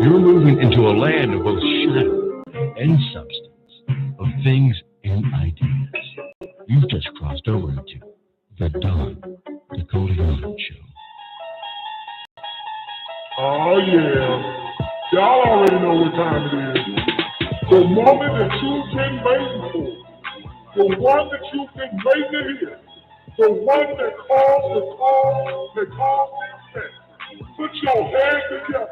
You're moving into a land of both shadow and substance, of things and ideas. You've just crossed over into the Don Nicoleone Show. Oh, yeah. Y'all already know what time it is. The moment that you've been waiting for. The one that you've been waiting to hear. The one that calls the call, that calls the effect. Put your hands together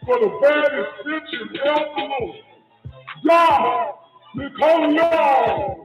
for the baddest bitch in El Salvador. God, Nicoleone.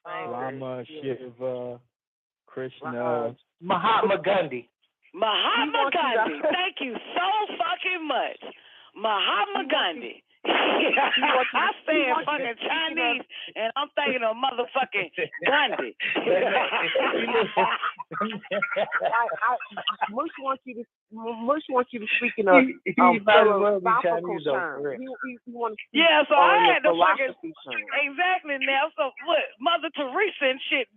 Rama Shiva Krishna Mahatma Gandhi. Mahatma Gandhi. Thank you so fucking much. Mahatma Gandhi. I'm saying fucking Chinese, and I'm thinking of motherfucking Gandhi. Mush wants you to speak in a philosophical term. Yeah, so I had to fucking exactly now. So what, Mother Teresa and shit.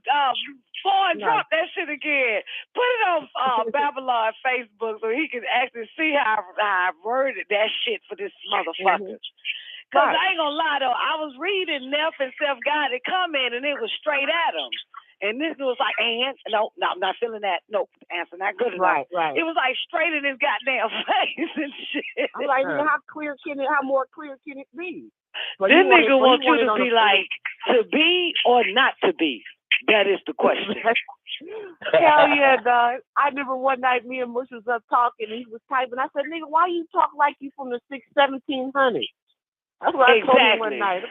Boy, drop that shit again. Put it on Babylon Facebook so he can actually see how I worded that shit for this motherfucker. Cause I ain't gonna lie though, I was reading Neff and Self-Guided Comment and it was straight at him. And this was like, no, I'm not feeling that. Nope, answer not good enough. Right. It was like straight in his goddamn face and shit. I'm like, how more clear can it be? This nigga wants you to be like, to be or not to be. That is the question. Hell yeah, dog. I remember one night me and Mush was up talking and he was typing. I said, nigga, why you talk like you from the 1700s? That's what I told him one night.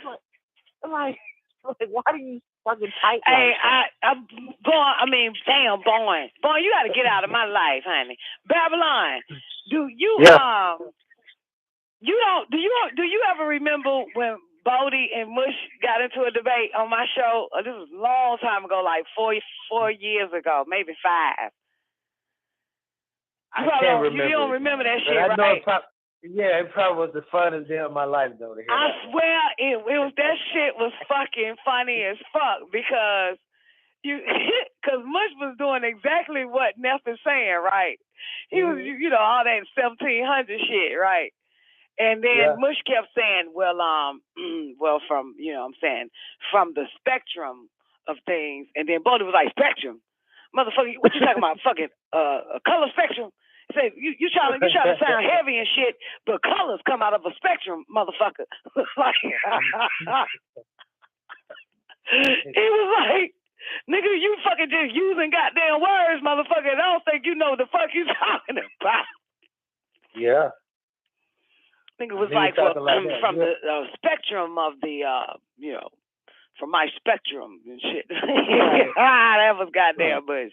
I'm like, why do you fucking type like that? Damn, Boy, you got to get out of my life, honey. Babylon, do you ever remember when Bodie and Mush got into a debate on my show? This was a long time ago, like 4 years ago, maybe 5. I can't remember. You don't remember that shit, I know right? it probably was the funnest day of my life, though. I swear it was. That shit was fucking funny as fuck because Mush was doing exactly what Neff is saying, right? He was, all that 1700 shit, right? And then Mush kept saying, from, from the spectrum of things. And then Bodie was like, spectrum? Motherfucker, what you talking about? Fucking a color spectrum? He said, you try to sound heavy and shit, but colors come out of a spectrum, motherfucker. He was like, nigga, you fucking just using goddamn words, motherfucker. I don't think you know what the fuck you talking about. Yeah. I think it was like from the spectrum of the, from my spectrum and shit. That was goddamn bush.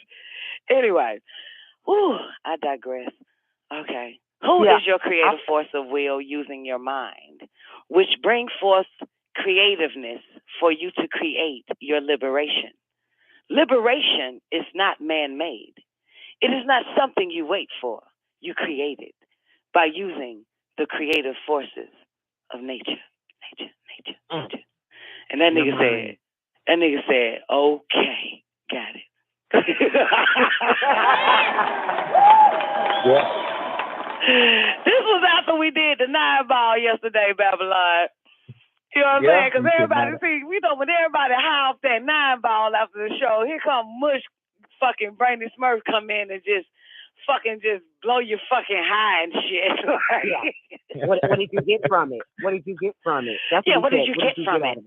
Anyway, I digress. Okay. Who is your creative force of will using your mind, which brings forth creativeness for you to create your liberation? Liberation is not man-made. It is not something you wait for. You create it by using the creative forces of nature. And that nigga said, okay, got it. This was after we did the 9 ball yesterday, Babylon. You know what I'm saying? Because everybody, when everybody high off that 9-ball after the show, here come Mush fucking Brainy Smurf come in and just blow your fucking high and shit. Yeah. What did you get from it? What did you get from it? That's what did you get from it?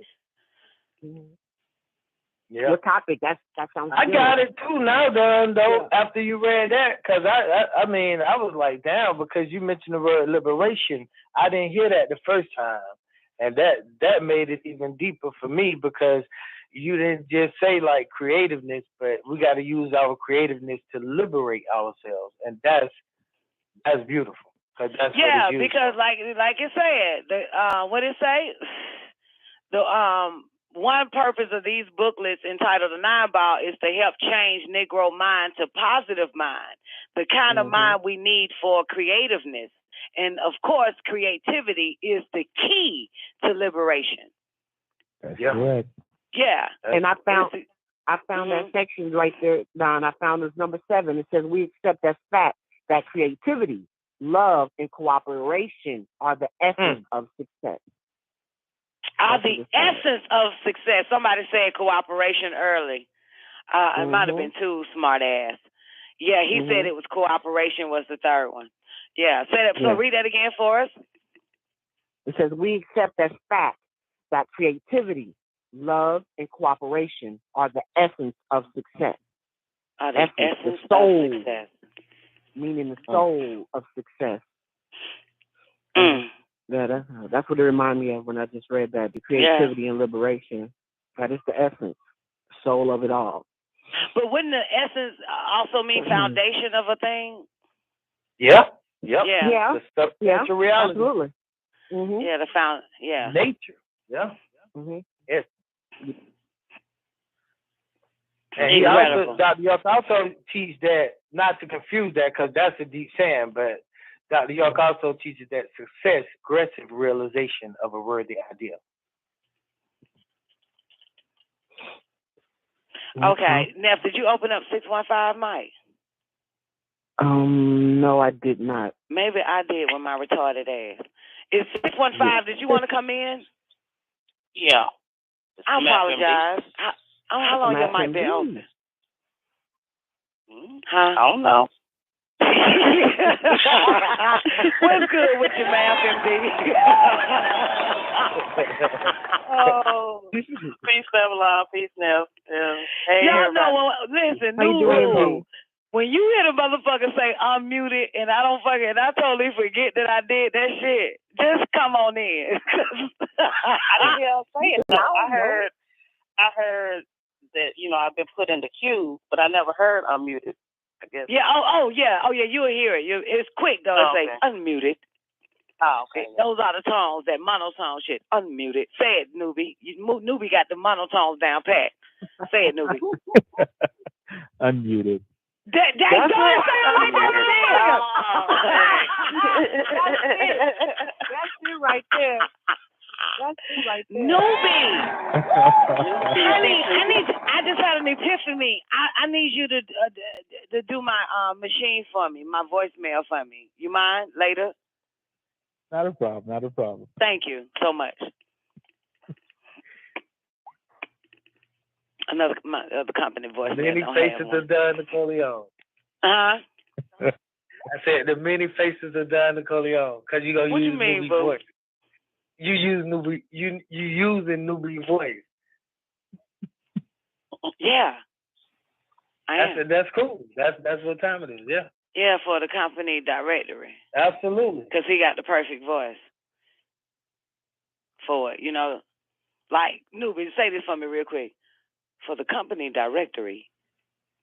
Yeah. What topic? That sounds I good. got it too now, though, after you read that, because I mean, I was like, damn, because you mentioned the word liberation. I didn't hear that the first time. And that made it even deeper for me, because you didn't just say like creativeness, but we got to use our creativeness to liberate ourselves. And that's beautiful. That's what it's because like it said, what it say? The one purpose of these booklets entitled The 9-Ball is to help change Negro mind to positive mind, the kind of mind we need for creativeness. And of course, creativity is the key to liberation. That's correct. Yeah. And I found that section right there, Don. I found this number 7. It says we accept as fact that creativity, love, and cooperation are the essence of success. Are the essence of success. Somebody said cooperation early. It might have been too smart ass. Yeah, he said it was cooperation was the third one. Yeah, say that. So read that again for us. It says we accept as fact that creativity, love, and cooperation are the essence of success. Are the essence soul, of success. Meaning the soul of success. Yeah, that's what it reminded me of when I just read that. The creativity and liberation. That is the essence, the soul of it all. But wouldn't the essence also mean foundation of a thing? Yeah. The substantial reality. Absolutely. Yeah, nature. Yeah. Yes. And Dr. York also teaches that, not to confuse that, because that's a deep saying, but Dr. York also teaches that success, aggressive realization of a worthy idea. Okay. Neff, did you open up 615, Mike? No, I did not. Maybe I did with my retarded ass. Is 615, did you want to come in? Yeah. I apologize. How long your mic been open? Huh? I don't know. What's good with you, Math MD? Peace, Babylon. Peace, Neff. Hey, y'all know, listen, new when you hear the motherfucker say I'm muted and I totally forget that I did that shit, just come on in. I didn't hear her say it. I heard that, I've been put in the queue, but I never heard unmuted, I guess. Yeah, you will hear it. It's quick, though. It say unmuted. Oh, okay. Those are the tones, that monotone shit. Unmuted. Say it, Newbie. Newbie got the monotones down pat. Say it, Newbie. Unmuted. That don't sound like that. That's it right there. Newbie. Honey, I just had an epiphany. I need you to do my machine for me, my voicemail for me. You mind later? Not a problem. Thank you so much. Another company voicemail. Many faces of Don Nicoleone. I said the many faces of Don Nicoleone, because you gonna use Newbie voice. You use Newbie. You using Newbie voice. Yeah. That's cool. That's what time it is. Yeah. Yeah, for the company directory. Absolutely. Because he got the perfect voice for it. Like Newbie, say this for me real quick. For the company directory,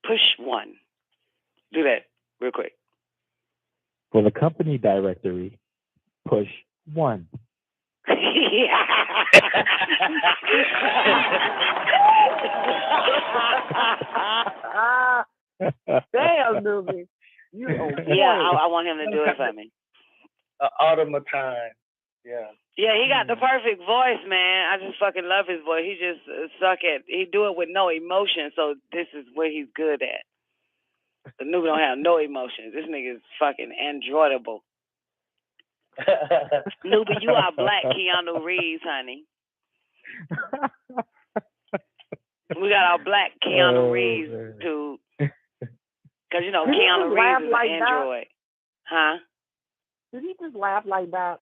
push 1. Do that real quick. For the company directory, push 1. Damn, Newbie. I want him to do it for me. Automaton. Yeah. Yeah, he got the perfect voice, man. I just fucking love his voice. He just he do it with no emotion, so this is what he's good at. The nigga don't have no emotions. This nigga is fucking androidable. Newbie, you are black Keanu Reeves, honey. We got our black Keanu Reeves dude. Because, you know, Keanu Reeves is an android. Huh? Did he just laugh like that?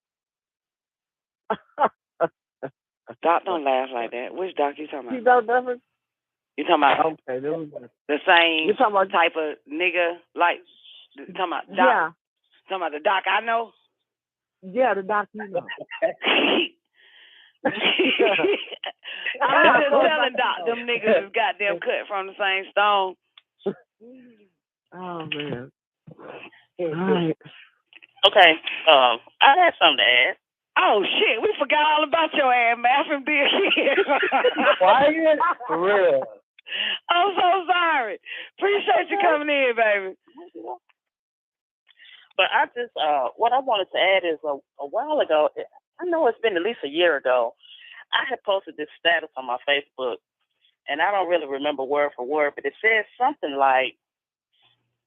Doc don't laugh like that. Which Doc you talking about? You don't never? You talking about okay, the same type of nigga? Like, talking about Doc? Yeah. Talking about the Doc I know? Yeah, the Doc you know. I'm just telling Doc, them niggas is goddamn cut from the same stone. Oh, man. All right. Okay, I had something to add. Oh, shit, we forgot all about your ass, Math and Bill. Quiet? For real. I'm so sorry. Appreciate you coming in, baby. But I just, what I wanted to add is a while ago, I know it's been at least a year ago, I had posted this status on my Facebook, and I don't really remember word for word, but it says something like,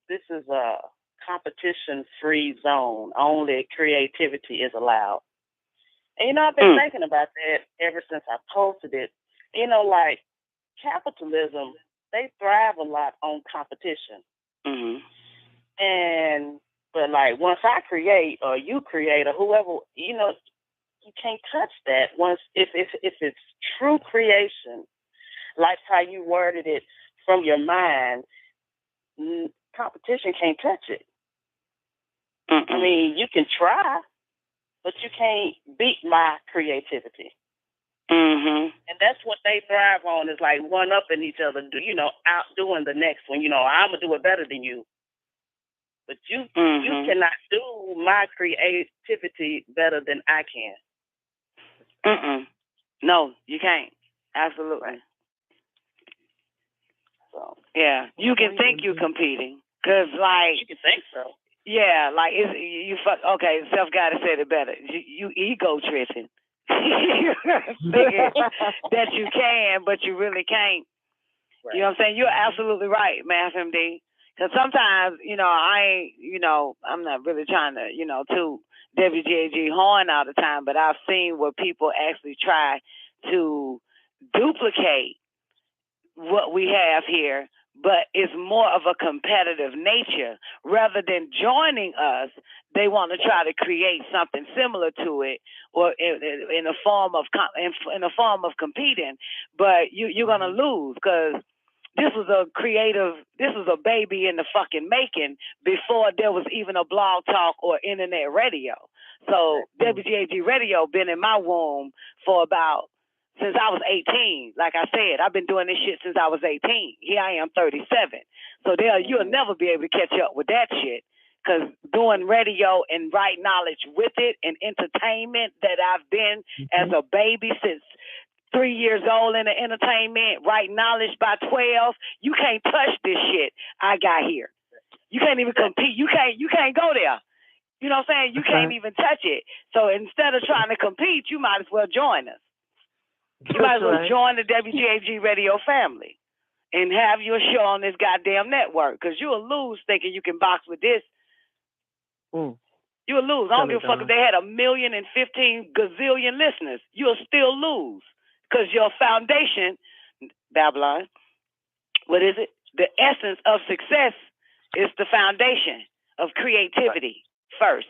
this is a competition-free zone. Only creativity is allowed. And, you know, I've been thinking about that ever since I posted it. You know, like, capitalism, they thrive a lot on competition. Mm-hmm. But like, once I create, or you create, or whoever, you know, you can't touch that. Once, if it's true creation, like how you worded it from your mind, competition can't touch it. I mean, you can try, but you can't beat my creativity. Mm-hmm. And that's what they thrive on, is like one-upping each other, you know, outdoing the next one. You know, I'm going to do it better than you. But you cannot do my creativity better than I can. No, you can't. Absolutely. So, yeah, you can think you're competing. Because, like... You can think so. Yeah, like, okay, self-guided said it better. You ego-tripping. Thinking that you can, but you really can't. Right. You know what I'm saying? You're absolutely right, Math MD. Because sometimes, you know, I'm not really trying to, you know, toot WGAG horn all the time, but I've seen where people actually try to duplicate what we have here, but it's more of a competitive nature. Rather than joining us, they want to try to create something similar to it, or in a form of competing. But you're gonna lose, because this was a baby in the fucking making before there was even a blog talk or internet radio. So WGAG Radio been in my womb since I was 18. Like I said, I've been doing this shit since I was 18. Here I am, 37. So you'll never be able to catch up with that shit. Because doing radio and right knowledge with it and entertainment that I've been as a baby since 3 years old in the entertainment, right knowledge by 12, you can't touch this shit I got here. You can't even compete. You can't go there. You know what I'm saying? You can't even touch it. So instead of trying to compete, you might as well join us. You might as well join the WGAG Radio family and have your show on this goddamn network, because you'll lose thinking you can box with this. You'll lose. I don't give a fuck if they had 1,015 gazillion listeners. You'll still lose, because your foundation, Babylon, what is it? The essence of success is the foundation of creativity first.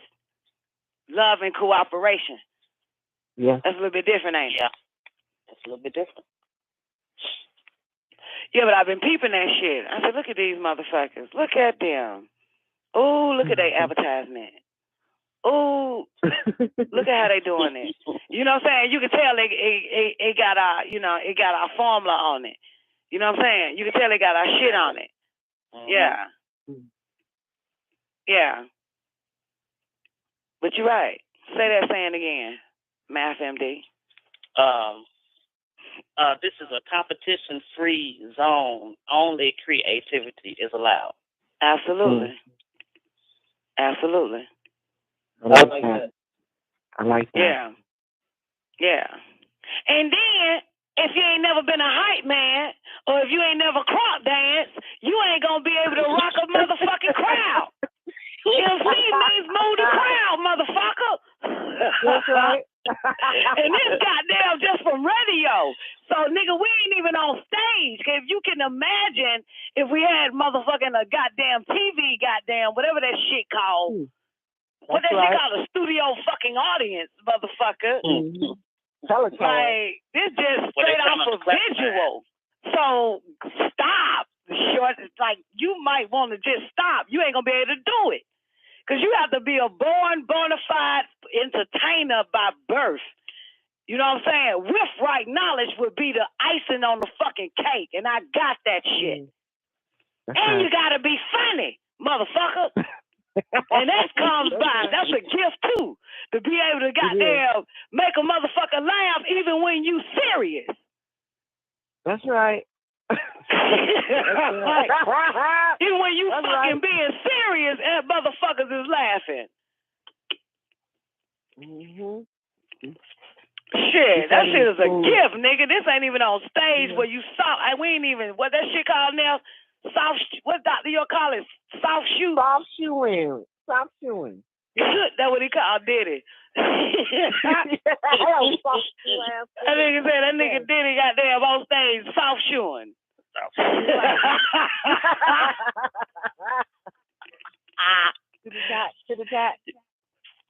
Love and cooperation. Yeah. That's a little bit different, ain't it? Yeah. It's a little bit different. Yeah, but I've been peeping that shit. I said, look at these motherfuckers. Look at them. Oh, look at their advertisement. Oh, look at how they doing it. You know what I'm saying? You can tell it got our formula on it. You know what I'm saying? You can tell they got our shit on it. Yeah. Yeah. But you're right. Say that saying again, Math MD. This is a competition-free zone. Only creativity is allowed. Absolutely. Absolutely. I like that. I like that. Yeah. Yeah. And then, if you ain't never been a hype man, or if you ain't never crop danced, you ain't gonna be able to rock a motherfucking crowd. MC means move the crowd, motherfucker. That's right. And this goddamn just from radio. So, nigga, we ain't even on stage. If you can imagine if we had motherfucking a goddamn TV, goddamn, whatever that shit called. What that shit called? A studio fucking audience, motherfucker. Mm-hmm. Like, this just straight off of visual. So, stop. Short, like, you might want to just stop. You ain't going to be able to do it. Because you have to be a bona fide entertainer by birth. You know what I'm saying? With right knowledge would be the icing on the fucking cake. And I got that shit. And you got to be funny, motherfucker. And that comes by. That's a gift, too. To be able to goddamn make a motherfucker laugh even when you serious. That's right. Even when you fucking being serious and motherfuckers is laughing. Mm-hmm. Shit, that shit is a gift, nigga. This ain't even on stage where you soft. We ain't even, what that shit called now? Soft, what Dr. York call it? Soft shoe. Soft shoeing. Soft shoeing. That's what he called Diddy. That nigga said that nigga Diddy goddamn on stage soft shoeing. To the top.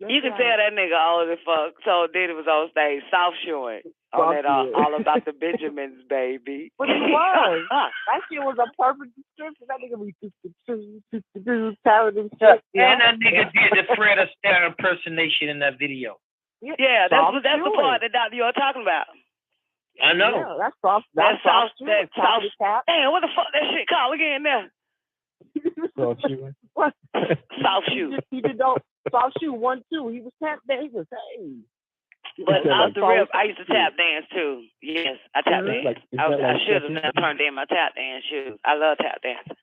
You can tell that nigga old as fuck. So Diddy was on stage soft shoeing on that all about the Benjamins, baby. But he was. That shit was a perfect description. That nigga be talented shit. And that nigga did the Fred Astaire impersonation in that video. Yeah, that's the part that Dr. You're talking about. I know. Yeah, that's soft. That's soft. Damn, what the fuck that shit called again now? Soft shoe. Soft shoe. He did soft shoe 1, 2. He was tap dancing. Hey. But off the rip, I used to tap dance too. Yes, I tap dance. I should have never turned in my tap dance shoes. I love tap dancing.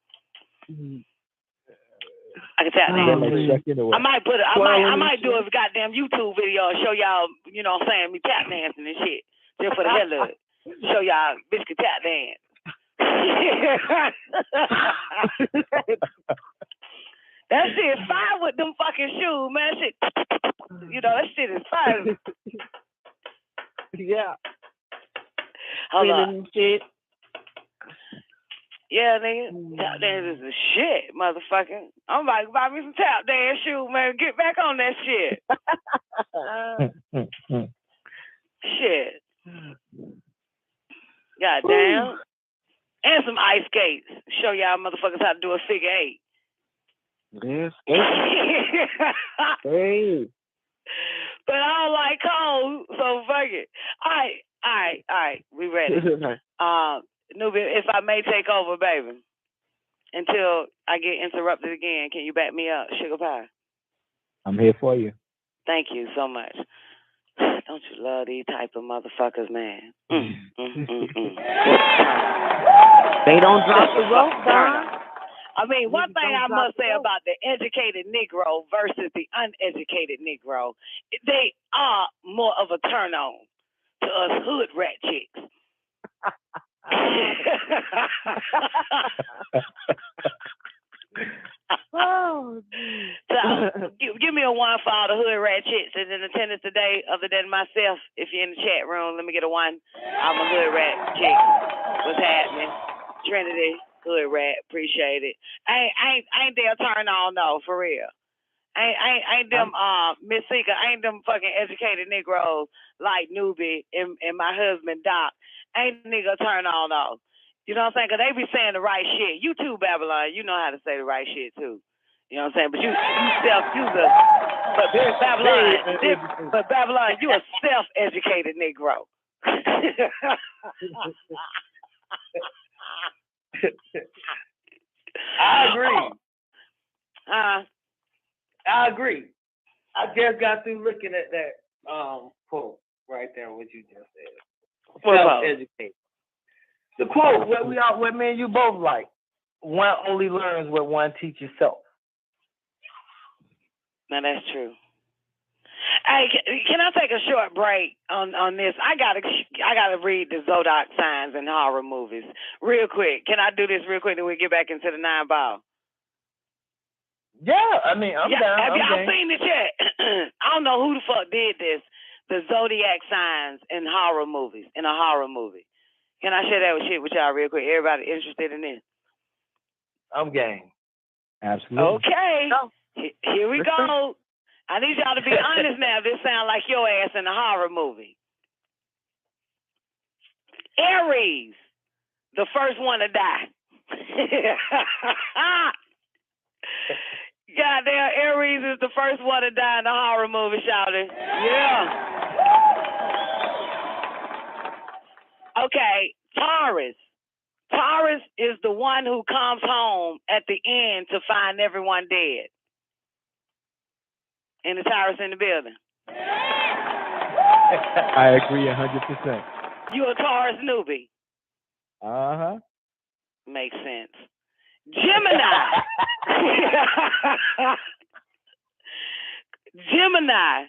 I can tap dance. I might put it. I might do a goddamn YouTube video and show y'all. You know what I'm saying? Me tap dancing and shit. Just for the hell of it. Show y'all bitch can tap dance. That shit is fire with them fucking shoes, man. Shit, you know, that shit is fire. Yeah. Hold on. Shit. Yeah, nigga. Tap dance is the shit, motherfucker. I'm about to buy me some tap dance shoes, man. Get back on that shit. Shit. Goddamn. And some ice skates. Show y'all motherfuckers how to do a figure 8. Yes. Hey. But I don't like cold, so fuck it. All right. We ready. Newbie, if I may take over, baby, until I get interrupted again, can you back me up, Sugar Pie? I'm here for you. Thank you so much. Don't you love these type of motherfuckers, man? They don't drop the rope, Don. I mean, one thing I must say about the educated Negro versus the uneducated Negro, they are more of a turn on to us hood rat chicks. Oh, so, give me a 1 for all the hood rat chicks that's in attendance today, other than myself. If you're in the chat room, let me get a 1. I'm a hood rat chick. What's happening? Trinity, hood rat, appreciate it. I ain't their turn on though, for real. I ain't them Miss Seeker, I ain't them fucking educated Negroes like Newbie and my husband Doc. Ain't nigga turn on though. You know what I'm saying? Because they be saying the right shit. You too, Babylon. You know how to say the right shit, too. You know what I'm saying? But you self-user. But Babylon, you a self-educated Negro. I agree. I agree. I just got through looking at that quote right there, what you just said. Self-educated. The quote, what me and you both like, one only learns what one teaches self. Now that's true. Hey, can I take a short break on this? I gotta read the Zodiac signs and horror movies real quick. Can I do this real quick, then we get back into the 9 ball? Yeah, I mean, I'm down. Have y'all seen this yet? I don't know who the fuck did this, the zodiac signs in horror movies, in a horror movie. Can I share that with y'all real quick? Everybody interested in this? I'm game. Absolutely. Okay. Here we go. I need y'all to be honest now. This sounds like your ass in a horror movie. Aries, the first one to die. Goddamn, Aries is the first one to die in the horror movie, shouting. Yeah. Okay, Taurus. Taurus is the one who comes home at the end to find everyone dead. And the Taurus in the building. I agree 100%. You a Taurus newbie? Uh-huh. Makes sense. Gemini. Gemini,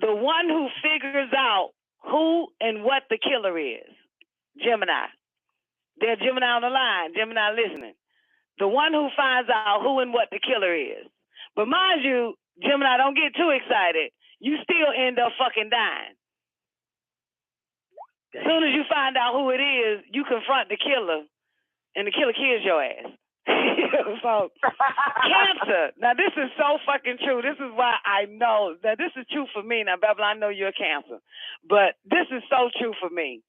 the one who figures out who and what the killer is. Gemini. There's Gemini on the line. Gemini listening. The one who finds out who and what the killer is. But mind you, Gemini, don't get too excited. You still end up fucking dying. As soon as you find out who it is, you confront the killer, and the killer kills your ass. So, Cancer. Now, this is so fucking true. This is why I know that this is true for me. Now, Babylon, I know you're a Cancer, but this is so true for me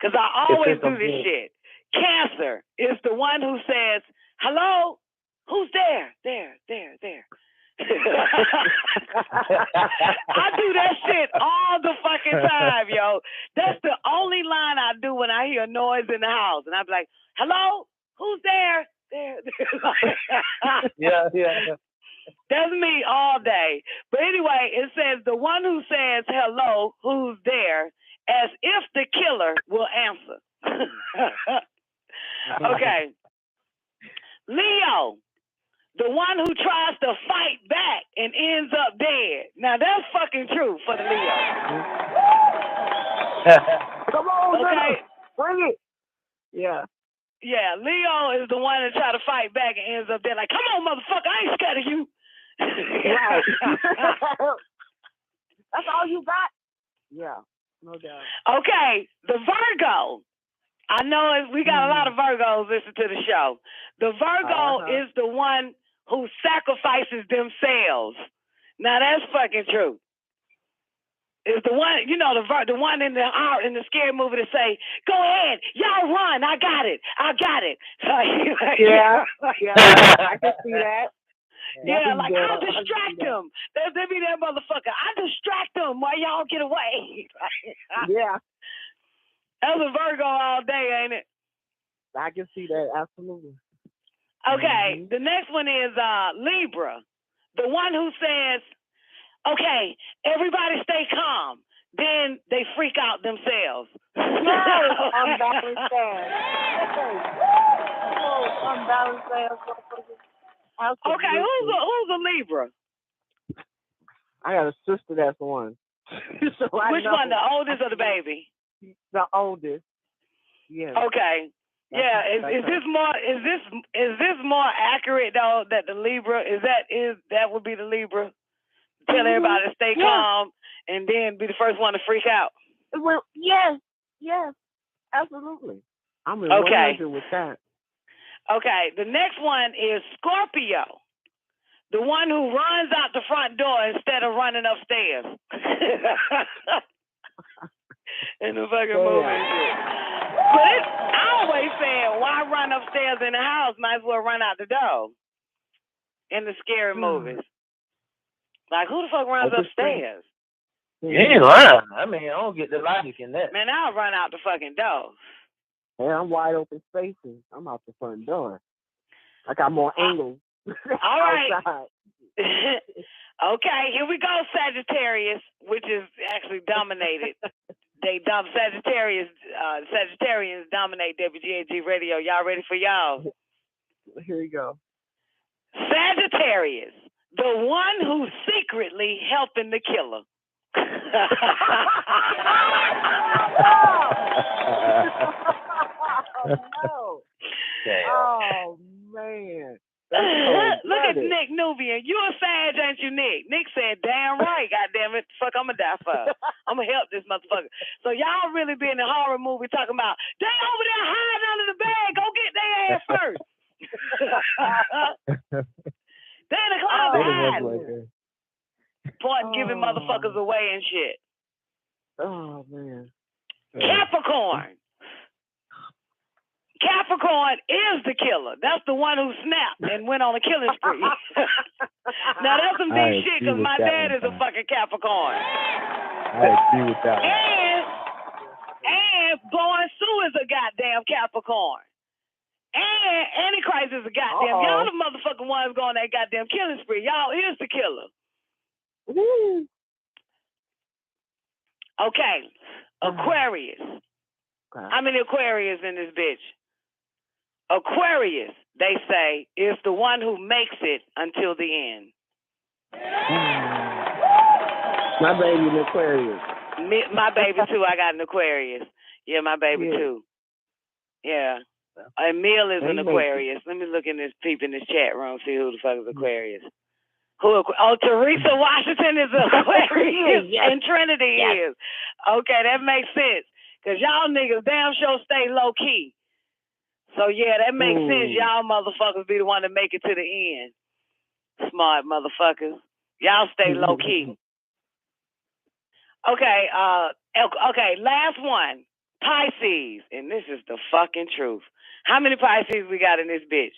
because I always do this shit. Cancer is the one who says, hello, who's there? There. I do that shit all the fucking time, yo. That's the only line I do when I hear noise in the house. And I be like, hello, who's there? There. Yeah. That's me all day. But anyway, it says the one who says hello, who's there, as if the killer will answer. Okay. Leo, the one who tries to fight back and ends up dead. Now that's fucking true for the Leo. Come on, okay. Bring it. Yeah. Yeah, Leo is the one that try to fight back and ends up dead. Like, come on, motherfucker, I ain't scared of you. Right. That's all you got? Yeah, no doubt. Okay, the Virgo. I know we got a lot of Virgos listening to the show. The Virgo is the one who sacrifices themselves. Now that's fucking true. It's the one, you know, the one in the scary movie to say, "Go ahead, y'all run, I got it." Yeah, I can see that. Yeah, like I'll distract them. They be that motherfucker. I distract them while y'all get away. Yeah. That's a Virgo all day, ain't it? I can see that, absolutely. Okay, the next one is Libra. The one who says, okay, everybody stay calm. Then they freak out themselves. Yes, unbalanced ass. Unbalanced ass. Okay, who's a Libra? I got a sister that's one. So which one, the oldest or the baby? The oldest. Yeah. Okay. Yeah. Is this more accurate though? That the Libra that would be the Libra. Tell everybody to stay calm and then be the first one to freak out. Well, yes, absolutely. I'm in 100 with that. Okay. The next one is Scorpio. The one who runs out the front door instead of running upstairs. In the fucking movie and shit. But I always said, why run upstairs in the house? Might as well run out the door. In the scary movies. Like, who the fuck runs upstairs? You ain't lying. I mean, I don't get the logic in that. Man, I'll run out the fucking door. Hey, I'm wide open spaces. I'm out the front door. I got more angles. All right. Okay, here we go, Sagittarius, which is actually dominated. Sagittarians dominate WGAG Radio. Y'all ready for y'all? Here we go. Sagittarius, the one who's secretly helping the killer. Oh, no. Oh, man. Look at Nick Nubian. You a Sag, ain't you, Nick? Nick said, damn right, goddamn it. Fuck, I'm gonna die for. I'm gonna help this motherfucker. So y'all really be in the horror movie talking about, they over there hiding under the bed. Go get their ass first. They in the closet hiding. Point giving motherfuckers away and shit. Oh, man. Capricorn. Capricorn is the killer. That's the one who snapped and went on a killing spree. Now that's some deep shit because my dad is a fucking Capricorn. I agree with that. And Born Sue is a goddamn Capricorn. And Antichrist is a goddamn. Y'all the motherfucking ones going that goddamn killing spree. Y'all is the killer. Woo. Okay. Aquarius. How many Aquarius in this bitch? Aquarius, they say, is the one who makes it until the end. My baby in Aquarius. My baby too. I got an Aquarius. Yeah, my baby too. Yeah. Emil is an Aquarius. Let me look in this peep in this chat room, see who the fuck is Aquarius. Teresa Washington is an Aquarius, and Trinity is. Okay, that makes sense. Because y'all niggas damn sure stay low key. So yeah, that makes sense. Y'all motherfuckers be the one to make it to the end. Smart motherfuckers. Y'all stay low key. Okay, okay, last one. Pisces. And this is the fucking truth. How many Pisces we got in this bitch?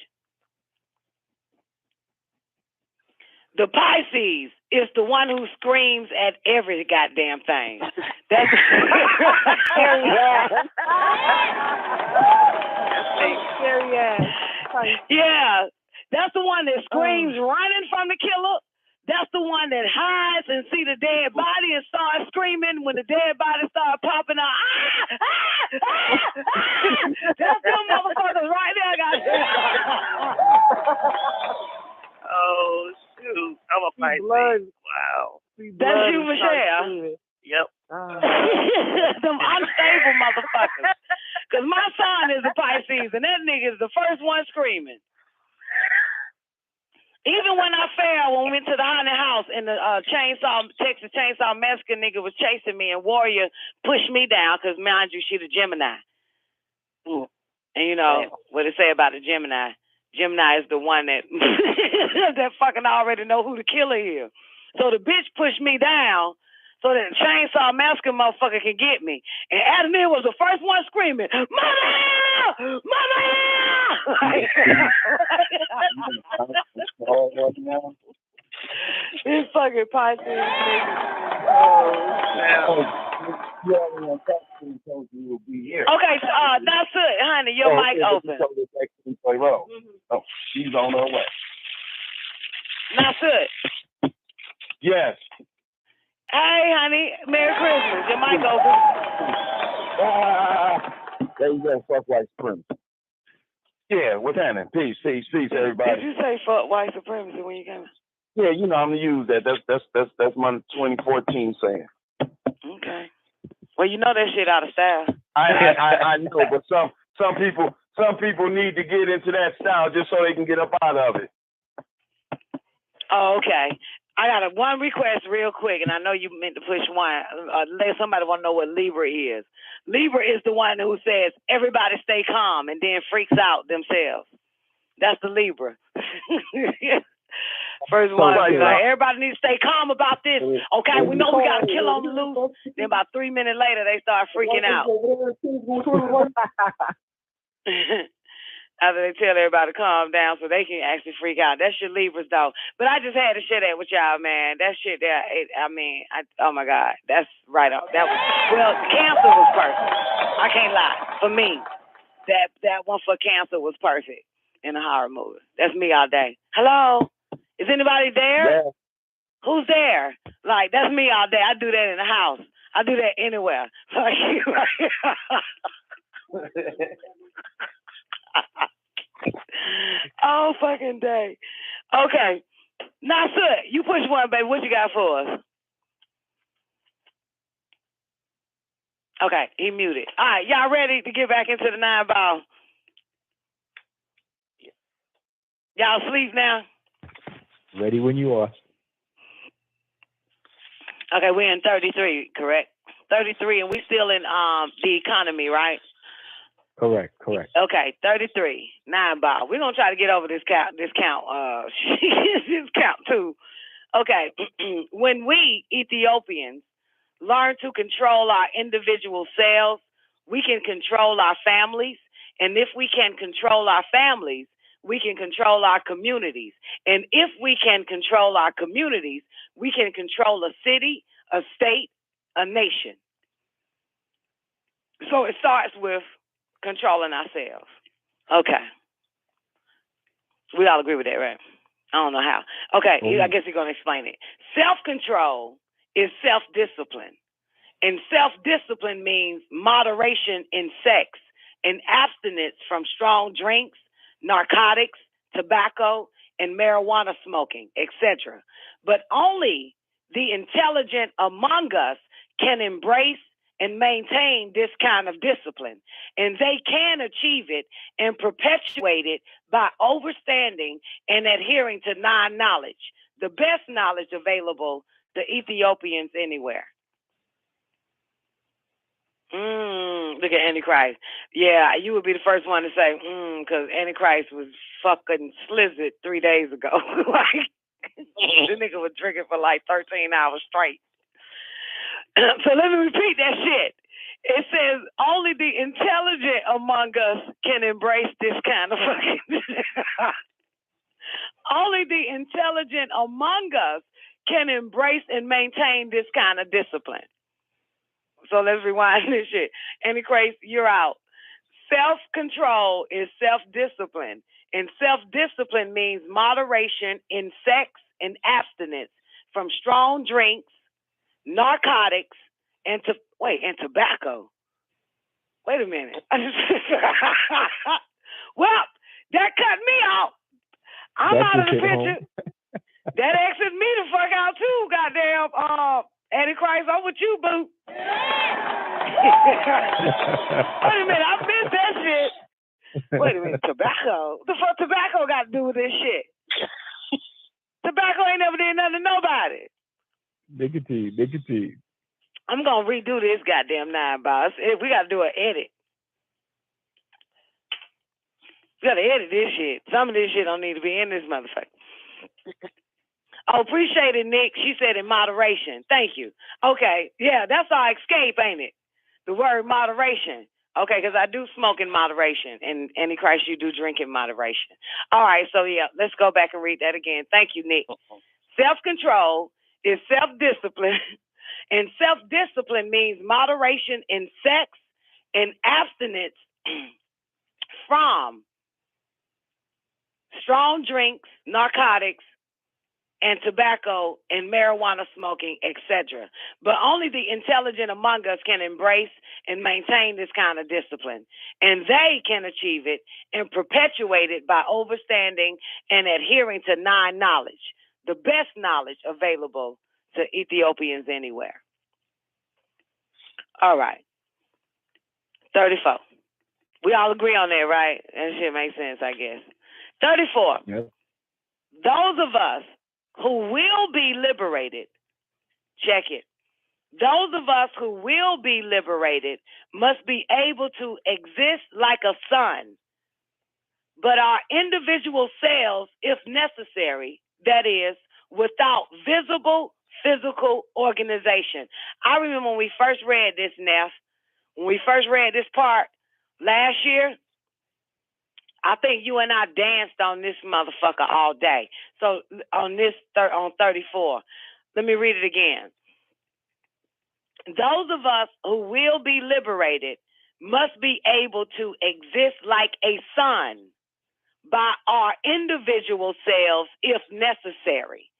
The Pisces is the one who screams at every goddamn thing. That's yeah, that's the one that screams running from the killer. That's the one that hides and see the dead body and starts screaming when the dead body starts popping out. That's them motherfuckers right there, goddamn. Oh, shoot. I'm a Pisces. Wow. That's you, Michelle. Yep. Them unstable motherfuckers. Because my son is a Pisces, and that nigga is the first one screaming. Even when I fell, when we went to the haunted house and the Texas Chainsaw Massacre nigga was chasing me, and Warrior pushed me down, because mind you, she the Gemini. And you know what it say about the Gemini? Gemini is the one that that fucking already know who the killer is. So the bitch pushed me down so that the Chainsaw Massacre motherfucker can get me. And Adamir was the first one screaming, "Mother! Mother!" This fucking Pisces nigga. Okay, that's it, honey. Your mic open. Oh, she's on her way. That's it. Yes. Hey, honey. Merry Christmas. Your mic open. There you go. Fuck white supremacy. Yeah, what's happening? Peace, everybody. Did you say fuck white supremacy when you came? Yeah, you know I'm gonna use that. That's my 2014 saying. Okay. Well, you know that shit out of style. I know, but some people need to get into that style just so they can get up out of it. Oh, okay. I got one request real quick, and I know you meant to push one. Let somebody want to know what Libra is. Libra is the one who says everybody stay calm and then freaks out themselves. That's the Libra. First one, like, everybody needs to stay calm about this. Okay, we know we got a kill on the loose. Then about 3 minutes later, they start freaking out. After they tell everybody to calm down so they can actually freak out. That's your Libras, though. But I just had to share that with y'all, man. That shit there, oh my God, that's right up. That was, well, Cancer was perfect. I can't lie. For me, that one for Cancer was perfect in a horror movie. That's me all day. Hello? Is anybody there? Yeah. Who's there? Like, that's me all day. I do that in the house. I do that anywhere. Oh, fucking day. Okay. Nasir, you push one, baby. What you got for us? Okay, he muted. All right, y'all ready to get back into the 9 ball? Y'all asleep now? Ready when you are. Okay, we're in 33, correct? 33, and we still in the economy, right? Correct. Okay, 33, 9 ball. We're gonna try to get over this count. This count too. Okay, when we Ethiopians learn to control our individual selves, we can control our families, and if we can control our families, we can control our communities. And if we can control our communities, we can control a city, a state, a nation. So it starts with controlling ourselves. Okay. We all agree with that, right? I don't know how. Okay, I guess you're going to explain it. Self-control is self-discipline. And self-discipline means moderation in sex and abstinence from strong drinks, narcotics, tobacco, and marijuana smoking, etc. But only the intelligent among us can embrace and maintain this kind of discipline. And they can achieve it and perpetuate it by overstanding and adhering to non-knowledge, the best knowledge available to Ethiopians anywhere. Look at Antichrist. Yeah, you would be the first one to say, because Antichrist was fucking slizzard 3 days ago. Like, the nigga was drinking for like 13 hours straight. So let me repeat that shit. It says only the intelligent among us can embrace this kind of fucking only the intelligent among us can embrace and maintain this kind of discipline. So let's rewind this shit. Antichrist, you're out. Self-control is self-discipline. And self-discipline means moderation in sex and abstinence from strong drinks, narcotics, and tobacco. Wait a minute. Well, that cut me out. I'm out of the picture. That exits me the fuck out too, goddamn. Antichrist, I'm with you, boo. Wait a minute, I missed that shit. Wait a minute, tobacco? What the fuck tobacco got to do with this shit? Tobacco ain't never did nothing to nobody. Nicotine. I'm going to redo this goddamn 9 bars. We got to do an edit. We got to edit this shit. Some of this shit don't need to be in this motherfucker. Oh, appreciate it, Nick. She said in moderation. Thank you. Okay. Yeah, that's our escape, ain't it? The word moderation. Okay, because I do smoke in moderation. And Antichrist, you do drink in moderation. All right, so yeah, let's go back and read that again. Thank you, Nick. Self-control is self-discipline. And self-discipline means moderation in sex and abstinence from strong drinks, narcotics, and tobacco and marijuana smoking, etc. But only the intelligent among us can embrace and maintain this kind of discipline. And they can achieve it and perpetuate it by overstanding and adhering to non-knowledge, the best knowledge available to Ethiopians anywhere. All right. 34. We all agree on that, right? That shit makes sense, I guess. 34. Yep. Those of us who will be liberated, check it. Those of us who will be liberated must be able to exist like a sun, but our individual selves, if necessary, that is, without visible physical organization. I remember when we first read this, Neff, when we first read this part last year, I think you and I danced on this motherfucker all day. So on 34, let me read it again. Those of us who will be liberated must be able to exist like a sun by our individual selves if necessary.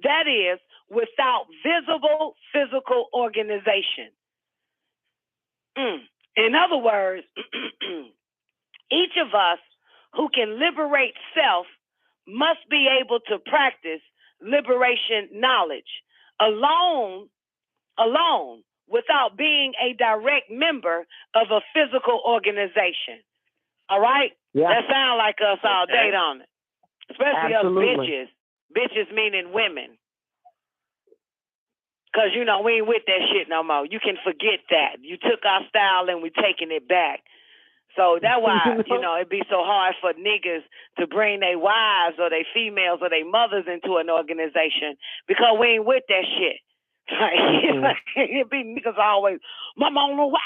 That is, without visible physical organization. In other words, each of us who can liberate self must be able to practice liberation knowledge alone, without being a direct member of a physical organization. All right? Yeah. That sounds like us all day, don't it? Especially us bitches. Bitches meaning women. Because, you know, we ain't with that shit no more. You can forget that. You took our style and we taking it back. So that's why, you know, it'd be so hard for niggas to bring their wives or their females or their mothers into an organization because we ain't with that shit. Like, it'd be niggas always, Mama, I don't know why.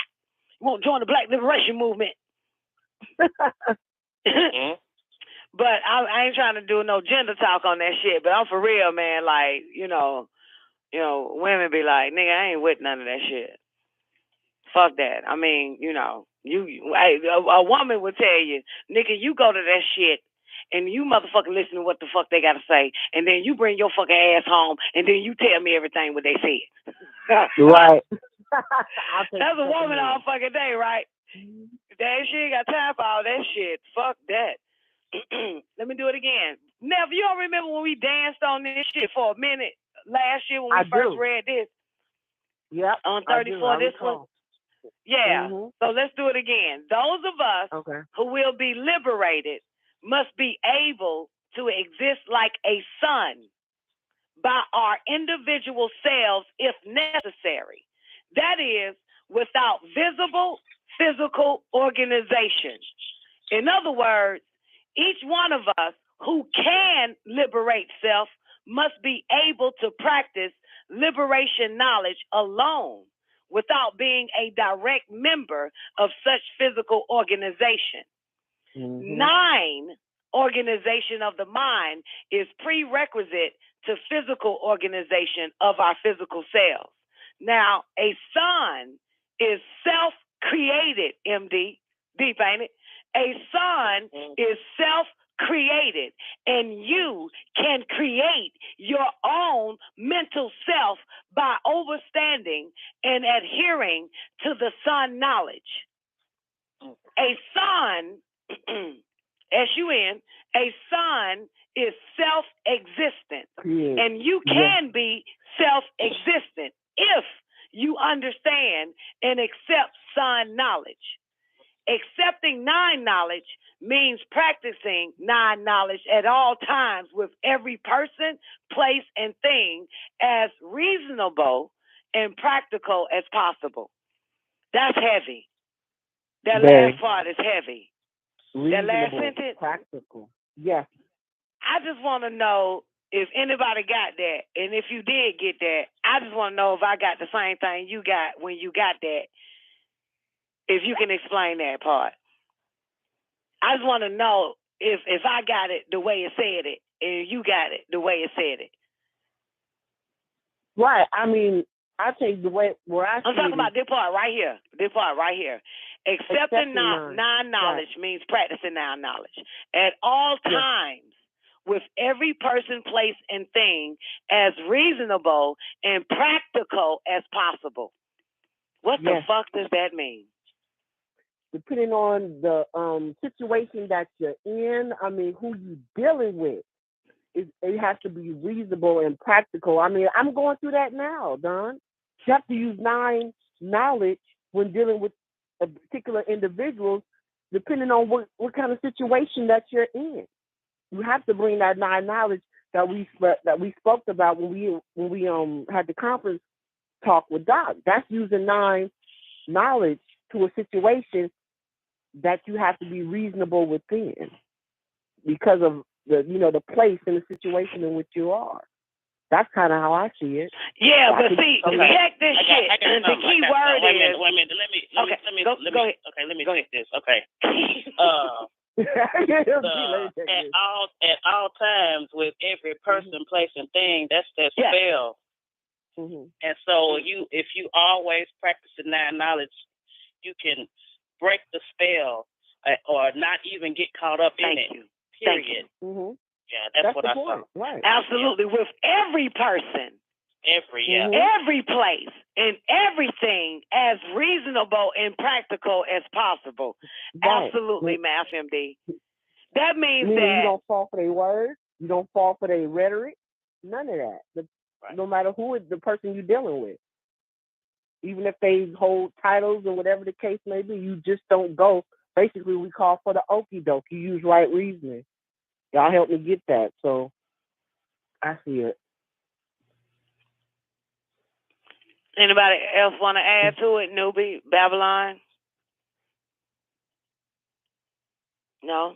You won't join the Black Liberation Movement. But I ain't trying to do no gender talk on that shit, but I'm for real, man. Like, you know, women be like, nigga, I ain't with none of that shit. Fuck that. I mean, you know, a woman would tell you, nigga, you go to that shit and you motherfucking listen to what the fuck they gotta say, and then you bring your fucking ass home, and then you tell me everything what they said. Right. That's a woman all fucking day, right? That she ain't got time for all that shit. Fuck that. Let me do it again. Never, you don't remember when we danced on this shit for a minute last year when we first read this? Yep. On 34, this one? Yeah. So let's do it again. Those of us who will be liberated must be able to exist like a son by our individual selves if necessary. That is, without visible physical organization. In other words, each one of us who can liberate self must be able to practice liberation knowledge alone without being a direct member of such physical organization. 9, organization of the mind is prerequisite to physical organization of our physical selves. Now, a son is self-created, MD. Deep, ain't it? A son is self-created, and you can create your own mental self by overstanding and adhering to the son knowledge. A son, S-U-N, a son is self-existent, and you can be self-existent if you understand and accept son knowledge. Accepting 9 knowledge means practicing 9 knowledge at all times with every person, place, and thing as reasonable and practical as possible. That's heavy. That last part is heavy. That last sentence? Practical. Yes. I just want to know if anybody got that, and if you did get that, I just want to know if I got the same thing you got when you got that. If you can explain that part. I just want to know if I got it the way it said it, and you got it the way it said it. Right. I mean, I take the way where I'm talking about this part right here. This part right here. Accepting 9 knowledge means practicing 9 knowledge at all times with every person, place, and thing as reasonable and practical as possible. What the fuck does that mean? Depending on the situation that you're in, I mean, who you're dealing with, it has to be reasonable and practical. I mean, I'm going through that now, Don. You have to use 9 knowledge when dealing with a particular individual, depending on what kind of situation that you're in. You have to bring that 9 knowledge that we spoke about when we had the conference talk with Doc. That's using 9 knowledge to a situation that you have to be reasonable within because of the place and the situation in which you are. That's kind of how I see it. Yeah, but see, check this shit. The key word is. Wait a minute. Let me get this. Okay. At all times, with every person, place, and thing, that's that spell. And so, if you always practice the 9 knowledge, you can break the spell or not even get caught up in it. Period. Yeah, that's what I saw. Right. Absolutely, with every person, every place, and everything as reasonable and practical as possible. Right. Absolutely, Math MD. That means that you don't fall for their words, you don't fall for their rhetoric, none of that. No matter who the person you're dealing with, even if they hold titles or whatever the case may be, you just don't go. Basically, we call for the okie doke. You use right reasoning. Y'all helped me get that, so I see it. Anybody else want to add to it? Newbie, Babylon? No?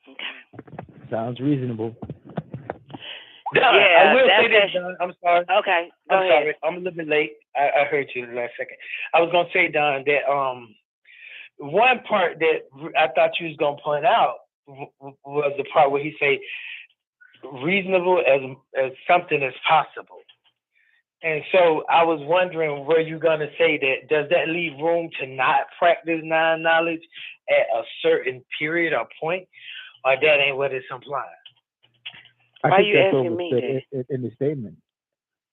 Okay. Sounds reasonable. Don, Yeah, I will say this, Don. I'm sorry. Okay, go I'm ahead. sorry. I'm a little bit late. I heard you the last second. I was gonna say, Don, that one part that I thought you was gonna point out was the part where he say reasonable as something as possible. And so I was wondering, were you gonna say that? Does that leave room to not practice non-knowledge at a certain period or point, or that ain't what it's implying? I Why think you that's asking me overstood in the statement.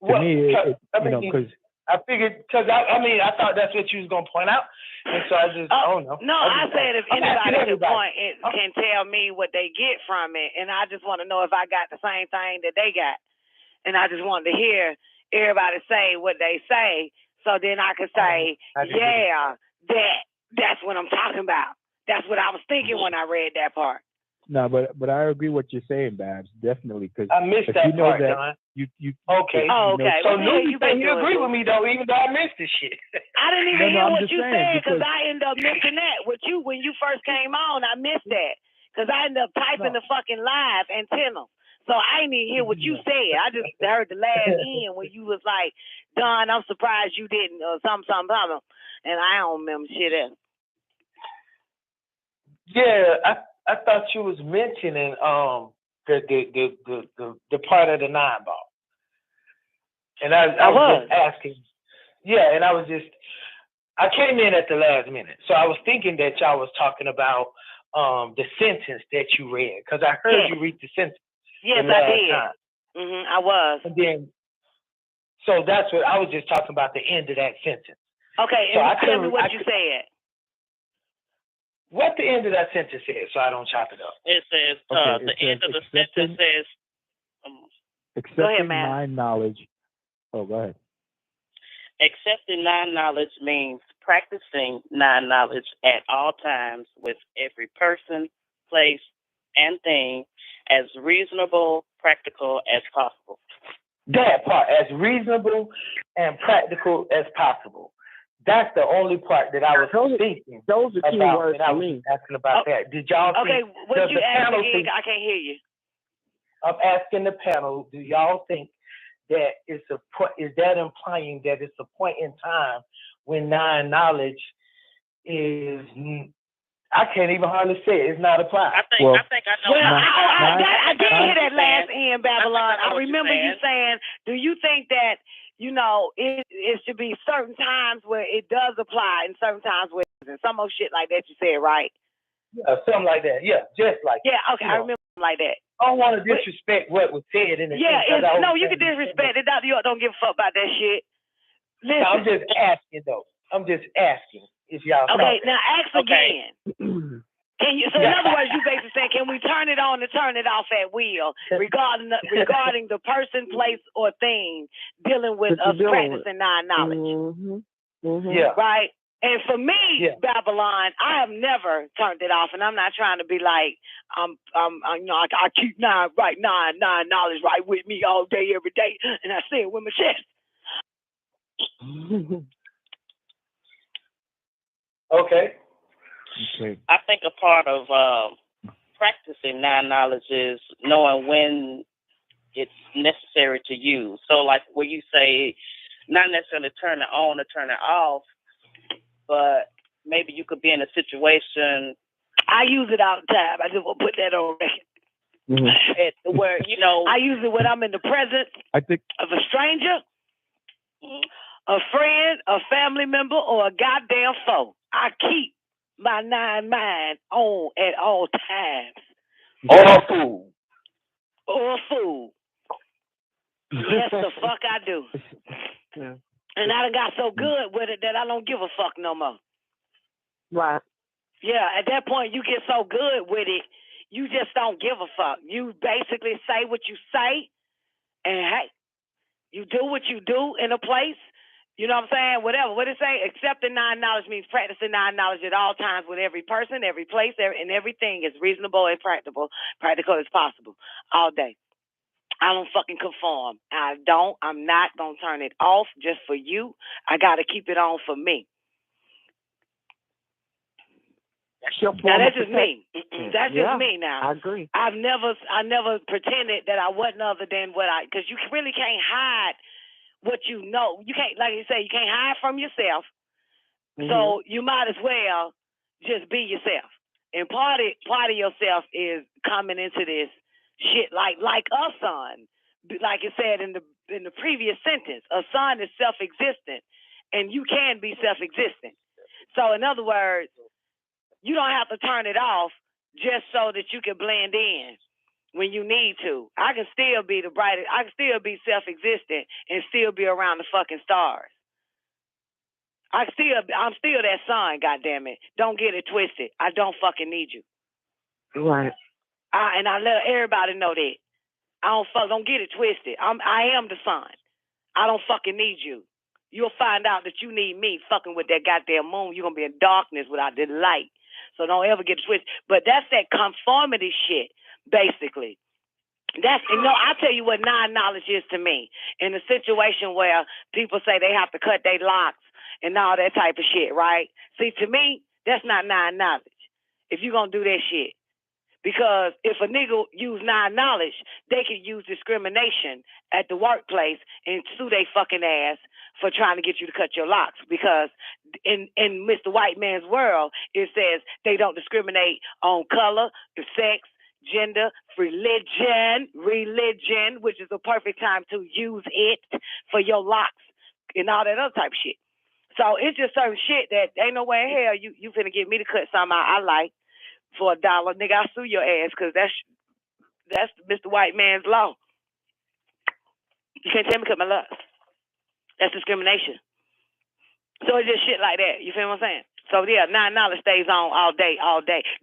To Well, me, because I figured, because I thought that's what you was gonna point out, and so I just, I don't know. No, I said if anybody can point, can tell me what they get from it, and I just want to know if I got the same thing that they got, and I just wanted to hear everybody say what they say, so then I could say, that's what I'm talking about. That's what I was thinking when I read that part. no, but I agree what you're saying, Babs. Definitely, because I missed that part, Don. You okay. Okay. So well, you say you agree with me though, even though I missed this shit. I didn't even hear I'm what just you saying, said because I ended up missing that. When you first came on, I missed that because I ended up typing the fucking live antenna. So I didn't even hear what you said. I just heard the last end when you was like, Don, I'm surprised you didn't, or something. And I don't remember shit else. Yeah, I thought you was mentioning the part of the 9-ball. And I was just asking. Yeah, and I came in at the last minute. So I was thinking that y'all was talking about the sentence that you read, because I heard you read the sentence. Yes, I did. I was. And then, so that's what I was just talking about, the end of that sentence. Okay, so and tell me what you said. What the end of that sentence is, so I don't chop it up. It says, the end of the sentence says, accepting non-knowledge. Oh, go ahead. Accepting non-knowledge means practicing non-knowledge at all times with every person, place, and thing as reasonable, practical as possible. That part, as reasonable and practical as possible. That's the only part that I was thinking. Those are key about, words and I was just asking about that. Did y'all think? Okay, what you asked again? I can't hear you. I'm asking the panel, do y'all think that is that implying that it's a point in time when non-knowledge is, I can't even hardly say it, it's not applied? I think I know. I did hear that last end, Babylon. I remember you saying, do you think that, it should be certain times where it does apply and certain times where it doesn't? Some old shit like that you said, right? Yeah, something like that. Yeah, just like that. Yeah, okay, I remember like that. I don't want to disrespect what was said in the no, you can disrespect it. You don't give a fuck about that shit. Listen. No, I'm just asking though. I'm just asking if y'all. Okay, now ask again. Can you? So in other words, you basically saying, can we turn it on and turn it off at will regarding the person, place, or thing dealing with us practicing non-knowledge? Yeah. Right. And for me, Babylon, I have never turned it off, and I'm not trying to be like I keep non-knowledge right with me all day, every day, and I say it with my chest. Okay. I think a part of practicing non-knowledge is knowing when it's necessary to use. So, like where you say, not necessarily turn it on or turn it off, but maybe you could be in a situation. I use it all the time. I just want to put that on record. Where I use it when I'm in the presence of a stranger, a friend, a family member, or a goddamn foe. I keep my mind on at all times. Or a fool. Or a fool. Yes, the fuck I do. Yeah. And I done got so good with it that I don't give a fuck no more. Right. Yeah, at that point you get so good with it, you just don't give a fuck. You basically say what you say, and hey, you do what you do in a place, You know what I'm saying? Whatever. What it say? Accepting non-knowledge means practicing non-knowledge at all times with every person, every place, and everything is reasonable and practical as possible all day. I don't fucking conform. I'm not going to turn it off just for you. I got to keep it on for me. That's your form now, that's of just me. That's just me now. I agree. I never pretended that I wasn't other than what because you really can't hide what you know. You can't, like you say, you can't hide from yourself. Mm-hmm. So you might as well just be yourself. And part of yourself is coming into this shit like a son. Like it said in the previous sentence, a son is self-existent, and you can be self-existent. So in other words, you don't have to turn it off just so that you can blend in when you need to. I can still be the brightest. I can still be self-existent and still be around the fucking stars. I'm still that sun, goddammit. Don't get it twisted. I don't fucking need you. Right. And I let everybody know that. Don't get it twisted. I am the sun. I don't fucking need you. You'll find out that you need me fucking with that goddamn moon. You're going to be in darkness without the light. So don't ever get it twisted. But that's that conformity shit, basically. I'll tell you what non-knowledge is to me. In a situation where people say they have to cut their locks and all that type of shit, right? See, to me, that's not non-knowledge. If you're going to do that shit. Because if a nigga use non-knowledge, they could use discrimination at the workplace and sue they fucking ass for trying to get you to cut your locks. Because in Mr. White Man's world, it says they don't discriminate on color, sex, gender, religion, which is a perfect time to use it for your locks and all that other type of shit. So it's just certain shit that ain't no way in hell you finna get me to cut something I like for $1. Nigga, I'll sue your ass because that's Mr. White Man's law. You can't tell me to cut my locks. That's discrimination. So it's just shit like that. You feel what I'm saying? So yeah, non-knowledge stays on all day.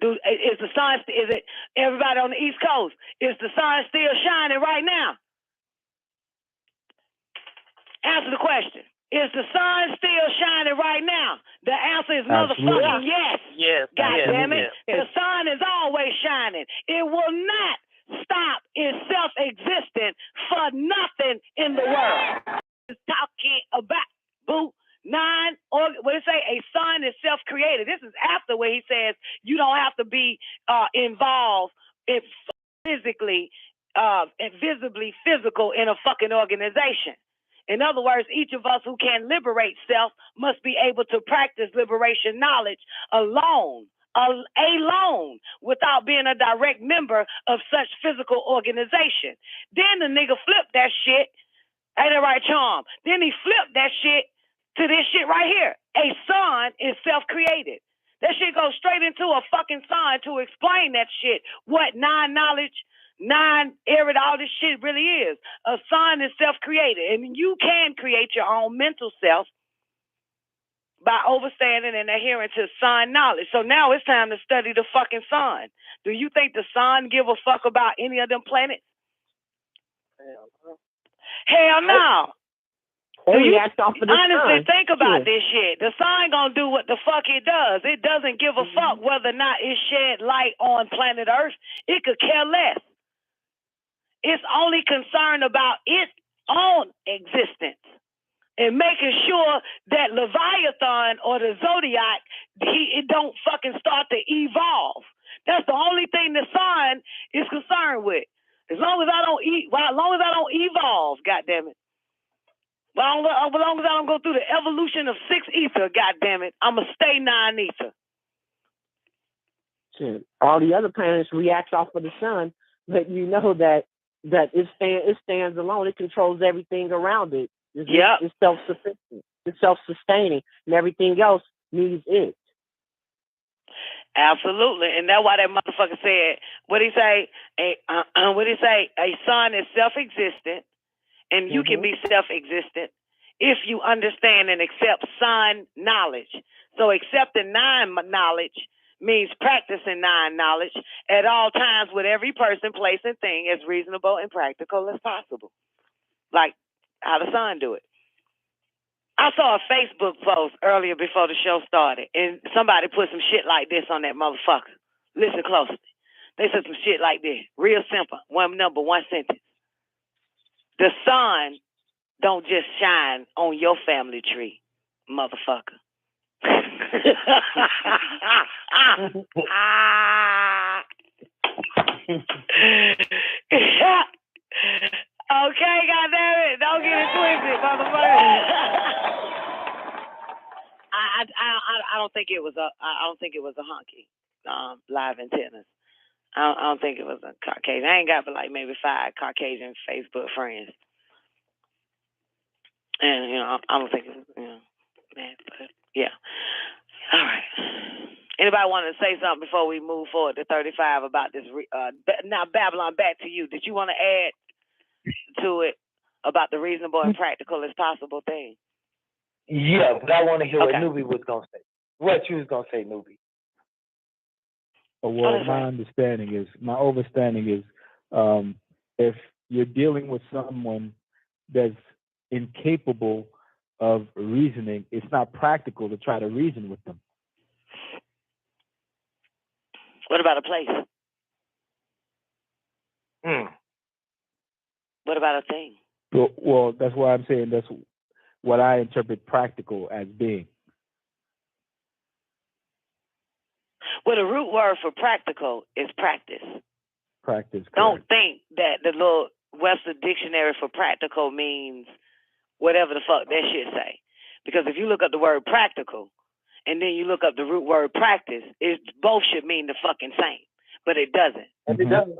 Dude, is it everybody on the East Coast? Is the sun still shining right now? Answer the question. Is the sun still shining right now? The answer is motherfucking yes. Yes. God damn it. Yes. The sun is always shining. It will not stop its self-existence for nothing in the world. It's talking about, boo. What it say? A sun is self-created. This is after where he says you don't have to be involved physically and visibly physical in a fucking organization. In other words, each of us who can liberate self must be able to practice liberation knowledge alone, without being a direct member of such physical organization. Then the nigga flipped that shit. Ain't that right, Charm? Then he flipped that shit to this shit right here. A sun is self-created. That shit goes straight into a fucking sign to explain that shit. What non-knowledge, non-error, all this shit really is. A sign is self-created. And you can create your own mental self by understanding and adhering to sun knowledge. So now it's time to study the fucking sun. Do you think the sun give a fuck about any of them planets? Hell no. Do you honestly think about this shit? The sun gonna do what the fuck it does. It doesn't give a fuck whether or not it shed light on planet Earth. It could care less. It's only concerned about its own existence and making sure that Leviathan or the Zodiac, it don't fucking start to evolve. That's the only thing the sun is concerned with. As long as I don't evolve, goddammit. As long as I don't go through the evolution of 6 ether, goddammit, I'ma stay 9 ether. Shit. All the other planets react off of the sun, but you know that it stands alone. It controls everything around it. It's self-sufficient. It's self-sustaining, and everything else needs it. Absolutely, and that's why that motherfucker said, what he say? A sun is self-existent, and you can be self-existent if you understand and accept sun knowledge. So accepting non-knowledge means practicing non-knowledge at all times with every person, place, and thing as reasonable and practical as possible. Like how the sun do it. I saw a Facebook post earlier before the show started, and somebody put some shit like this on that motherfucker. Listen closely. They said some shit like this. Real simple. One number, one sentence. The sun don't just shine on your family tree, motherfucker. Okay, goddammit. Don't get it twisted, motherfucker. I don't think it was a honky live antennas. I don't think it was a Caucasian. I ain't got but like maybe 5 Caucasian Facebook friends. And, I don't think it was, man, but yeah. All right. Anybody want to say something before we move forward to 35 about this? Now, Babylon, back to you. Did you want to add to it about the reasonable and practical as possible thing? Yeah, but I want to hear what Newbie was going to say. What you was going to say, Newbie. Well, my overstanding is, if you're dealing with someone that's incapable of reasoning, it's not practical to try to reason with them. What about a place? What about a thing? Well, that's why I'm saying that's what I interpret practical as being. Well, the root word for practical is practice. Practice. Correct. Don't think that the little Webster dictionary for practical means whatever the fuck that shit say. Because if you look up the word practical and then you look up the root word practice, it both should mean the fucking same. But it doesn't. And it doesn't.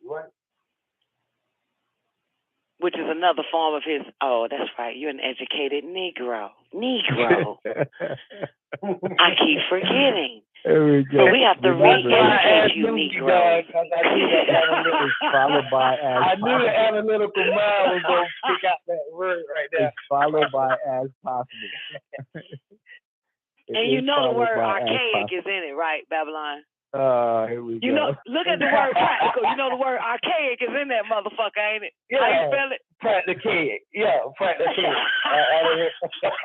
What? Which is another form of his, that's right, you're an educated Negro. I keep forgetting. There we go. So we have to re-educate you, Negro. Followed by as I knew the analytical mind was going to pick out that word right there. It's followed by as possible. And you know the word archaic is in it, right, Babylon? Here we go. Look at the word practical. You know the word archaic is in that motherfucker, ain't it? Yeah. How you spell it? Practicaic. Yeah, practicaic.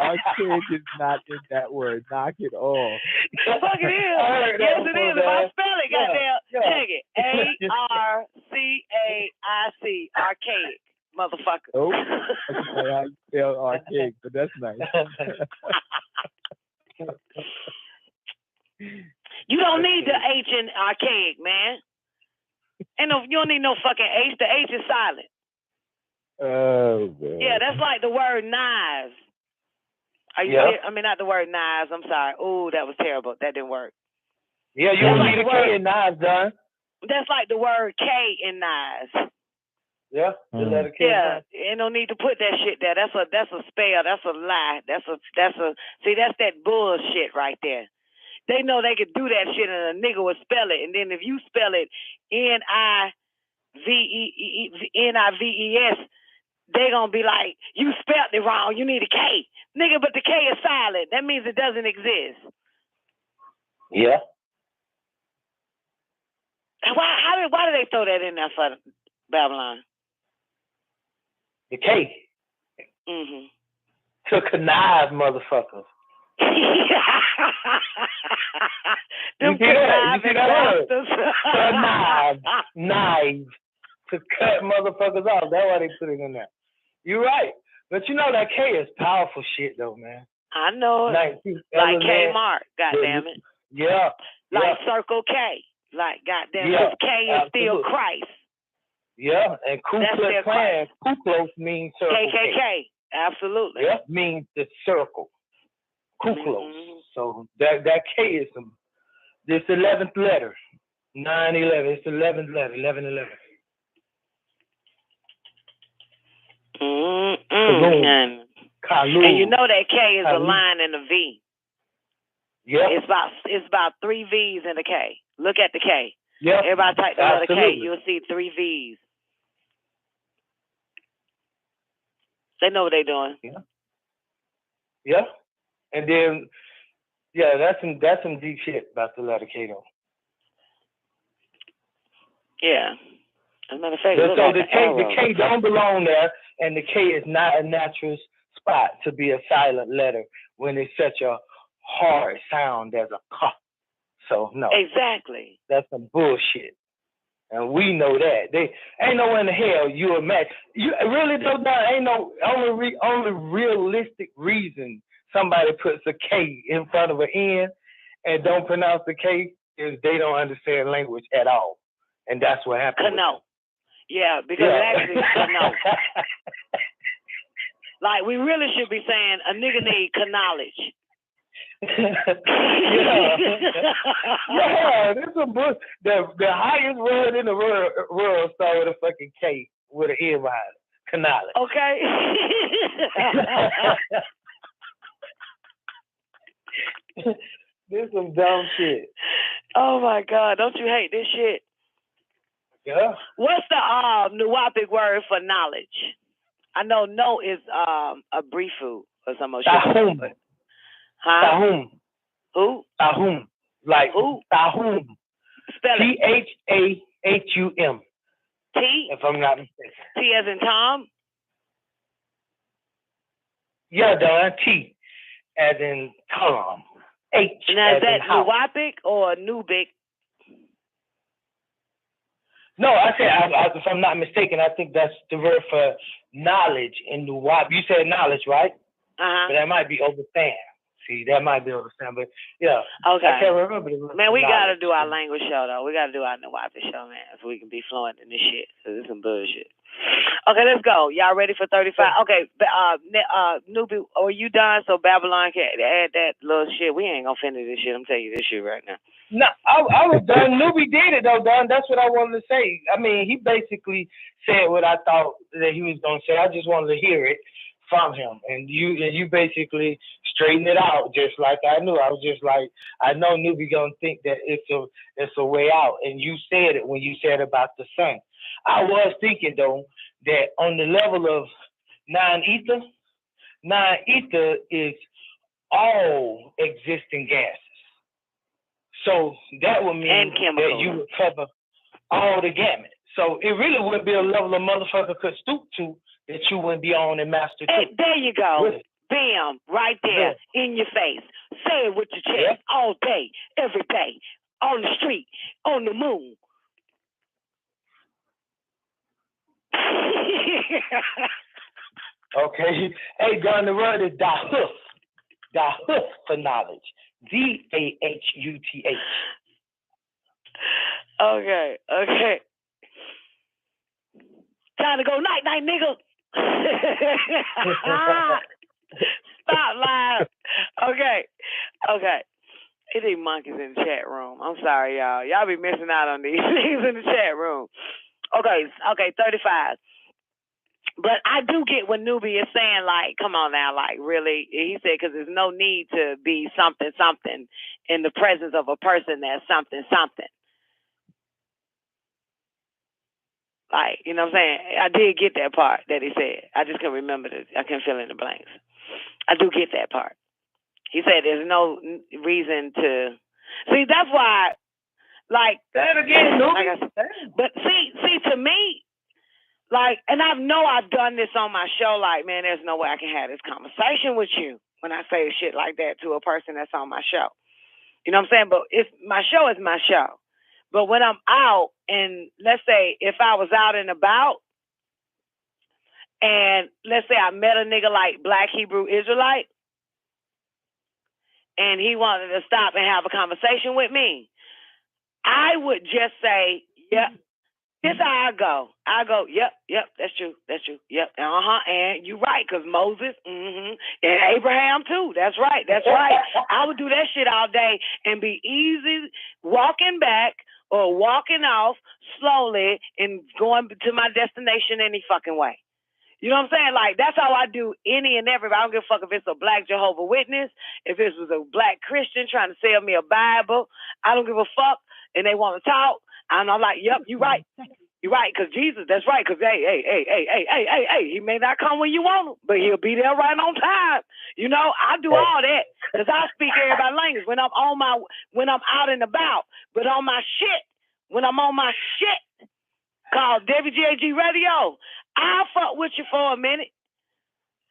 Archaic is not in that word. Knock it off. Fuck it is. Yes, it is. If I spell it, goddamn, check it. ARCAIC. Archaic, motherfucker. Oh, that's how you spell archaic, but that's nice. You don't need the H in archaic, man. You don't need no fucking H. The H is silent. Oh, man. Yeah, that's like the word knives. Are you serious? I mean, not the word knives. I'm sorry. Ooh, that was terrible. That didn't work. Yeah, you don't need a K in knives, Don. That's like the word K in knives. Yeah, the letter K. Yeah, ain't no need to put that shit there. That's a spell. That's a lie. That's that bullshit right there. They know they could do that shit and a nigga would spell it. And then if you spell it Nives, they gonna be like, you spelled it wrong. You need a K. Nigga, but the K is silent. That means it doesn't exist. Yeah. Why do they throw that in there for Babylon? The K. Mm-hmm. To connive, motherfuckers. Them conniving bastards. Knives. To cut motherfuckers off. That's why they put it in there. You're right. But you know that K is powerful shit, though, man. I know it. Like Kmart, goddammit. Yeah. Like Circle K. Like, goddamn, K is still Christ. Yeah, and Ku Klux Klan, Ku Klux means circle. KKK, absolutely. Yeah, means the circle. Ku Klux. Mm-hmm. So that K is this 11th letter. 9/11. It's the 11th letter. 11/11. And you know that K is a line and a V. Yeah. It's about 3 V's in the K. Look at the K. Yeah. Everybody type the letter K. You'll see 3 V's. They know what they're doing. Yeah. Yeah. And then, that's some deep shit about the letter K though. Yeah. As a matter of fact, so the K don't belong there, and the K is not a natural spot to be a silent letter when it's such a hard sound as a K. So no. Exactly. That's some bullshit. And we know that. They ain't no in the hell you imagine. You really don't know. Ain't no only realistic reason somebody puts a K in front of an N and don't pronounce the K is they don't understand language at all. And that's what happened. No. Yeah, because actually, no. Like, we really should be saying a nigga need knowledge. Yeah, this is a book. The highest word in the world started with a fucking K with an N behind it. Knowledge. Okay. This is some dumb shit. Oh my God! Don't you hate this shit? Yeah. What's the Nuwapic word for knowledge? I know no is a brifu or some shit. Tahum. Huh? Tahum. Who? Tahum. Like who? Tahum. Spell it. THAHUM. T? If I'm not mistaken. T as in Tom? Yeah, Don. T as in Tom. H now, as is that in house. Nuwapic or Nubic? No, I said, if I'm not mistaken, I think that's the word for knowledge in Nuwapic. You said knowledge, right? Uh-huh. But that might be overstand. See, that might be overstand, but yeah. Okay. I can't remember. Man, we got to do our language show, though. We got to do our Nuwapic show, man, so we can be fluent in this shit. So this is some bullshit. Okay, let's go. Y'all ready for 35? Okay, Nubi, are you done? So Babylon can add that little shit. We ain't going to finish this shit. I'm telling you this shit right now. No, I was done. Nubi did it, though, Don. That's what I wanted to say. I mean, he basically said what I thought that he was going to say. I just wanted to hear it from him. And you basically straightened it out just like I knew. I was just like, I know Nubi going to think that it's a way out. And you said it when you said about the sun. I was thinking, though, that on the level of non-ether is all existing gases. So that would mean that you would cover all the gamut. So it really would be a level a motherfucker could stoop to that you wouldn't be on and master too. Hey, there you go. Bam, right there, in your face. Say it with your chest all day, every day, on the street, on the moon. Okay. Hey, Don, the word is dahuf. Dahuf for knowledge. DAHUTH. Okay. Time to go night, nigga. Stop lying. Okay. It ain't monkeys in the chat room. I'm sorry, y'all. Y'all be missing out on these things in the chat room. Okay, 35. But I do get what Nubi is saying, like, come on now, like, really? He said, because there's no need to be something in the presence of a person that's something. Like, you know what I'm saying? I did get that part that he said. I just couldn't remember I couldn't fill in the blanks. I do get that part. He said there's no reason to... See, that's why, like... Say it again, Nubi. But see, to me... Like, and I know I've done this on my show, like, man, there's no way I can have this conversation with you when I say shit like that to a person that's on my show. You know what I'm saying? But my show is my show. But when I'm out, and let's say if I was out and about, and let's say I met a nigga like Black Hebrew Israelite, and he wanted to stop and have a conversation with me, I would just say, yeah. This how I go, yep, that's true, yep, and you right, because Moses, and Abraham too, that's right. I would do that shit all day and be easy walking back or walking off slowly and going to my destination any fucking way. You know what I'm saying? Like, that's how I do any and every. I don't give a fuck if it's a Black Jehovah's Witness, if it was a Black Christian trying to sell me a Bible. I don't give a fuck, and they want to talk. And I'm like, yep, you're right. You're right, because Jesus, that's right, because, hey, he may not come when you want him, but he'll be there right on time. You know, I do all that, because I speak everybody's language when I'm out and about. But on my shit, when I'm on my shit, called WGAG Radio. I'll fuck with you for a minute.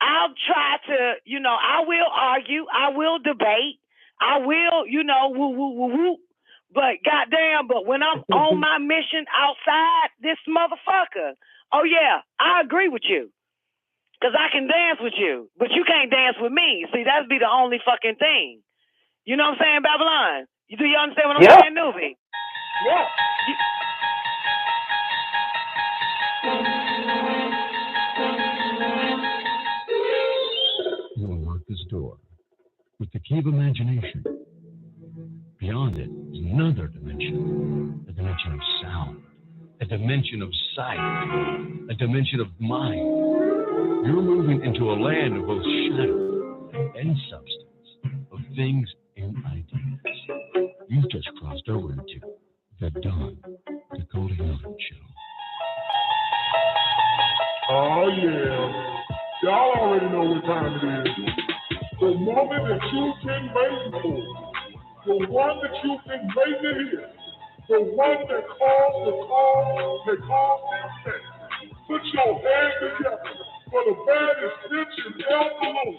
I'll try to, I will argue. I will debate. I will, woo. But goddamn, when I'm on my mission outside this motherfucker, oh yeah, I agree with you. Because I can dance with you, but you can't dance with me. See, that'd be the only fucking thing. You know what I'm saying, Babylon? Do you understand what I'm saying, Nuvi? Yeah. You unlock this door with the key of imagination. Beyond it is another dimension, a dimension of sound, a dimension of sight, a dimension of mind. You're moving into a land of both shadow and substance, of things and ideas. You've just crossed over into the Don Nicoleone Show. Oh, yeah. Y'all already know what time it is. The moment that you've been waiting for. The one that you've been waiting to hear. The one that calls the call, that calls the effect. Put your hands together for the baddest bitch in El Cologne.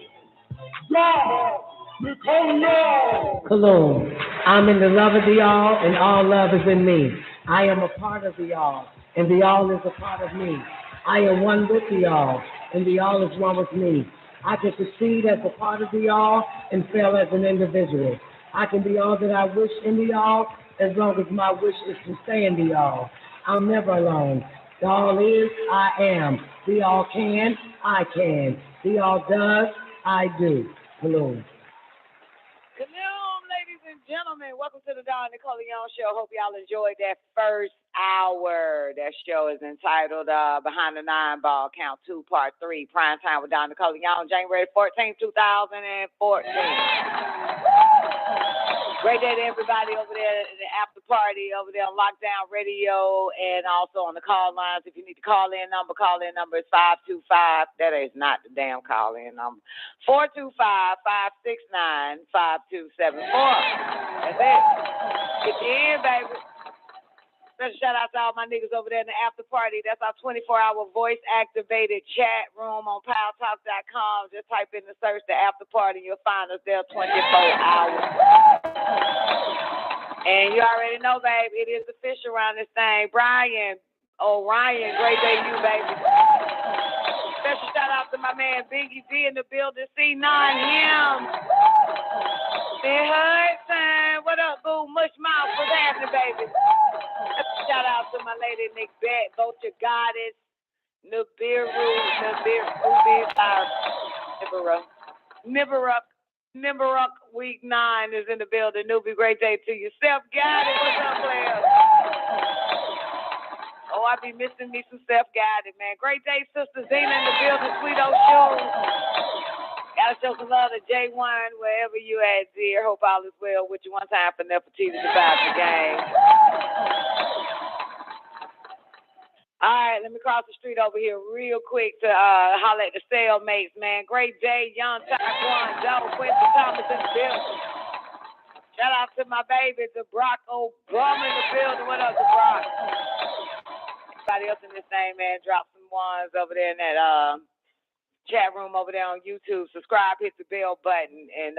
God, Nicoleone. Cologne. I'm in the love of the all, and all love is in me. I am a part of the all, and the all is a part of me. I am one with the all, and the all is one with me. I can succeed as a part of the all and fail as an individual. I can be all that I wish in the all as long as my wish is to stay in the all. I'm never alone. The all is, I am. The all can, I can. The all does, I do. Cologne. Cologne, ladies and gentlemen. Welcome to the Don Nicoleone Show. Hope y'all enjoyed that first hour. That show is entitled Behind the Nine Ball, Count 2, Part 3, Prime Time with Don Nicoleone, January 14, 2014. Great day to everybody over there at the after party, over there on Lockdown Radio, and also on the call lines. If you need to call in number is 525. That is not the damn call-in number. 425-569-5274. That's it. Get you in, baby. Special shout out to all my niggas over there in the after party. That's our 24-hour voice-activated chat room on PowerTalk.com. Just type in the search the after party. You'll find us there 24 hours. And you already know, babe, it is official around this thing. Brian, Ryan, great day to you, baby. Special shout out to my man Biggie D in the building. C9 him. Big Hudson. What up, boo? Mush mouth. What's happening, baby? Shout out to my lady Nick Bet, Vulture Goddess, Nibiruck Week 9 is in the building. Newbie, great day to you. Self-guided, what's up, players? Oh, I be missing me some self-guided, man. Great day, Sister Zena in the building. Sweet old shoes. Gotta show some love to J1 wherever you at, dear. Hope all is well with you. One time for Nefertiti about the game. All right, let me cross the street over here real quick to holler at the cellmates, man. Great day, Young Taekwondo, Quincy Thomas in the building. Shout out to my baby, the Brock Obama in the building. What up, the Brock? Everybody else in this thing, man, drop some ones over there in that chat room over there on YouTube. Subscribe, hit the bell button, and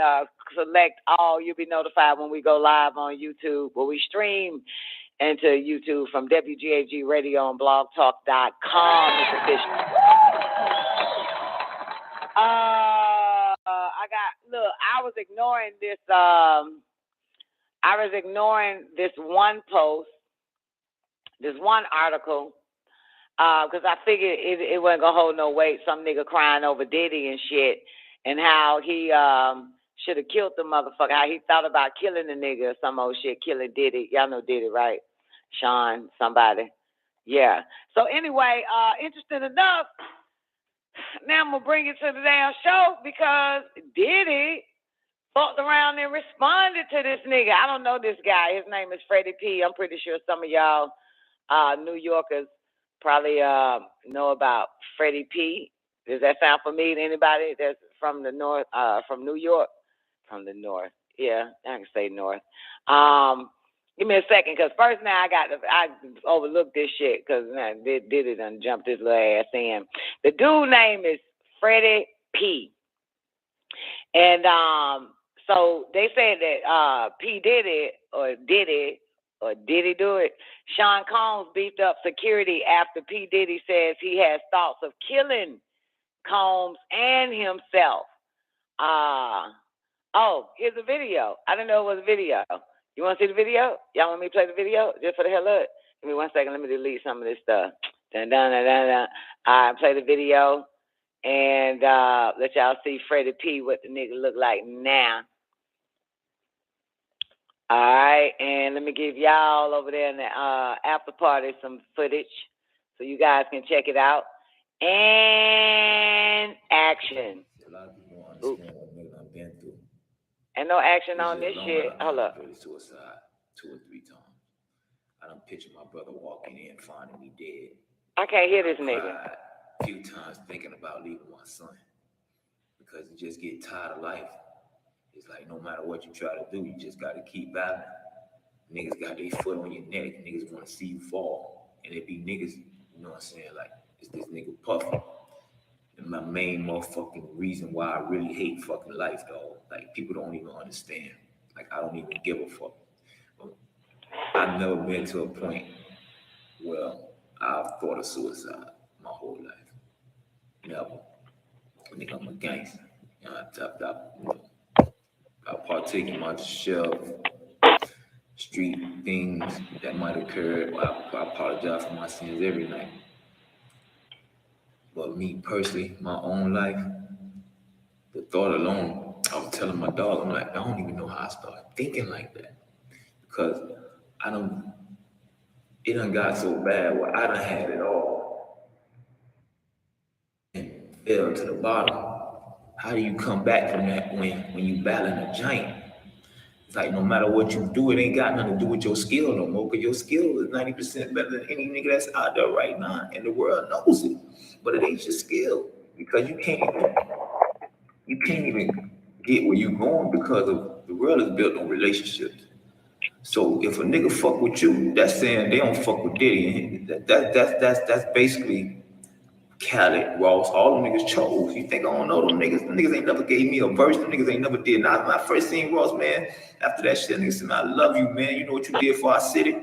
select all. You'll be notified when we go live on YouTube. Well, we stream into YouTube from WGAG Radio and blogtalk.com. It's official. I was ignoring this one post, this one article, because I figured it wasn't going to hold no weight. Some nigga crying over Diddy and shit, and how he should have killed the motherfucker, how he thought about killing the nigga or some old shit, killing Diddy. Y'all know Diddy, right? Sean, somebody. Yeah. So anyway, interesting enough, now I'm going to bring it to the damn show because Diddy fucked around and responded to this nigga. I don't know this guy. His name is Freddie P. I'm pretty sure some of y'all New Yorkers probably know about Freddie P. Does that sound familiar to anybody that's from the north, from New York? From the north. Yeah, I can say north. Give me a second, because first now I overlooked this shit, because did it and jumped his little ass in. The dude name is Freddie P. And so they said that P did it, or did he do it? Sean Combs beefed up security after P. Diddy says he has thoughts of killing Combs and himself. Oh, here's a video. I didn't know it was a video. You want to see the video? Y'all want me to play the video just for the hell of it? Give me 1 second. Let me delete some of this stuff. Dun, dun, dun, dun, dun. All right, play the video and let y'all see Freddie P, what the nigga look like now. All right, and let me give y'all over there in the after party some footage so you guys can check it out. And action. A lot of people don't understand what niggas I've been through. And no action on this shit. Hold up. Suicide 2 or 3 times. I done pictured my brother walking in, finding me dead. I can't hear this nigga. A few times thinking about leaving my son because you just get tired of life. It's like no matter what you try to do, you just got to keep battling. Niggas got their foot on your neck. Niggas want to see you fall. And it be niggas, you know what I'm saying? Like, it's this nigga Puffy. And my main motherfucking reason why I really hate fucking life, dog. Like, people don't even understand. Like, I don't even give a fuck. I've never been to a point where I've thought of suicide my whole life. Never. I think I'm a gangster. You know, I partake in my share of street things that might occur. I apologize for my sins every night. But me personally, my own life, the thought alone, I was telling my dog, I'm like, I don't even know how I started thinking like that. Because it done got so bad where I done had it all and fell to the bottom. How do you come back from that when you battling a giant? It's like no matter what you do, it ain't got nothing to do with your skill no more, because your skill is 90% better than any nigga that's out there right now, and the world knows it. But it ain't your skill, because you can't even get where you going because of the world is built on relationships. So if a nigga fuck with you, that's saying they don't fuck with Diddy. That's basically Khaled, Ross, all them niggas chose. You think I don't know them niggas? Them niggas ain't never gave me a verse. Them niggas ain't never did. Now, when I first seen Ross, man, after that shit, niggas said, I love you, man. You know what you did for our city?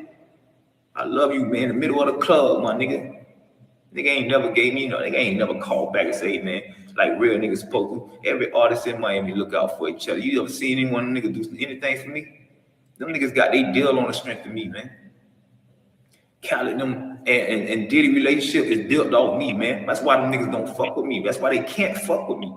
I love you, man. In the middle of the club, my nigga. Nigga ain't never gave me, nigga ain't never called back and say, hey, man, like real niggas supposed to. Every artist in Miami look out for each other. You ever seen anyone nigga do anything for me? Them niggas got their deal on the strength of me, man. Khaled, them and Diddy relationship is built off me, man. That's why them niggas don't fuck with me. That's why they can't fuck with me.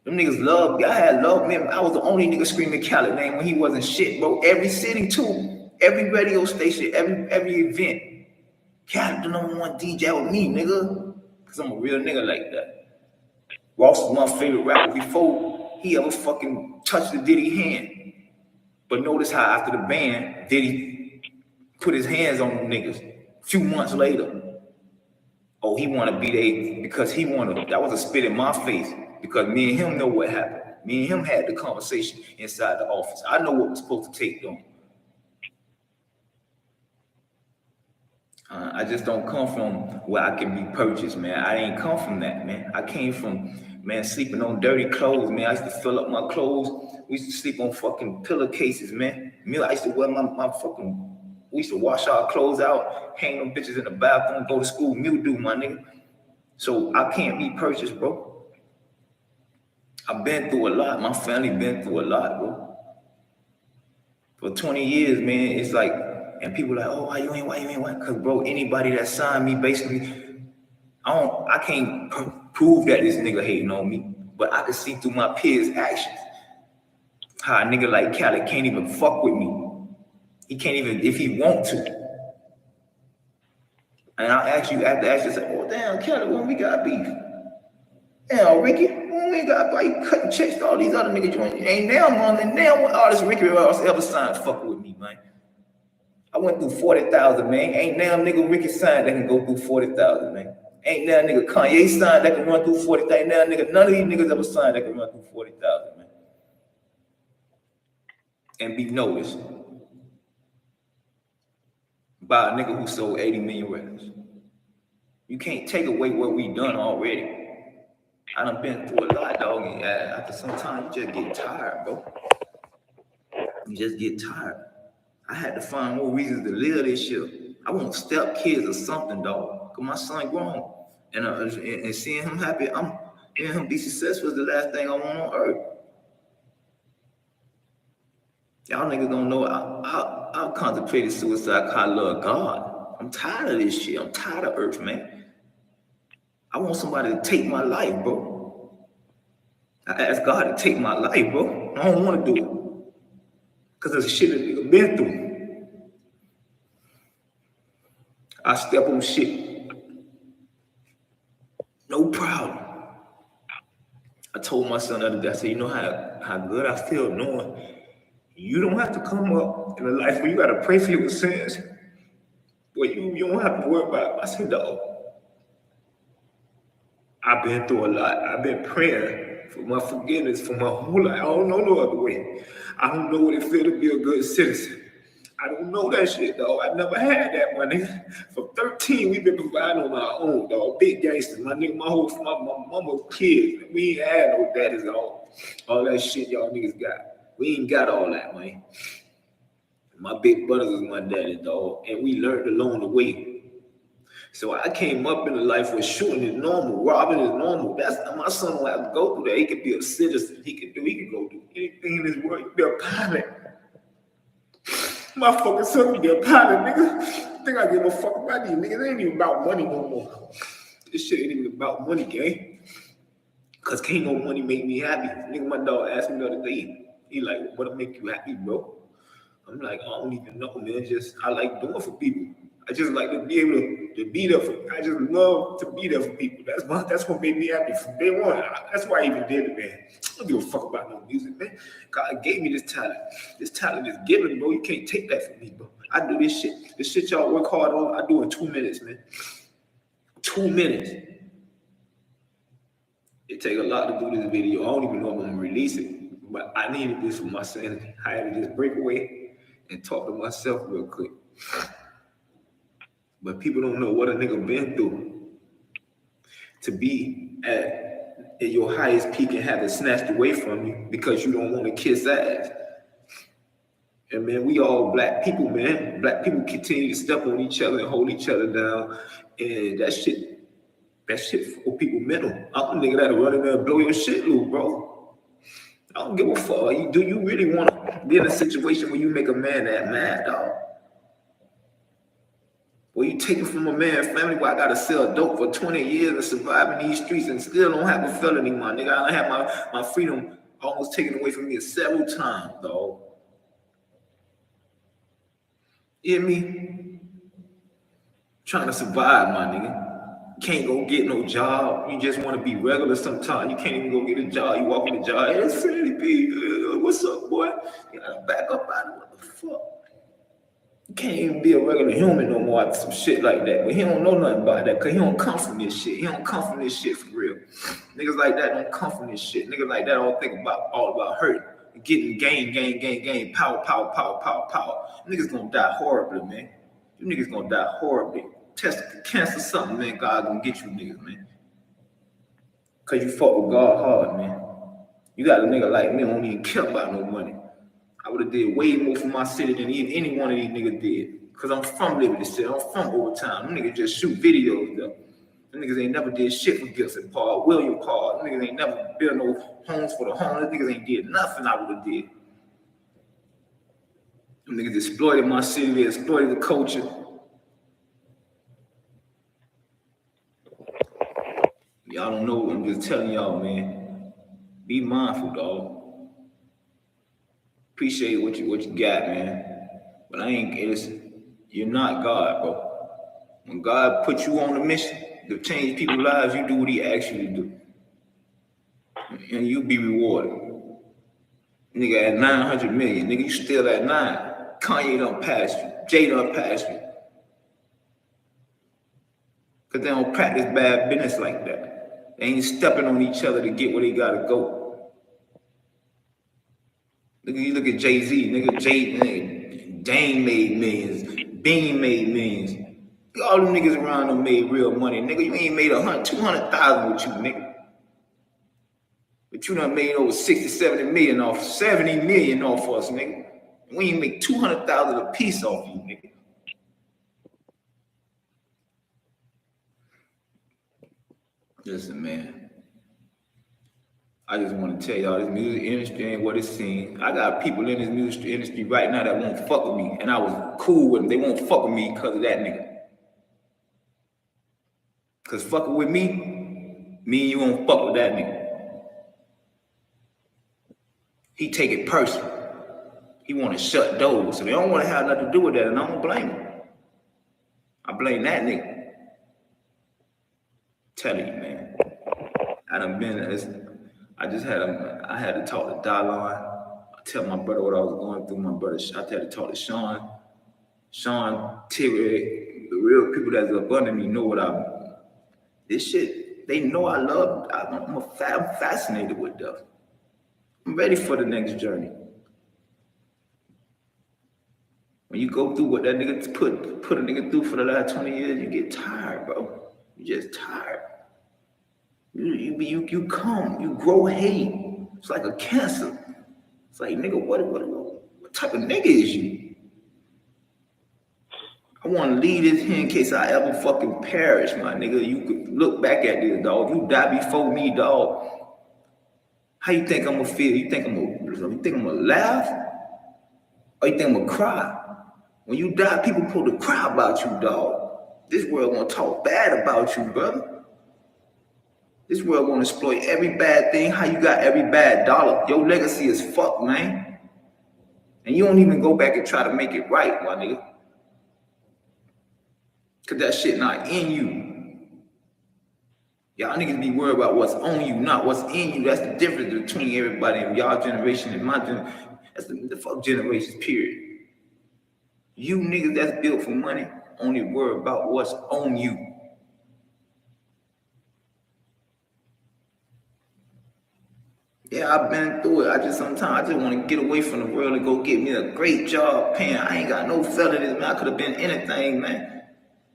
Them niggas love, I had love, man. I was the only nigga screaming Khaled name when he wasn't shit, bro. Every city too, every radio station, every event. Khaled the number one DJ with me, nigga. Cause I'm a real nigga like that. Ross was my favorite rapper before he ever fucking touched the Diddy hand. But notice how after the band, Diddy put his hands on them niggas. A few months later, oh, he want to be there because he wanted, that was a spit in my face because me and him know what happened. Me and him had the conversation inside the office. I know what was supposed to take them. I just don't come from where I can be purchased, man. I ain't come from that, man. I came from, man, sleeping on dirty clothes, man. I used to fill up my clothes. We used to sleep on fucking pillowcases, man. Me, I used to wear my fucking, we used to wash our clothes out, hang them bitches in the bathroom, go to school, mildew, my nigga. So I can't be purchased, bro. I've been through a lot. My family been through a lot, bro. For 20 years, man, it's like, and people like, oh, why you ain't? Because, bro, anybody that signed me, basically, I can't prove that this nigga hating on me, but I can see through my peers' actions how a nigga like Khaled can't even fuck with me. He can't even, if he want to. And I'll ask you, after ask you, say, oh, damn, Khaled, when we got beef? Damn, Ricky, when we got, why you cutting checks to all these other niggas? Ain't now one artist Ricky Ross ever signed fuck with me, man. I went through 40,000, man. Ain't now nigga Ricky signed that can go through 40,000, man. Ain't now nigga Kanye signed that can run through 40,000. Ain't now nigga, none of these niggas ever signed that can run through 40,000, man. And be noticed. by a nigga who sold 80 million records. You can't take away what we done already. I done been through a lot, dog. And after some time, you just get tired, bro. You just get tired. I had to find more reasons to live this shit. I want step kids or something, dog. Cause my son grown, and seeing him happy, seeing him be successful is the last thing I want on earth. Y'all niggas don't know. I contemplated suicide because I love God. I'm tired of this shit. I'm tired of earth, man. I want somebody to take my life, bro. I asked God to take my life, bro. I don't want to do it. Because of the shit that nigga been through. I step on shit. No problem. I told my son the other day, I said, you know how good I feel knowing you don't have to come up in a life where you got to pray for your sins. Where you don't have to worry about it. I said, dog, I've been through a lot. I've been praying for my forgiveness for my whole life. I don't know no other way. I don't know what it feels to be a good citizen. I don't know that shit, dog. I never had that, my nigga. For 13, we've been providing on our own, dog. Big gangsters, my nigga. My mama's kids. We ain't had no daddies, all that shit y'all niggas got. We ain't got all that, man. My big brothers was my daddy, dog, and we learned along the way. So I came up in a life where shooting is normal, robbing is normal. That's my son don't have to go through that. He could be a citizen. He could go do anything in this world. He could be a pilot. My fucking son could be a pilot, nigga. I think I give a fuck about these niggas. It ain't even about money no more. This shit ain't even about money, gang. Cause can't no money make me happy. Nigga, my dog asked me the other day. He like, what'll make you happy, bro? I'm like, I don't even know, man. Just I like doing for people. I just like to be able to be there for. I just love to be there for people. That's what made me happy from day one. That's why I even did it, man. I don't give a fuck about no music, man. God gave me this talent. This talent is given, bro. You can't take that from me, bro. I do this shit. This shit y'all work hard on, I do in 2 minutes, man. 2 minutes. It take a lot to do this video. I don't even know if I'm gonna release it, but I needed this for my sanity. I had to just break away and talk to myself real quick. But people don't know what a nigga been through to be at your highest peak and have it snatched away from you because you don't want to kiss ass. And man, we all black people, man. Black people continue to step on each other and hold each other down. And that shit for people mental. I'm a nigga that'll run in there and blow your shit loose, bro. I don't give a fuck. Do you really want to be in a situation where you make a man that mad, dog? Where you take it from a man's family where I gotta sell dope for 20 years and survive in these streets and still don't have a felony, my nigga. I done had my freedom almost taken away from me several times, dog. You hear me? Trying to survive, my nigga. You can't go get no job. You just want to be regular sometimes. You can't even go get a job. You walk in the job, hey, Freddie B, what's up, boy? You gotta back up out of what the fuck. You can't even be a regular human no more after some shit like that. But he don't know nothing about that because he don't come from this shit. He don't come from this shit for real. Niggas like that don't come from this shit. Niggas like that don't think all about hurting. Getting gain, power. Niggas gonna die horribly, man. You niggas gonna die horribly. Test cancer something, man. God gonna get you niggas, man. Cause you fuck with God hard, man. You got a nigga like me who don't even care about no money. I would have did way more for my city than any one of these niggas did. Cause I'm from Liberty City. I'm from Overtown. Them niggas just shoot videos though. Them niggas ain't never did shit for Gibson Park, William Park. Them niggas ain't never built no homes for the homeless. Them niggas ain't did nothing I would have did. Them niggas exploited my city. They exploited the culture. Y'all don't know. I'm just telling y'all, man. Be mindful, dog. Appreciate what you got, man. But you're not God, bro. When God put you on a mission to change people's lives, you do what he asks you to do. And you be rewarded. Nigga at 900 million. Nigga, you still at 9. Kanye done passed you. Jay done passed you. Cause they don't practice bad business like that. They ain't stepping on each other to get where they gotta go. You look at Jay-Z, nigga, Dame made millions. Bean made millions. All them niggas around them made real money. Nigga, you ain't made 200,000 with you, nigga. But you done made over 60, 70 million off us, nigga. We ain't make 200,000 a piece off you, nigga. Listen, man. I just want to tell y'all, this music industry ain't what it seems. I got people in this music industry right now that won't fuck with me, and I was cool with them. They won't fuck with me because of that nigga. Because fucking with me and you won't fuck with that nigga. He take it personal. He want to shut doors, so they don't want to have nothing to do with that, and I don't blame him. I blame that nigga. Telling you, man. I had to talk to Dalon. I tell my brother what I was going through. I had to talk to Sean. Sean, Terry, the real people that's up under me know this shit, they know I love. I'm fascinated with them. I'm ready for the next journey. When you go through what that nigga put a nigga through for the last 20 years, you get tired, bro. You just tired. You grow hate. It's like a cancer. It's like, nigga, what type of nigga is you? I want to leave this here in case I ever fucking perish, my nigga. You could look back at this, dog. You die before me, dog. How you think I'm gonna feel? You think I'm gonna laugh? Or you think I'm gonna cry? When you die, people supposed to cry about you, dog. This world gonna talk bad about you, brother. This world gonna exploit every bad thing. How you got every bad dollar? Your legacy is fucked, man. And you don't even go back and try to make it right, my nigga. Cause that shit not in you. Y'all niggas be worried about what's on you, not what's in you. That's the difference between everybody in y'all generation and my generation. That's the fuck generations, period. You niggas that's built for money only worry about what's on you. Yeah, I've been through it. Sometimes I just want to get away from the world and go get me a great job paying. I ain't got no felonies, man. I could have been anything, man.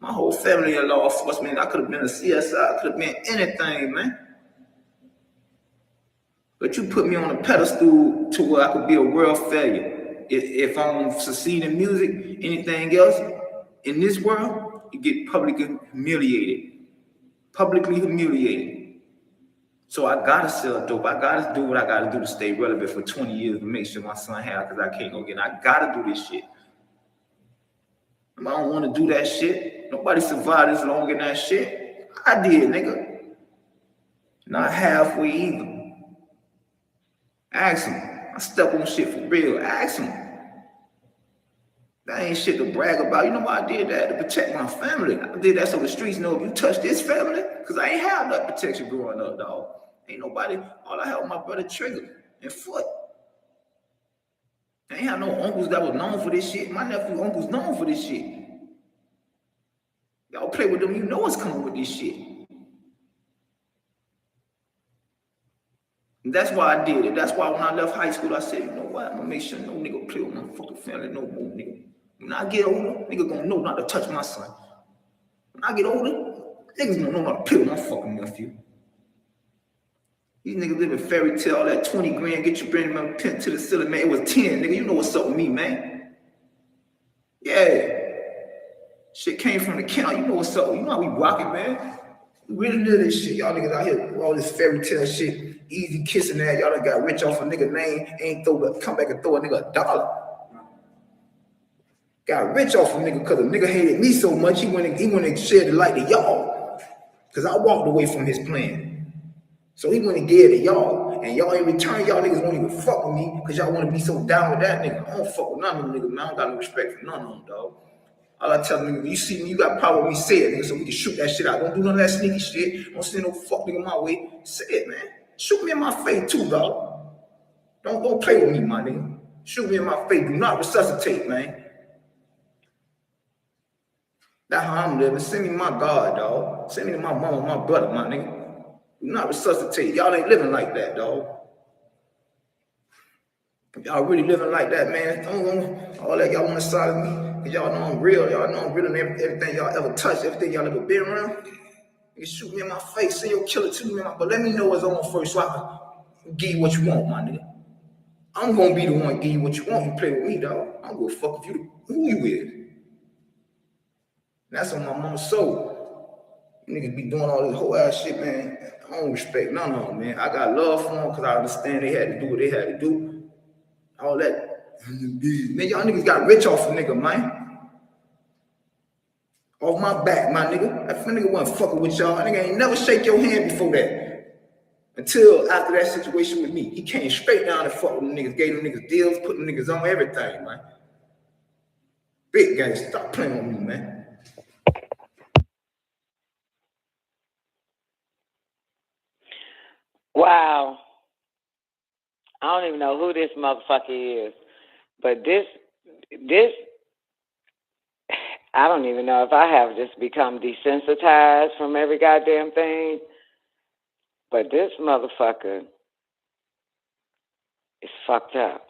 My whole family in law enforcement. I could have been a CSI. I could have been anything, man. But you put me on a pedestal to where I could be a world failure. If I'm succeeding in music, anything else in this world, you get publicly humiliated. So I gotta sell dope. I gotta do what I gotta do to stay relevant for 20 years to make sure my son have, because I can't go get it. I gotta do this shit. I don't want to do that shit. Nobody survived this long in that shit. I did, nigga. Not halfway either. Ask him. I step on shit for real. Ask him. That ain't shit to brag about. You know why I did that? To protect my family. I did that so the streets know if you touch this family, because I ain't have that protection growing up, dog. Ain't nobody, all I had was my brother Trigger and Foot. I ain't have no uncles that was known for this shit. My nephew uncle's known for this shit. Y'all play with them, you know what's coming with this shit. And that's why I did it. That's why when I left high school, I said, you know what? I'm gonna make sure no nigga play with my fucking family no more, nigga. When I get older, nigga gonna know not to touch my son. When I get older, niggas gonna know not to play with my fucking nephew. These niggas live in fairy tale, all that 20 grand, get you bring my pin to the ceiling, man. It was 10, nigga. You know what's up with me, man. Yeah. Shit came from the count. You know what's up. You know how we rocking, man. We really live this shit. Y'all niggas out here with all this fairy tale shit. Easy kissing that. Y'all done got rich off a nigga name. Ain't come back and throw a nigga $1. Got rich off a nigga because a nigga hated me so much. He went and shared the light to y'all. Because I walked away from his plan. So he went and gave it to y'all. And y'all in return, y'all niggas won't even fuck with me because y'all want to be so down with that nigga. I don't fuck with none of them niggas, man. I don't got no respect for none of them, dog. All I tell them, you see me, you got power with me, say it, nigga, so we can shoot that shit out. Don't do none of that sneaky shit. Don't send no fuck nigga my way. Say it, man. Shoot me in my face too, dog. Don't play with me, my nigga. Shoot me in my face. Do not resuscitate, man. That's how I'm living. Send me my God, dog. Send me to my mama, my brother, my nigga. Do not resuscitate. Y'all ain't living like that, dog. If y'all really living like that, man, all that y'all on the side of me, Cause y'all know I'm real. Y'all know I'm real in everything y'all ever touched, everything y'all ever been around. You shoot me in my face, say your killer to me, but let me know what's on first so I can give you what you want, my nigga. I'm gonna be the one to give you what you want. You play with me, dog. I'm gonna fuck if you who you with. And that's on my mama's soul. Niggas be doing all this whole ass shit, man. I don't respect none of them, man. I got love for them because I understand they had to do what they had to do. All that. Man, y'all niggas got rich off a nigga, man. Off my back, my nigga. That nigga wasn't fucking with y'all. Nigga ain't never shake your hand before that. Until after that situation with me. He came straight down and fuck with them niggas, gave them niggas deals, put them niggas on everything, man. Big guys, stop playing on me, man. Wow. I don't even know who this motherfucker is. But this, I don't even know if I have just become desensitized from every goddamn thing. But this motherfucker is fucked up.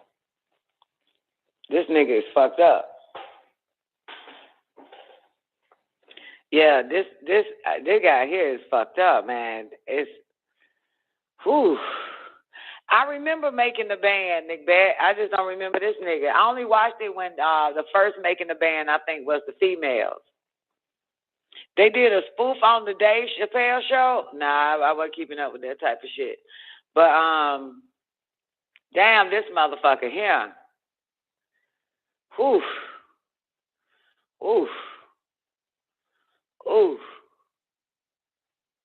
This nigga is fucked up. Yeah, this guy here is fucked up, man. It's, whew. I remember making the band, Nick Bat. I just don't remember this nigga. I only watched it when the first making the band, I think, was the females. They did a spoof on the Dave Chappelle show. Nah, I wasn't keeping up with that type of shit. But damn, this motherfucker here. Oof. Oof. Oof.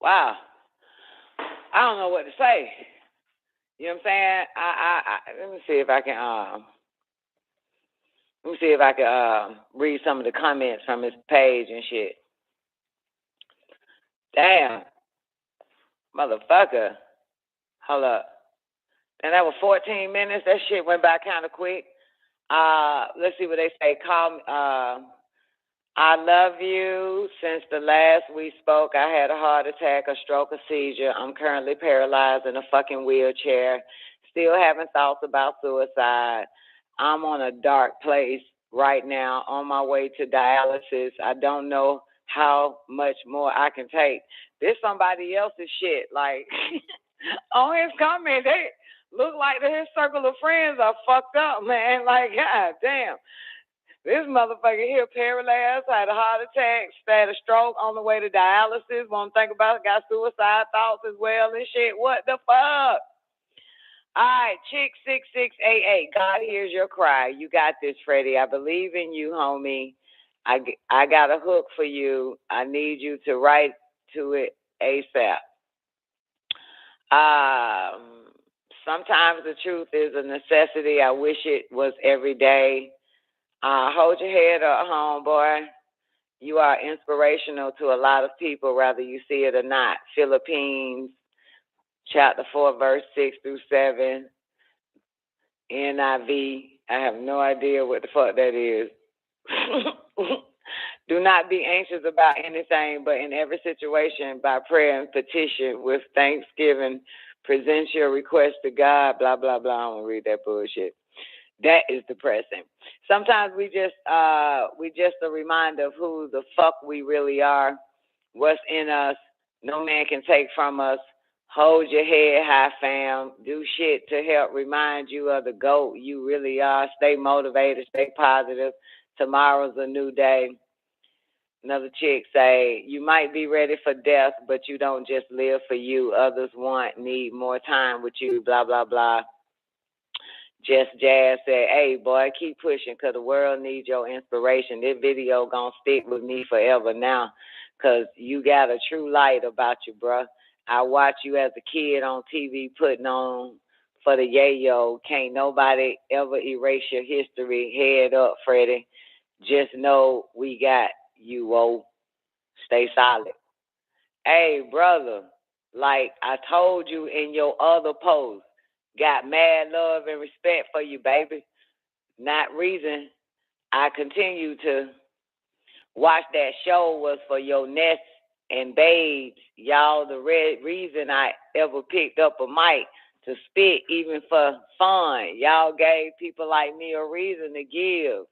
Wow. I don't know what to say. You know what I'm saying? Let me see if I can read some of the comments from his page and shit. Damn. Motherfucker. Hold up. And that was 14 minutes. That shit went by kind of quick. Let's see what they say. I love you. Since the last we spoke, I had a heart attack, a stroke, a seizure. I'm currently paralyzed in a fucking wheelchair. Still having thoughts about suicide. I'm on a dark place right now, on my way to dialysis. I don't know how much more I can take. This somebody else's shit. Like, on his comment, they look like his circle of friends are fucked up, man. Like, god damn. This motherfucker here paralyzed, had a heart attack, had a stroke on the way to dialysis, won't think about it, got suicide thoughts as well and shit. What the fuck? All right, Chick 6688, God hears your cry. You got this, Freddie. I believe in you, homie. I got a hook for you. I need you to write to it ASAP. Sometimes the truth is a necessity. I wish it was every day. Hold your head up, homeboy. You are inspirational to a lot of people, whether you see it or not. Philippines, chapter 4, verse 6 through 7. NIV. I have no idea what the fuck that is. Do not be anxious about anything, but in every situation, by prayer and petition, with thanksgiving, present your request to God, blah, blah, blah. I don't read that bullshit. That is depressing. Sometimes we just a reminder of who the fuck we really are, what's in us, no man can take from us. Hold your head high, fam. Do shit to help remind you of the GOAT you really are. Stay motivated, stay positive. Tomorrow's a new day. Another chick say, you might be ready for death, but you don't just live for you. Others need more time with you, blah, blah, blah. Just Jazz said, hey, boy, keep pushing because the world needs your inspiration. This video going to stick with me forever now because you got a true light about you, bruh. I watched you as a kid on TV putting on for the yayo. Can't nobody ever erase your history. Head up, Freddie. Just know we got you, whoa. Stay solid. Hey, brother, like I told you in your other post, got mad love and respect for you, baby. Not reason I continue to watch that show was for your nests and babes. Y'all the reason I ever picked up a mic to spit, even for fun. Y'all gave people like me a reason to give.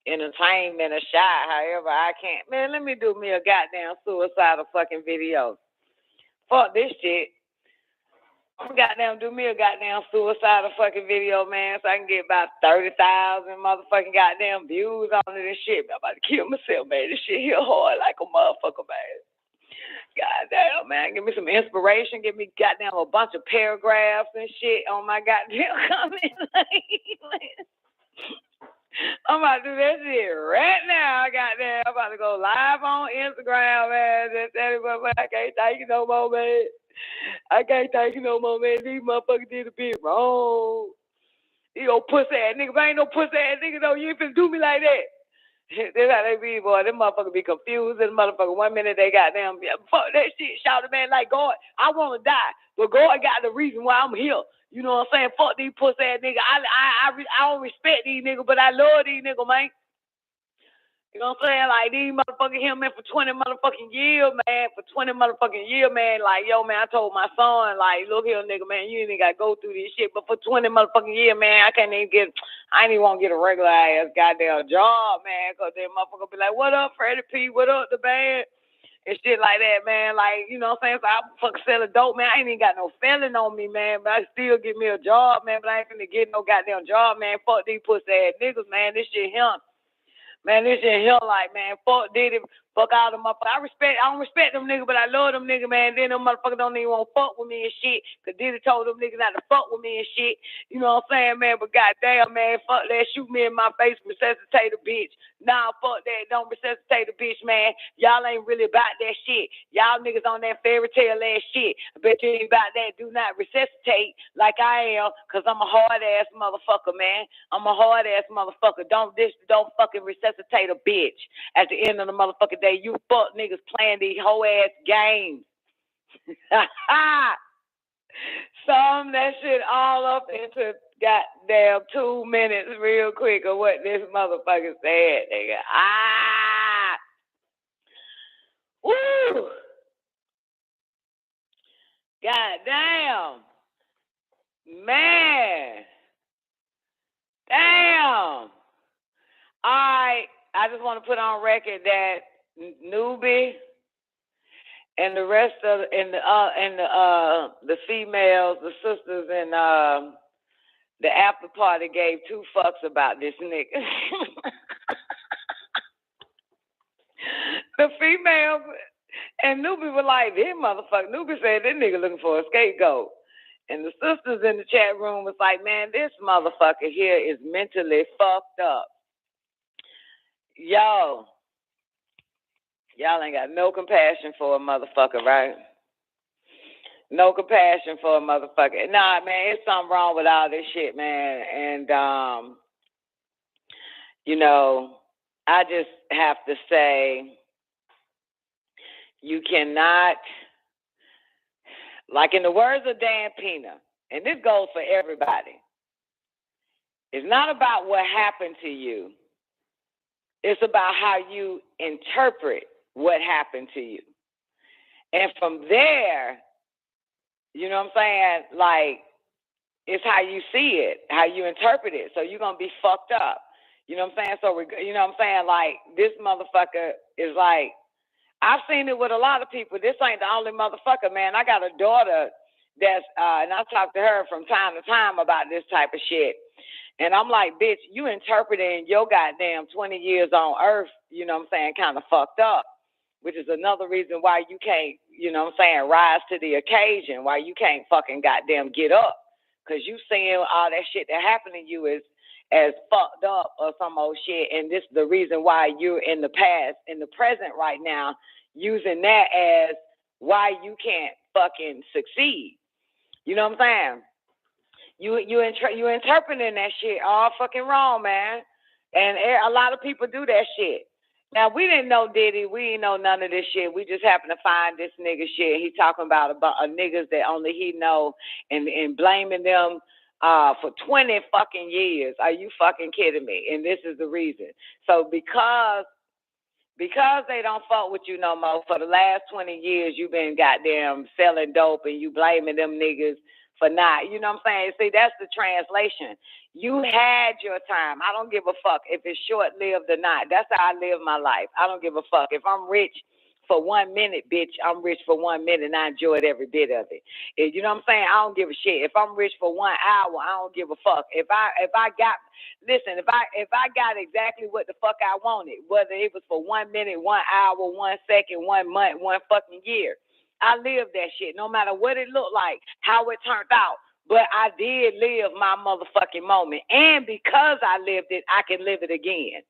entertainment or shot. However, I can't. Man, let me do me a goddamn suicidal fucking video. Fuck this shit. I'm goddamn do me a goddamn suicidal fucking video, man, so I can get about 30,000 motherfucking goddamn views on it and shit. I'm about to kill myself, man. This shit hit hard like a motherfucker, man. Goddamn, man. Give me some inspiration. Give me goddamn a bunch of paragraphs and shit on my goddamn comment. I'm about to do that shit right now. Goddamn, I'm about to go live on Instagram, man. Just tell everybody, I can't take it no more, man. I can't take it no more, man. These motherfuckers did a bit wrong. You old pussy ass nigga. If I ain't no pussy ass nigga, though, you ain't finna do me like that. That's how they be, boy. Them motherfuckers be confused. Them motherfuckers, 1 minute they goddamn, fuck that shit. Shout it, man, like God, I want to die. But God got the reason why I'm here. You know what I'm saying? Fuck these pussy ass niggas. I don't respect these niggas, but I love these niggas, man. You know what I'm saying? Like, these motherfucking him, man, for 20 motherfucking years, man. For 20 motherfucking years, man. Like, yo, man, I told my son, like, look here, nigga, man, you ain't got to go through this shit. But for 20 motherfucking years, man, I ain't even want to get a regular ass goddamn job, man. Because that motherfucker be like, what up, Freddie P? What up, the band? And shit like that, man. Like, you know what I'm saying? So I fucking sell a dope, man. I ain't even got no felon on me, man. But I still get me a job, man. But I ain't finna get no goddamn job, man. Fuck these pussy ass niggas, man. This shit him. Man, this shit hell like, man, fuck Diddy, fuck all them motherfuckers. I don't respect them niggas, but I love them niggas, man. Then them motherfuckers don't even want to fuck with me and shit, because Diddy told them niggas not to fuck with me and shit. You know what I'm saying, man? But goddamn, man, fuck that. Shoot me in my face, resuscitate a bitch. Nah, fuck that. Don't resuscitate a bitch, man. Y'all ain't really about that shit. Y'all niggas on that fairy tale ass shit. I bet you ain't about that. Do not resuscitate like I am, because I'm a hard-ass motherfucker, man. I'm a hard-ass motherfucker. Don't fucking resuscitate a bitch. At the end of the motherfucking day, you fuck niggas playing these whole-ass games. Sum that shit all up into goddamn 2 minutes real quick of what this motherfucker said, nigga. Woo! Goddamn. Man. Damn. All right. I just want to put on record that Newbie and the rest of the females, the sisters, and the after party gave 2 fucks about this nigga. The females and Newbie were like, this motherfucker. Newbie said this nigga looking for a scapegoat. And the sisters in the chat room was like, man, this motherfucker here is mentally fucked up. Y'all ain't got no compassion for a motherfucker, right? No compassion for a motherfucker. Nah, man, it's something wrong with all this shit, man. And, you know, I just have to say, you cannot, like in the words of Dan Pena, and this goes for everybody, it's not about what happened to you. It's about how you interpret what happened to you. And from there, you know what I'm saying? Like, it's how you see it, how you interpret it. So you're going to be fucked up. You know what I'm saying? So, you know what I'm saying? Like, this motherfucker is like, I've seen it with a lot of people. This ain't the only motherfucker, man. I got a daughter that's, and I talk to her from time to time about this type of shit. And I'm like, bitch, you interpreting your goddamn 20 years on earth, you know what I'm saying, kind of fucked up, which is another reason why you can't, you know what I'm saying, rise to the occasion, why you can't fucking goddamn get up. Because you seeing all that shit that happened to you as fucked up or some old shit. And this is the reason why you're in the past, in the present right now, using that as why you can't fucking succeed. You know what I'm saying? You interpreting that shit all fucking wrong, man. And a lot of people do that shit. Now, we didn't know Diddy. We didn't know none of this shit. We just happened to find this nigga shit. He talking about niggas that only he know and blaming them for 20 fucking years. Are you fucking kidding me? And this is the reason. So because they don't fuck with you no more, for the last 20 years, you've been goddamn selling dope and you blaming them niggas for not. You know what I'm saying? See, that's the translation. You had your time. I don't give a fuck if it's short-lived or not. That's how I live my life. I don't give a fuck. If I'm rich for 1 minute, bitch, I'm rich for 1 minute and I enjoyed every bit of it. You know what I'm saying? I don't give a shit. If I'm rich for 1 hour, I don't give a fuck. If I got exactly what the fuck I wanted, whether it was for 1 minute, 1 hour, 1 second, 1 month, 1 fucking year, I lived that shit, no matter what it looked like, how it turned out. But I did live my motherfucking moment. And because I lived it, I can live it again.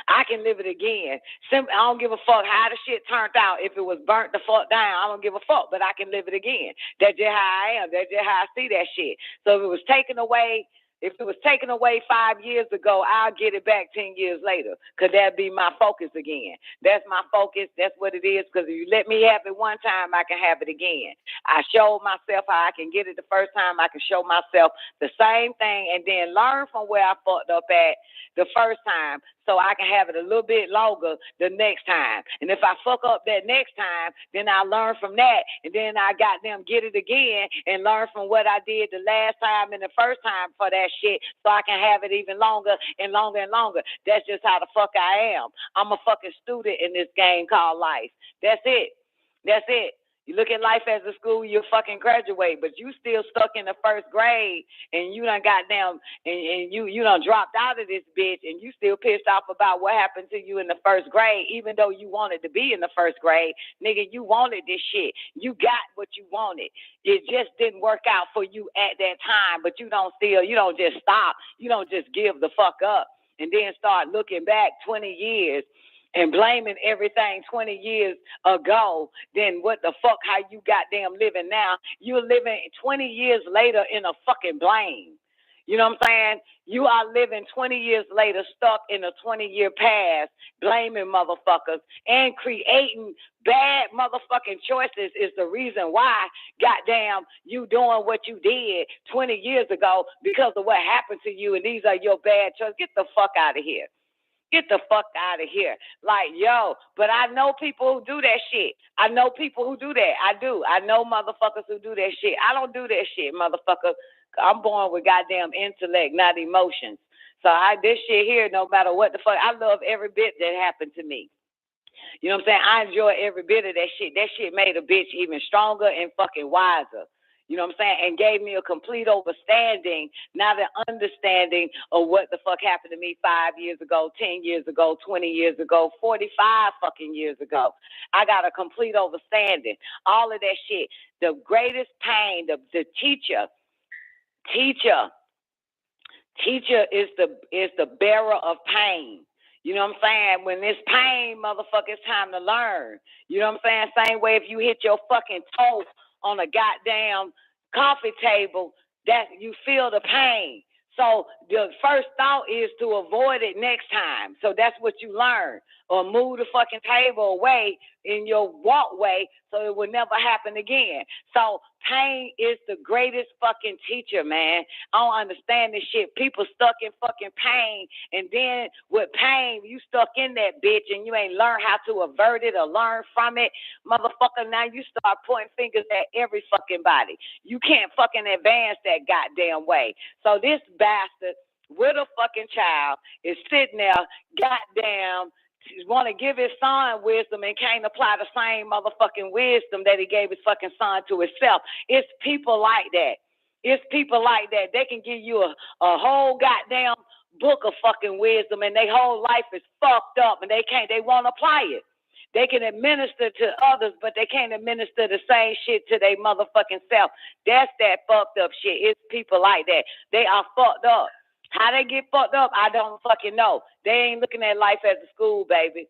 I can live it again. I don't give a fuck how the shit turned out. If it was burnt the fuck down, I don't give a fuck, but I can live it again. That's just how I am. That's just how I see that shit. So if it was taken away 5 years ago, I'll get it back 10 years later, because that'd be my focus again. That's my focus. That's what it is, because if you let me have it one time, I can have it again. I showed myself how I can get it the first time. I can show myself the same thing and then learn from where I fucked up at the first time, so I can have it a little bit longer the next time. And if I fuck up that next time, then I learn from that, and then I got them get it again and learn from what I did the last time and the first time for that shit, so I can have it even longer and longer and longer. That's just how the fuck I am. I'm a fucking student in this game called life. That's it. That's it. You look at life as a school, you fucking graduate, but you still stuck in the first grade, and you done goddamn, and you done dropped out of this bitch, and you still pissed off about what happened to you in the first grade, even though you wanted to be in the first grade. Nigga, you wanted this shit. You got what you wanted. It just didn't work out for you at that time, but you don't just stop. You don't just give the fuck up and then start looking back 20 years and blaming everything 20 years ago, then what the fuck, how you goddamn living now? You're living 20 years later in a fucking blame. You know what I'm saying? You are living 20 years later stuck in a 20-year past, blaming motherfuckers and creating bad motherfucking choices is the reason why, goddamn, you doing what you did 20 years ago because of what happened to you, and these are your bad choices. Get the fuck out of here. Get the fuck out of here. Like, yo, but I know people who do that shit. I know people who do that. I do. I know motherfuckers who do that shit. I don't do that shit, motherfucker. I'm born with goddamn intellect, not emotions. So this shit here, no matter what the fuck, I love every bit that happened to me. You know what I'm saying? I enjoy every bit of that shit. That shit made a bitch even stronger and fucking wiser. You know what I'm saying? And gave me a complete understanding, not an understanding of what the fuck happened to me 5 years ago, 10 years ago, 20 years ago, 45 fucking years ago. I got a complete understanding. All of that shit. The greatest pain, the teacher is the bearer of pain. You know what I'm saying? When it's pain, motherfucker, it's time to learn. You know what I'm saying? Same way if you hit your fucking toe on a goddamn coffee table, that you feel the pain. So the first thought is to avoid it next time. So that's what you learn. Or move the fucking table away in your walkway so it will never happen again. So pain is the greatest fucking teacher, man. I don't understand this shit. People stuck in fucking pain, and then with pain, you stuck in that bitch and you ain't learned how to avert it or learn from it. Motherfucker, now you start pointing fingers at every fucking body. You can't fucking advance that goddamn way. So this bastard with a fucking child is sitting there, goddamn, want to give his son wisdom and can't apply the same motherfucking wisdom that he gave his fucking son to himself. It's people like that. It's people like that. They can give you a whole goddamn book of fucking wisdom and their whole life is fucked up and they won't apply it. They can administer to others, but they can't administer the same shit to their motherfucking self. That's that fucked up shit. It's people like that. They are fucked up. How they get fucked up, I don't fucking know. They ain't looking at life as a school, baby.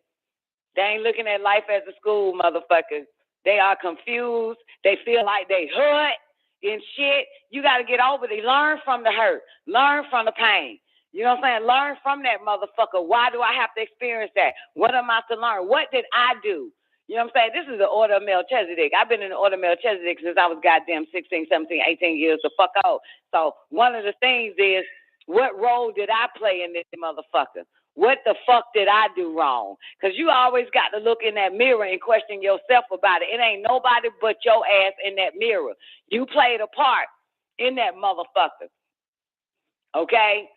They ain't looking at life as a school, motherfuckers. They are confused. They feel like they hurt and shit. You got to get over it. Learn from the hurt. Learn from the pain. You know what I'm saying? Learn from that motherfucker. Why do I have to experience that? What am I to learn? What did I do? You know what I'm saying? This is the order of Melchizedek. I've been in the order of Melchizedek since I was goddamn 16, 17, 18 years the fuck old. So one of the things is, what role did I play in this motherfucker? What the fuck did I do wrong? Because you always got to look in that mirror and question yourself about it. It ain't nobody but your ass in that mirror. You played a part in that motherfucker. Okay?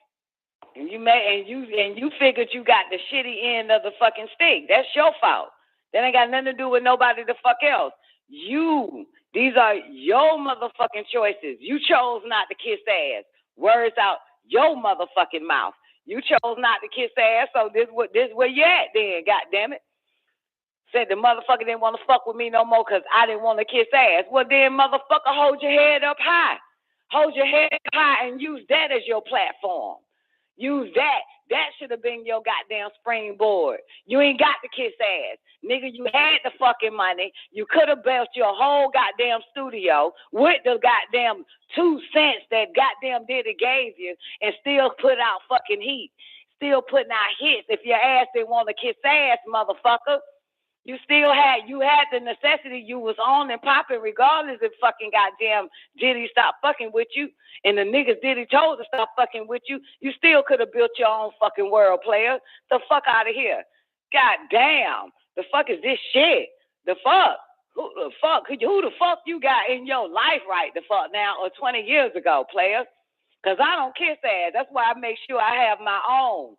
And you figured you got the shitty end of the fucking stick. That's your fault. That ain't got nothing to do with nobody the fuck else. These are your motherfucking choices. You chose not to kiss ass. Words out your motherfucking mouth. You chose not to kiss ass, so this where you at then, goddammit. Said the motherfucker didn't want to fuck with me no more because I didn't want to kiss ass. Well then, motherfucker, hold your head up high. Hold your head up high and use that as your platform. Use that. That should have been your goddamn springboard. You ain't got to kiss ass. Nigga, you had the fucking money. You could have built your whole goddamn studio with the goddamn 2 cents that goddamn Diddy gave you and still put out fucking heat. Still putting out hits. If your ass didn't want to kiss ass, motherfucker, you had the necessity. You was on and popping regardless if fucking goddamn Diddy stopped fucking with you and the niggas Diddy told to stop fucking with you. You still could have built your own fucking world, player. The fuck out of here. God damn. The fuck is this shit? The fuck? Who the fuck you got in your life right the fuck now or 20 years ago, player? Because I don't kiss ass. That's why I make sure I have my own.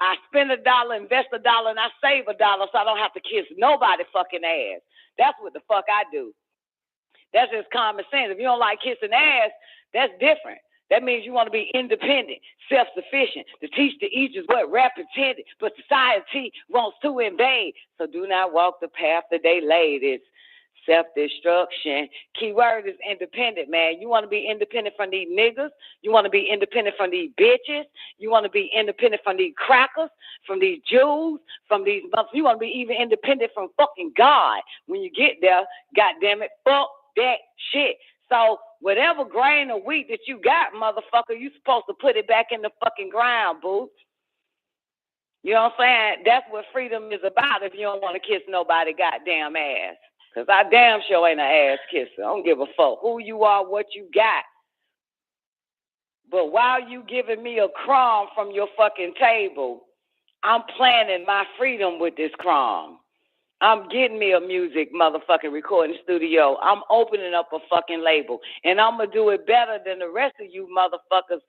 I spend $1, invest $1, and I save $1 so I don't have to kiss nobody fucking ass. That's what the fuck I do. That's just common sense. If you don't like kissing ass, that's different. That means you want to be independent, self-sufficient. To teach to each is what rap intended, but society wants to invade. So do not walk the path that they laid. It's self-destruction. Key word is independent, man. You want to be independent from these niggas. You want to be independent from these bitches. You want to be independent from these crackers, from these Jews, from these mothers. You want to be even independent from fucking God. When you get there, goddamn it, fuck that shit. So whatever grain of wheat that you got, motherfucker, you supposed to put it back in the fucking ground, boo. You know what I'm saying? That's what freedom is about if you don't want to kiss nobody goddamn ass. Because I damn sure ain't an ass kisser. I don't give a fuck who you are, what you got. But while you giving me a crumb from your fucking table, I'm planning my freedom with this crumb. I'm getting me a music motherfucking recording studio. I'm opening up a fucking label. And I'm going to do it better than the rest of you motherfuckers.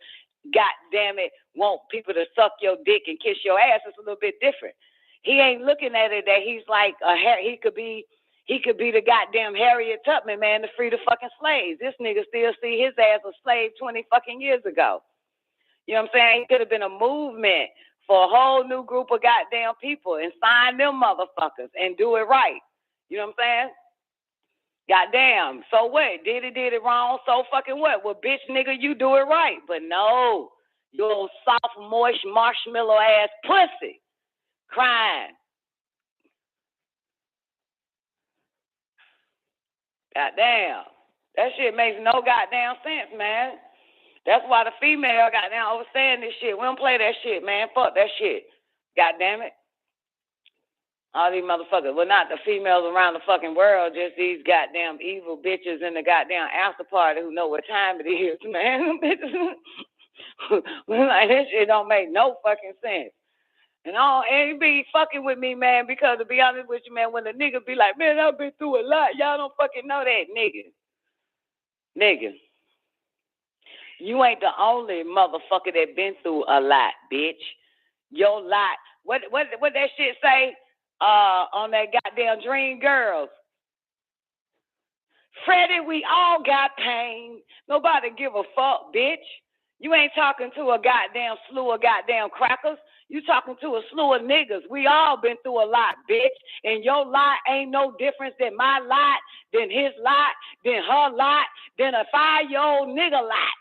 God damn it, want people to suck your dick and kiss your ass. It's a little bit different. He ain't looking at it that he's like he could be the goddamn Harriet Tubman, man, to free the fucking slaves. This nigga still see his ass a slave 20 fucking years ago. You know what I'm saying? He could have been a movement for a whole new group of goddamn people and sign them motherfuckers and do it right. You know what I'm saying? Goddamn. So what? Did it wrong? So fucking what? Well, bitch, nigga, you do it right. But no, you old soft, moist, marshmallow ass pussy crying. Goddamn. That shit makes no goddamn sense, man. That's why the female goddamn overstand this shit. We don't play that shit, man. Fuck that shit. Goddamn it. All these motherfuckers. Well, not the females around the fucking world, just these goddamn evil bitches in the goddamn after party who know what time it is, man. Bitches. Like, this shit don't make no fucking sense. And he be fucking with me, man, because to be honest with you, man, when the nigga be like, man, I've been through a lot. Y'all don't fucking know that, nigga. Nigga. You ain't the only motherfucker that been through a lot, bitch. Your lot. What that shit say on that goddamn Dream Girls? Freddie, we all got pain. Nobody give a fuck, bitch. You ain't talking to a goddamn slew of goddamn crackers. You talking to a slew of niggas. We all been through a lot, bitch. And your lot ain't no difference than my lot, than his lot, than her lot, than a 5-year-old nigga lot.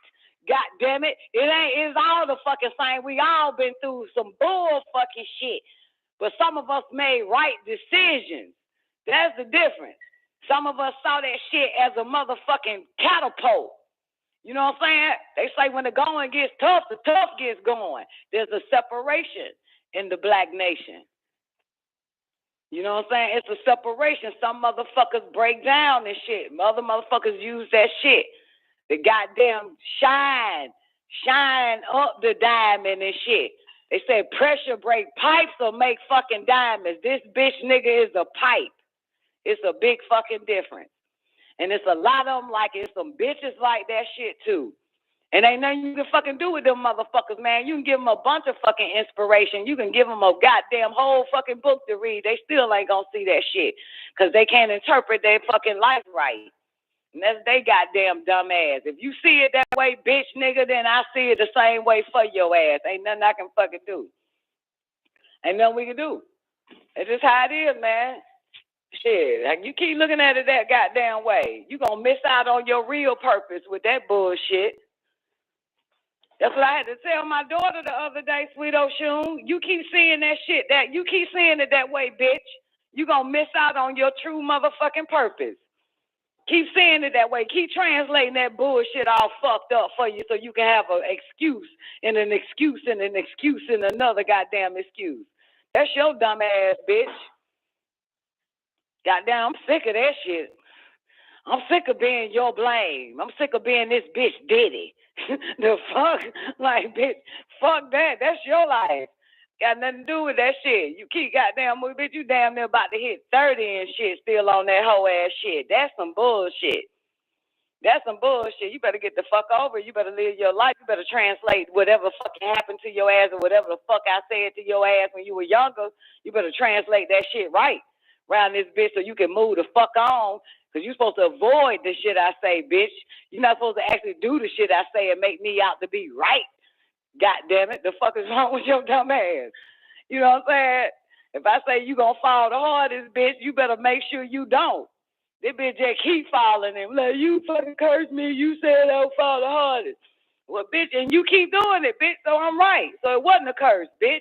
God damn it. It's all the fucking same. We all been through some bull fucking shit. But some of us made right decisions. That's the difference. Some of us saw that shit as a motherfucking catapult. You know what I'm saying? They say when the going gets tough, the tough gets going. There's a separation in the black nation. You know what I'm saying? It's a separation. Some motherfuckers break down and shit. Other motherfuckers use that shit. The goddamn shine up the diamond and shit. They say pressure break pipes or make fucking diamonds. This bitch nigga is a pipe. It's a big fucking difference. And it's a lot of them like it. Some bitches like that shit too. And ain't nothing you can fucking do with them motherfuckers, man. You can give them a bunch of fucking inspiration. You can give them a goddamn whole fucking book to read. They still ain't gonna see that shit because they can't interpret their fucking life right. And that's they goddamn dumb ass. If you see it that way, bitch nigga, then I see it the same way for your ass. Ain't nothing I can fucking do. Ain't nothing we can do. It's just how it is, man. Shit, like you keep looking at it that goddamn way, you gonna miss out on your real purpose with that bullshit. That's what I had to tell my daughter the other day, Sweet Oshun. You keep seeing that shit, you keep seeing it that way, bitch. You gonna miss out on your true motherfucking purpose. Keep seeing it that way. Keep translating that bullshit all fucked up for you so you can have an excuse and an excuse and an excuse and another goddamn excuse. That's your dumb ass, bitch. Goddamn, I'm sick of that shit. I'm sick of being your blame. I'm sick of being this bitch Diddy. The fuck? Like, bitch, fuck that. That's your life. Got nothing to do with that shit. You keep goddamn movie, bitch, you damn near about to hit 30 and shit still on that whole ass shit. That's some bullshit. That's some bullshit. You better get the fuck over. You better live your life. You better translate whatever fucking happened to your ass or whatever the fuck I said to your ass when you were younger. You better translate that shit right around this bitch so you can move the fuck on. Because you're supposed to avoid the shit I say, bitch. You're not supposed to actually do the shit I say and make me out to be right. God damn it. The fuck is wrong with your dumb ass? You know what I'm saying? If I say you gonna fall the hardest, bitch, you better make sure you don't. This bitch just keep falling and like, you fucking cursed me. You said I'll fall the hardest. Well, bitch, and you keep doing it, bitch, so I'm right. So it wasn't a curse, bitch.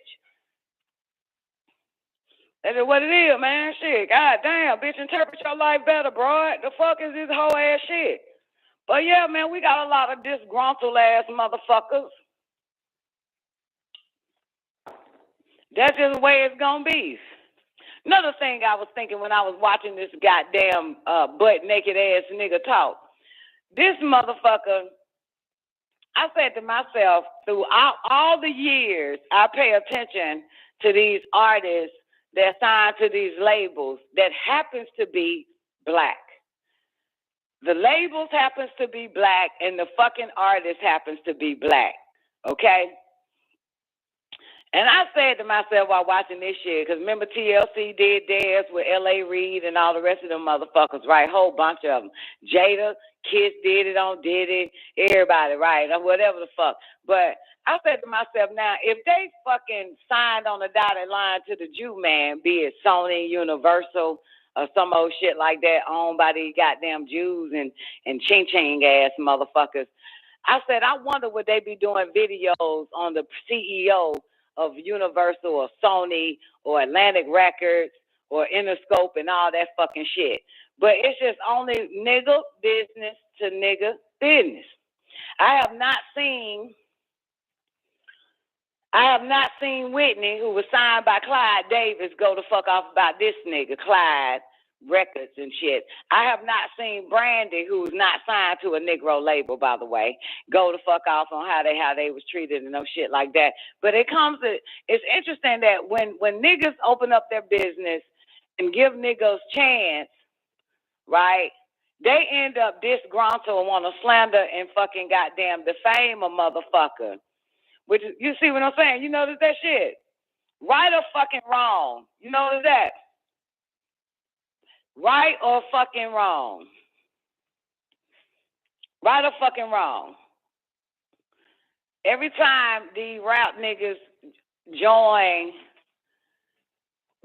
That's what it is, man. Shit, god damn, bitch, interpret your life better, bro. The fuck is this whole ass shit? But yeah, man, we got a lot of disgruntled ass motherfuckers. That's just the way it's gonna be. Another thing I was thinking when I was watching this goddamn butt naked ass nigga talk, this motherfucker, I said to myself, throughout all the years I pay attention to these artists that signed to these labels that happens to be black. The labels happens to be black and the fucking artist happens to be black, okay? And I said to myself while watching this shit, because remember TLC did theirs with L.A. Reid and all the rest of them motherfuckers, right? Whole bunch of them. Jada, Kiss did it on Diddy, everybody, right? Or whatever the fuck. But I said to myself, now, if they fucking signed on the dotted line to the Jew man, be it Sony, Universal, or some old shit like that owned by these goddamn Jews and ching-ching ass motherfuckers, I said, I wonder would they be doing videos on the CEO of Universal or Sony or Atlantic Records or Interscope and all that fucking shit. But it's just only nigga business to nigga business. I have not seen Whitney, who was signed by Clyde Davis, go the fuck off about this nigga, Clyde Records and shit. I have not seen Brandy, who's not signed to a Negro label, by the way, go the fuck off on how they was treated and no shit like that. But it's interesting that when niggas open up their business and give niggas chance, right, they end up disgruntled and want to slander and fucking goddamn defame a motherfucker. Which, you see what I'm saying? You notice that shit? Right or fucking wrong? You notice that? Right or fucking wrong? Right or fucking wrong? Every time the rap niggas join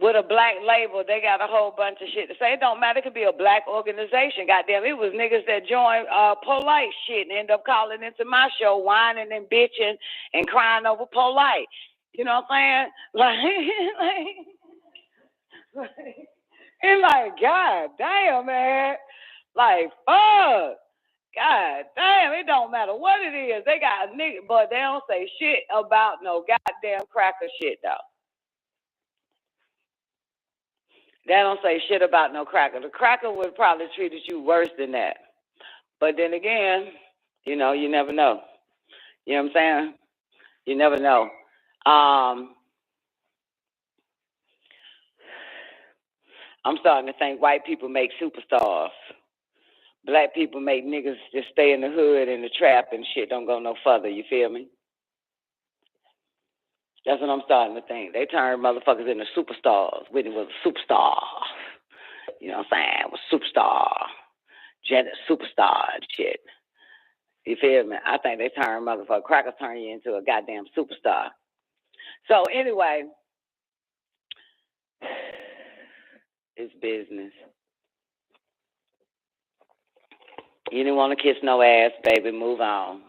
with a black label, they got a whole bunch of shit to say. It don't matter. It could be a black organization. Goddamn, it was niggas that joined Polite shit and end up calling into my show, whining and bitching and crying over Polite. You know what I'm saying? It's like, god damn, man. Like, fuck. God damn, it don't matter what it is. They got a nigga, but they don't say shit about no goddamn cracker shit, though. They don't say shit about no cracker. The cracker would probably treated you worse than that. But then again, you know, you never know. You know what I'm saying? You never know. I'm starting to think white people make superstars. Black people make niggas just stay in the hood and the trap and shit don't go no further. You feel me? That's what I'm starting to think. They turn motherfuckers into superstars. Whitney was a superstar. You know what I'm saying? Was superstar. Janet superstar and shit. You feel me? I think they turn motherfucker crackers turn you into a goddamn superstar. So anyway, it's business. You didn't want to kiss no ass, baby. Move on.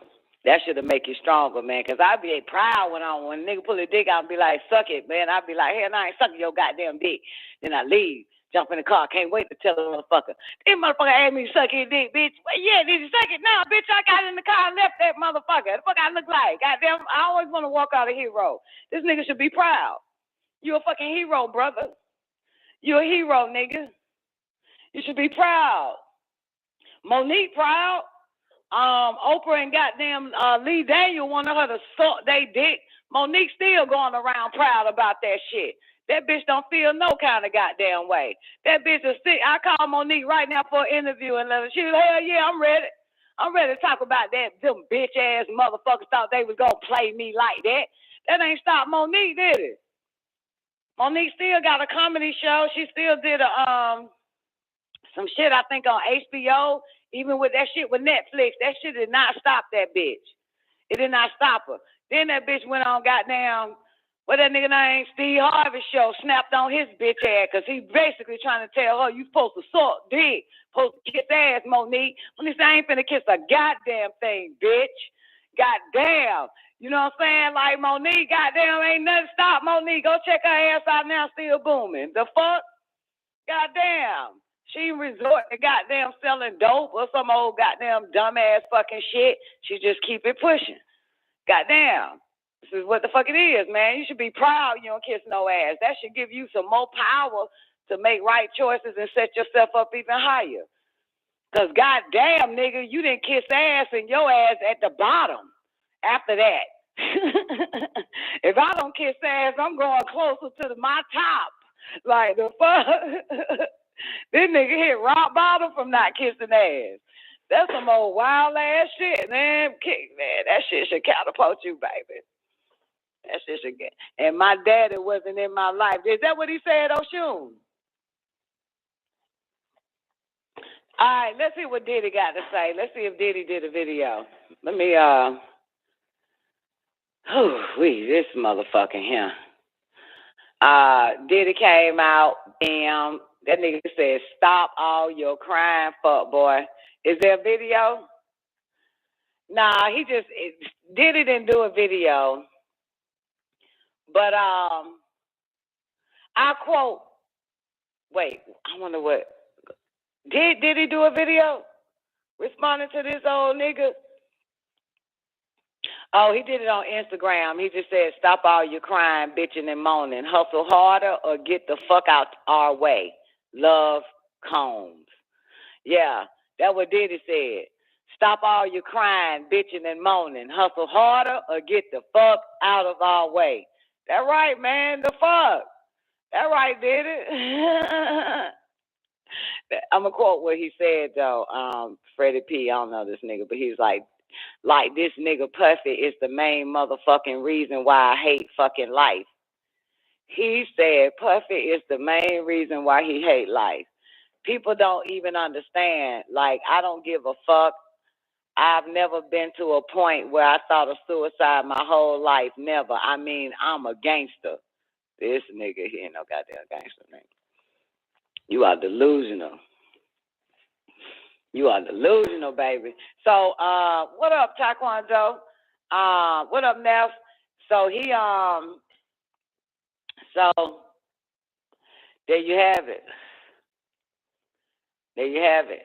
That should have make you stronger, man. Cause I be proud when a nigga pull a dick out and be like, suck it, man. I be like, hell, I ain't sucking your goddamn dick. Then I leave, jump in the car, can't wait to tell the motherfucker. This motherfucker asked me to suck his dick, bitch. Well, yeah, did you suck it? No, bitch, I got in the car and left that motherfucker. The fuck I look like? Goddamn, I always want to walk out a hero. This nigga should be proud. You a fucking hero, brother. You a hero, nigga. You should be proud. Monique proud. Oprah and goddamn Lee Daniel wanted her to suck they dick. Monique still going around proud about that shit. That bitch don't feel no kind of goddamn way. That bitch is sick. I call Monique right now for an interview and let her. She was, hell yeah, I'm ready. I'm ready to talk about that. Them bitch ass motherfuckers thought they was gonna play me like that. That ain't stopped Monique, did it? Monique still got a comedy show. She still did some shit, I think, on HBO. Even with that shit with Netflix, that shit did not stop that bitch. It did not stop her. Then that bitch went on goddamn, what that nigga name, Steve Harvey show, snapped on his bitch ass, because he basically trying to tell her, you supposed to suck dick, supposed to kiss ass, Monique. When he said, I ain't finna kiss a goddamn thing, bitch. Goddamn. You know what I'm saying? Like, Monique, goddamn, ain't nothing stop Monique. Go check her ass out now, still booming. The fuck? Goddamn. She resort to goddamn selling dope or some old goddamn dumbass fucking shit. She just keep it pushing. Goddamn. This is what the fuck it is, man. You should be proud you don't kiss no ass. That should give you some more power to make right choices and set yourself up even higher. Because goddamn, nigga, you didn't kiss ass and your ass at the bottom after that. If I don't kiss ass, I'm going closer to my top. Like the fuck? This nigga hit rock bottom from not kissing ass. That's some old wild ass shit, man. Man, that shit should catapult you, baby. That shit should get. And my daddy wasn't in my life. Is that what he said, Oshun? All right, let's see what Diddy got to say. Let's see if Diddy did a video. Let me, this motherfucking here. Diddy came out, damn. That nigga said, stop all your crying, fuck boy. Is there a video? Nah, Diddy didn't do a video. But I quote, wait, I wonder what. Did he do a video responding to this old nigga? Oh, he did it on Instagram. He just said, stop all your crying, bitching, and moaning. Hustle harder or get the fuck out our way. Love, Combs. Yeah, that's what Diddy said. Stop all your crying, bitching, and moaning. Hustle harder or get the fuck out of our way. That right, man. The fuck. That right, Diddy. I'm going to quote what he said, though. Freddie P., I don't know this nigga, but he's like this nigga Puffy is the main motherfucking reason why I hate fucking life. He said Puffy is the main reason why he hate life. People don't even understand. Like, I don't give a fuck. I've never been to a point where I thought of suicide my whole life. Never. I mean, I'm a gangster. This nigga, he ain't no goddamn gangster, nigga. You are delusional. You are delusional, baby. So, what up, Taekwondo? What up, Neff? So so there you have it. There you have it.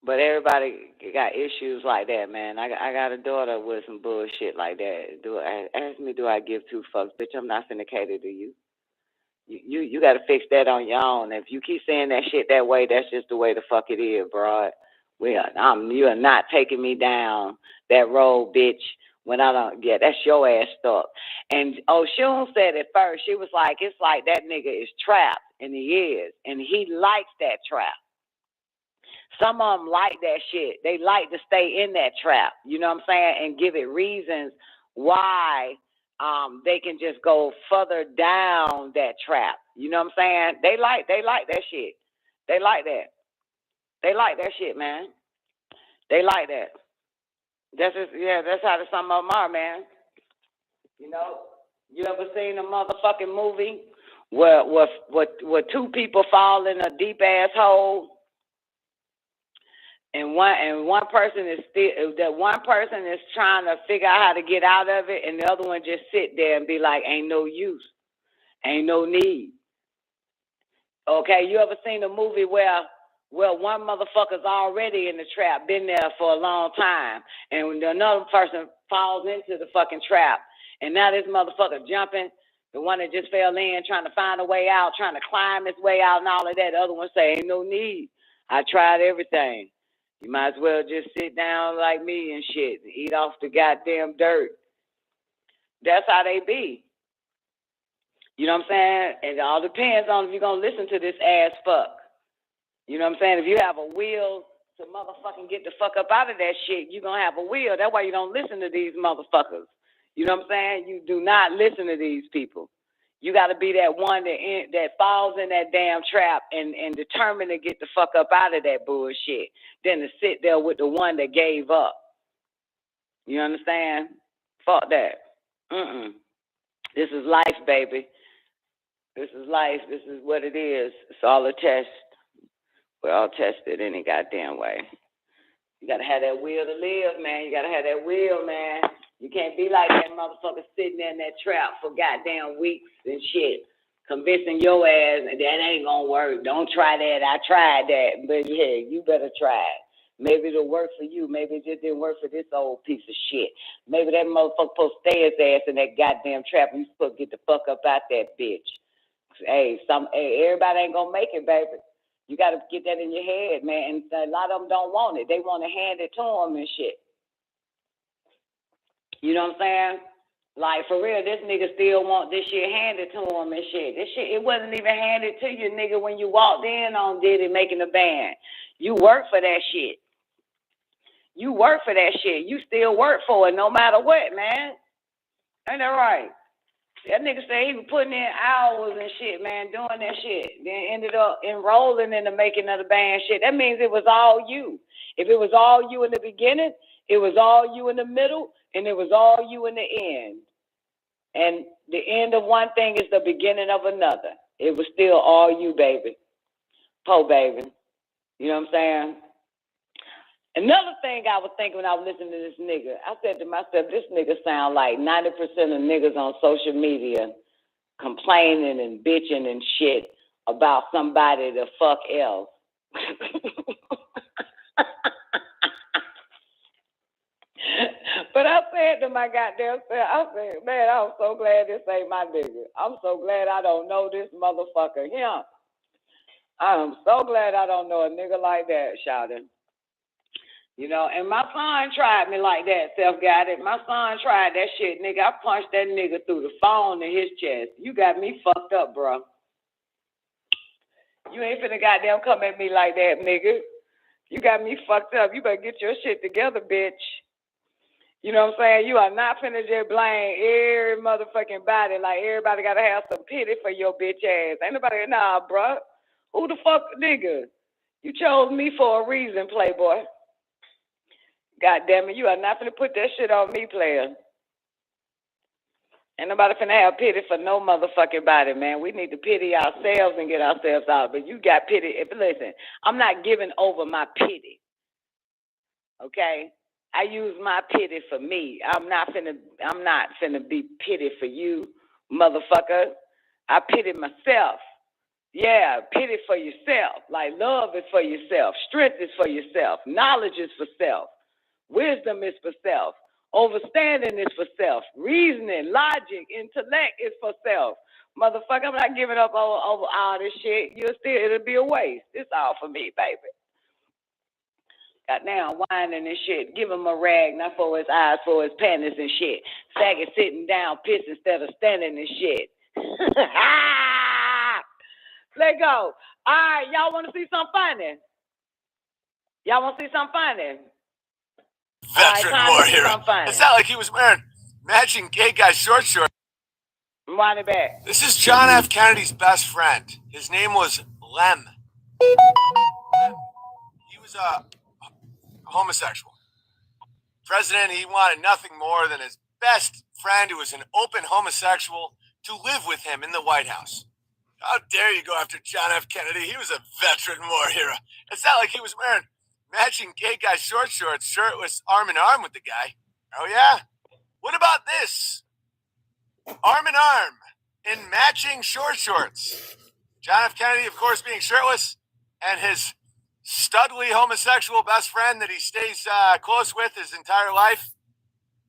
But everybody got issues like that, man. I got a daughter with some bullshit like that. Ask me, do I give two fucks? Bitch, I'm not finna cater to you. You got to fix that on your own. If you keep saying that shit that way, that's just the way the fuck it is, bro. You are not taking me down that road, bitch, When I don't, yeah, that's your ass stuck. And Oshun said at first, she was like, it's like that nigga is trapped, and he is, and he likes that trap. Some of them like that shit. They like to stay in that trap, you know what I'm saying, and give it reasons why they can just go further down that trap. You know what I'm saying? They like that shit. They like that. They like that shit, man. They like that. That's how some of them are, man. You know, you ever seen a motherfucking movie where two people fall in a deep ass hole, and one person is trying to figure out how to get out of it, and the other one just sit there and be like, ain't no use, ain't no need. Okay, you ever seen a movie where one motherfucker's already in the trap, been there for a long time, and when another person falls into the fucking trap, and now this motherfucker jumping, the one that just fell in, trying to find a way out, trying to climb his way out and all of that, the other one say, ain't no need. I tried everything. You might as well just sit down like me and shit, and eat off the goddamn dirt. That's how they be. You know what I'm saying? And it all depends on if you're going to listen to this ass fuck. You know what I'm saying? If you have a will to motherfucking get the fuck up out of that shit, you're going to have a will. That's why you don't listen to these motherfuckers. You know what I'm saying? You do not listen to these people. You got to be that one that falls in that damn trap and determined to get the fuck up out of that bullshit than to sit there with the one that gave up. You understand? Fuck that. This is life, baby. This is life. This is what it is. It's all a test. We're all tested any goddamn way. You got to have that will to live, man. You got to have that will, man. You can't be like that motherfucker sitting there in that trap for goddamn weeks and shit, convincing your ass that ain't gonna work. Don't try that. I tried that. But yeah, you better try it. Maybe it'll work for you. Maybe it just didn't work for this old piece of shit. Maybe that motherfucker supposed to stay his ass in that goddamn trap and you supposed to get the fuck up out that bitch. Hey, everybody ain't gonna make it, baby. You got to get that in your head, man. And a lot of them don't want it. They want to hand it to them and shit. You know what I'm saying? Like, for real, this nigga still want this shit handed to him and shit. This shit, it wasn't even handed to you, nigga, when you walked in on Diddy making the band. You work for that shit. You work for that shit. You still work for it no matter what, man. Ain't that right? That nigga said he was putting in hours and shit, man, doing that shit. Then ended up enrolling in the making of the band shit. That means it was all you. If it was all you in the beginning, it was all you in the middle, and it was all you in the end. And the end of one thing is the beginning of another. It was still all you, baby. Po, baby. You know what I'm saying? Another thing I was thinking when I was listening to this nigga, I said to myself, this nigga sound like 90% of niggas on social media complaining and bitching and shit about somebody the fuck else. But I said to my goddamn self, I said, man, I'm so glad this ain't my nigga. I'm so glad I don't know this motherfucker. Yeah. I'm so glad I don't know a nigga like that, shouting. You know, and my son tried me like that, self-guided. My son tried that shit, nigga. I punched that nigga through the phone in his chest. You got me fucked up, bro. You ain't finna goddamn come at me like that, nigga. You got me fucked up. You better get your shit together, bitch. You know what I'm saying? You are not finna just blame every motherfucking body. Like, everybody gotta have some pity for your bitch ass. Ain't nobody, nah, bro. Who the fuck, nigga? You chose me for a reason, playboy. God damn it, you are not finna put that shit on me, player. Ain't nobody finna have pity for no motherfucking body, man. We need to pity ourselves and get ourselves out. But you got pity. Listen, I'm not giving over my pity. Okay? I use my pity for me. I'm not finna be pity for you, motherfucker. I pity myself. Yeah, pity for yourself. Like, love is for yourself. Strength is for yourself. Knowledge is for self. Wisdom is for self. Overstanding is for self. Reasoning, logic, intellect is for self. Motherfucker, I'm not giving up over all this shit. It'll be a waste. It's all for me, baby. Goddamn whining and shit. Give him a rag, not for his eyes, for his panties and shit. Sagging sitting down, piss instead of standing and shit. Let go. All right, y'all want to see something funny? Y'all want to see something funny? Veteran war hero. It's not like he was wearing matching gay guy short shorts. Wind it back. This is John F. Kennedy's best friend. His name was Lem. He was a homosexual. President, he wanted nothing more than his best friend, who was an open homosexual, to live with him in the White House. How dare you go after John F. Kennedy? He was a veteran war hero. It's not like he was wearing matching gay guy short shorts, shirtless, arm in arm with the guy. Oh, yeah? What about this? Arm in arm in matching short shorts. John F. Kennedy, of course, being shirtless, and his studly homosexual best friend that he stays close with his entire life,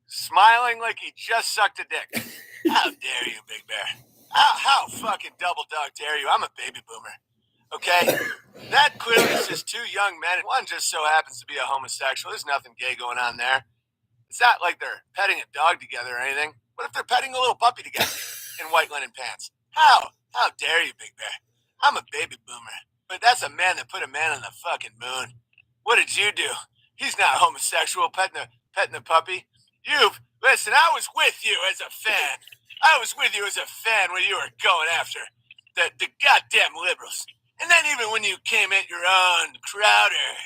smiling like he just sucked a dick. How dare you, Big Bear? How fucking double dog dare you? I'm a baby boomer. Okay? That clearly is just two young men. One just so happens to be a homosexual. There's nothing gay going on there. It's not like they're petting a dog together or anything. What if they're petting a little puppy together in white linen pants? How dare you, Big Bear? I'm a baby boomer. But that's a man that put a man on the fucking moon. What did you do? He's not homosexual, petting a puppy. Listen, I was with you as a fan. I was with you as a fan when you were going after the goddamn liberals. And then even when you came at your own Crowder.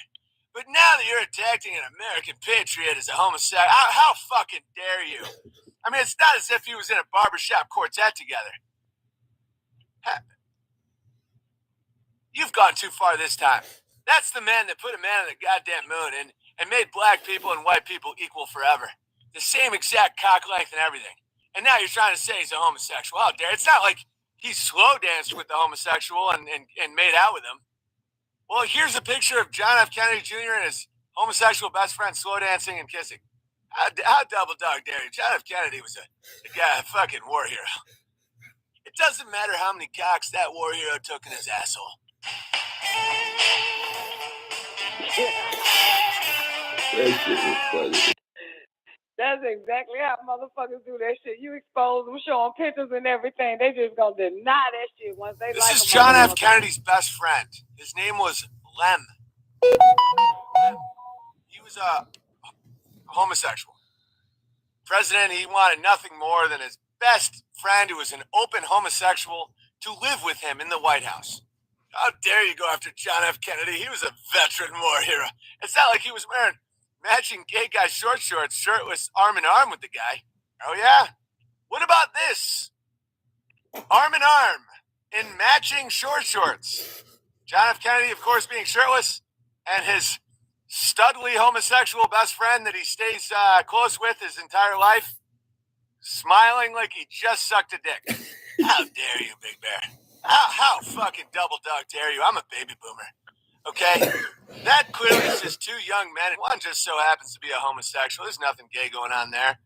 But now that you're attacking an American patriot as a homosexual, how fucking dare you? I mean, it's not as if he was in a barbershop quartet together. You've gone too far this time. That's the man that put a man on the goddamn moon and made black people and white people equal forever. The same exact cock length and everything. And now you're trying to say he's a homosexual. How dare? It's not like he slow danced with the homosexual and made out with him. Well, here's a picture of John F. Kennedy Jr. and his homosexual best friend slow dancing and kissing. How double dog dare you? John F. Kennedy was a fucking war hero. It doesn't matter how many cocks that war hero took in his asshole. That shit was funny. That's exactly how motherfuckers do that shit. You expose them, show them pictures and everything. They just gonna deny that shit once they This is John F. Kennedy's best friend. His name was Lem. He was a homosexual. President, he wanted nothing more than his best friend, who was an open homosexual, to live with him in the White House. How dare you go after John F. Kennedy? He was a veteran war hero. It's not like he was wearing matching gay guy short shorts, shirtless, arm in arm with the guy. Oh, yeah? What about this? Arm in arm in matching short shorts. John F. Kennedy, of course, being shirtless, and his studly homosexual best friend that he stays close with his entire life, smiling like he just sucked a dick. How dare you, Big Bear? How fucking double dog dare you? I'm a baby boomer. Okay? That clearly is just two young men. One just so happens to be a homosexual. There's nothing gay going on there.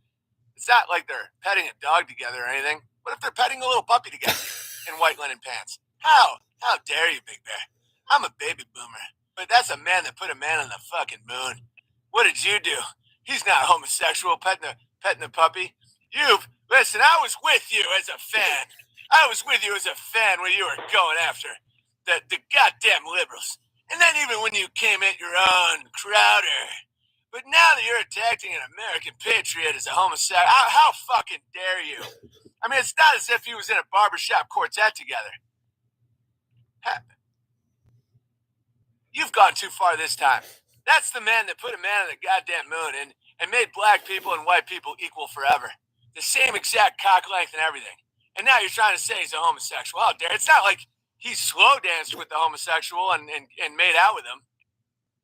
It's not like they're petting a dog together or anything. What if they're petting a little puppy together in white linen pants? How dare you, Big Bear? I'm a baby boomer. But that's a man that put a man on the fucking moon. What did you do? He's not homosexual, petting a puppy. Listen, I was with you as a fan. I was with you as a fan when you were going after the goddamn liberals. And then even when you came at your own Crowder. But now that you're attacking an American patriot as a homosexual, how fucking dare you? I mean, it's not as if he was in a barbershop quartet together. You've gone too far this time. That's the man that put a man on the goddamn moon and made black people and white people equal forever. The same exact cock length and everything. And now you're trying to say he's a homosexual. How dare? It's not like he slow danced with the homosexual and made out with him.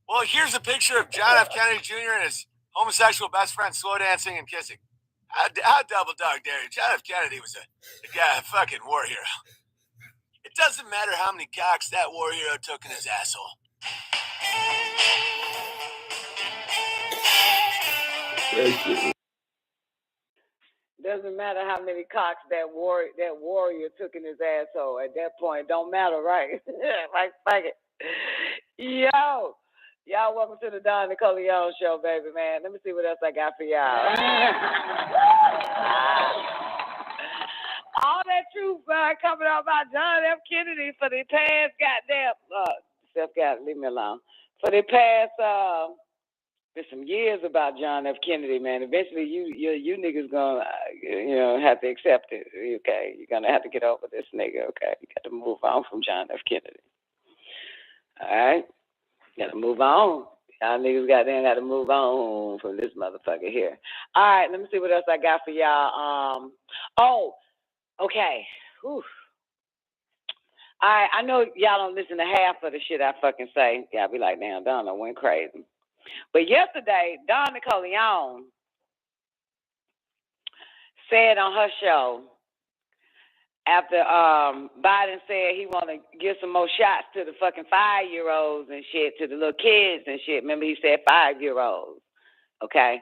Well, here's a picture of John F. Kennedy Jr. and his homosexual best friend slow dancing and kissing. How double dog dare you? John F. Kennedy was a fucking war hero. It doesn't matter how many cocks that war hero took in his asshole. Doesn't matter how many cocks that warrior took in his asshole. At that point, don't matter, right? Like, fuck it. Yo, Y'all welcome to the Don Nicoleone show, baby, man. Let me see what else I got for y'all. All that truth coming out about John F. Kennedy for the past goddamn leave me alone. For the past there's some years about John F. Kennedy, man. Eventually you niggas gonna have to accept it. Okay, you're gonna have to get over this nigga. Okay, you got to move on from John F. Kennedy. All right, you got to move on. Y'all niggas got to move on from this motherfucker here. All right, let me see what else I got for y'all. Okay. Whew. All right, I know y'all don't listen to half of the shit I fucking say. Y'all be like, damn, Donna went crazy. But yesterday, Don Nicoleone said on her show, after Biden said he want to give some more shots to the fucking 5-year-olds and shit, to the little kids and shit. Remember, he said 5-year-olds, okay?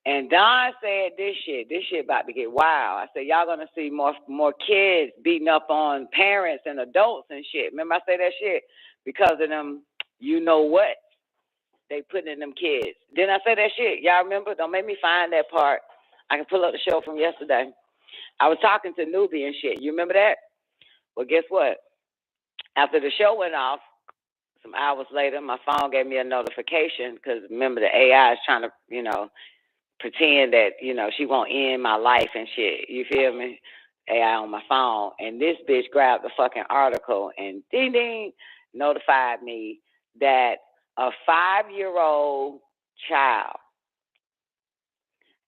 And Don said this shit about to get wild. I said, y'all going to see more kids beating up on parents and adults and shit. Remember I say that shit? Because of them, you know what they putting in them kids. Didn't I say that shit? Y'all remember? Don't make me find that part. I can pull up the show from yesterday. I was talking to Newbie and shit. You remember that? Well, guess what? After the show went off, some hours later, my phone gave me a notification because remember the AI is trying to, pretend that, she won't end my life and shit. You feel me? AI on my phone. And this bitch grabbed the fucking article and ding ding notified me that a 5-year-old child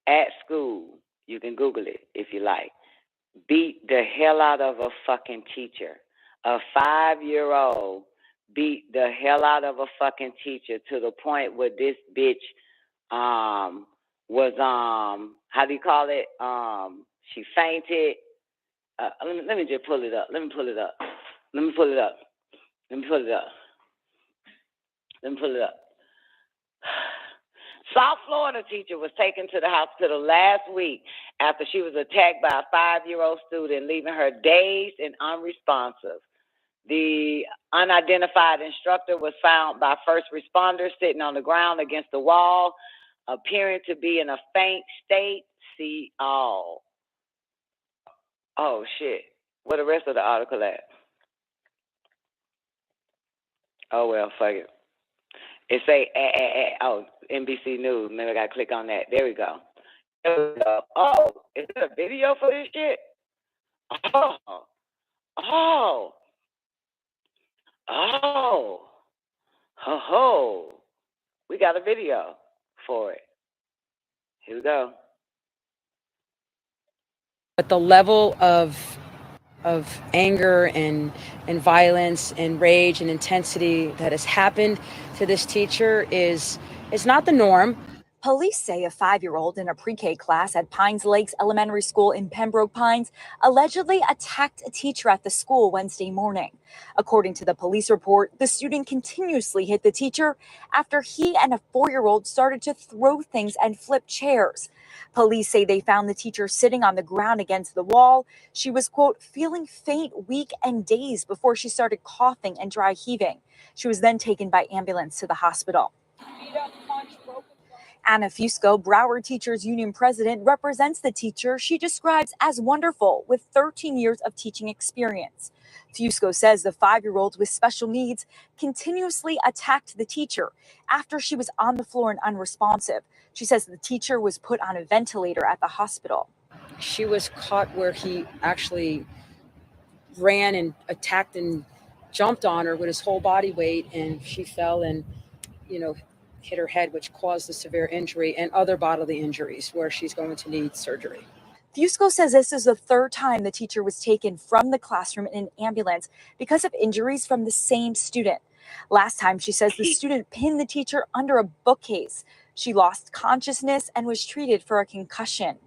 at school, you can Google it if you like, beat the hell out of a fucking teacher. A 5-year-old beat the hell out of a fucking teacher to the point where this bitch was how do you call it? She fainted. Let me just pull it up. Let me pull it up. South Florida teacher was taken to the hospital last week after she was attacked by a 5-year-old student, leaving her dazed and unresponsive. The unidentified instructor was found by first responders sitting on the ground against the wall, appearing to be in a faint state. See all. Oh, shit. Where the rest of the article at? Oh, well, fuck it. It say, NBC News. Maybe I got to click on that. There we go. Oh, is there a video for this shit? We got a video for it. Here we go. But the level of anger and violence and rage and intensity that has happened to this teacher is not the norm. Police say a 5-year-old in a pre-K class at Pines Lakes Elementary School in Pembroke Pines allegedly attacked a teacher at the school Wednesday morning. According to the police report, the student continuously hit the teacher after he and a 4-year-old started to throw things and flip chairs. Police say they found the teacher sitting on the ground against the wall. She was, quote, feeling faint, weak, and dazed before she started coughing and dry heaving. She was then taken by ambulance to the hospital. Anna Fusco, Broward Teachers Union president, represents the teacher she describes as wonderful with 13 years of teaching experience. Fusco says the 5-year-old with special needs continuously attacked the teacher after she was on the floor and unresponsive. She says the teacher was put on a ventilator at the hospital. She was caught where he actually ran and attacked and jumped on her with his whole body weight, and she fell and, hit her head, which caused the severe injury and other bodily injuries where she's going to need surgery. Fusco says this is the 3rd time the teacher was taken from the classroom in an ambulance because of injuries from the same student. Last time, she says the student pinned the teacher under a bookcase. She lost consciousness and was treated for a concussion.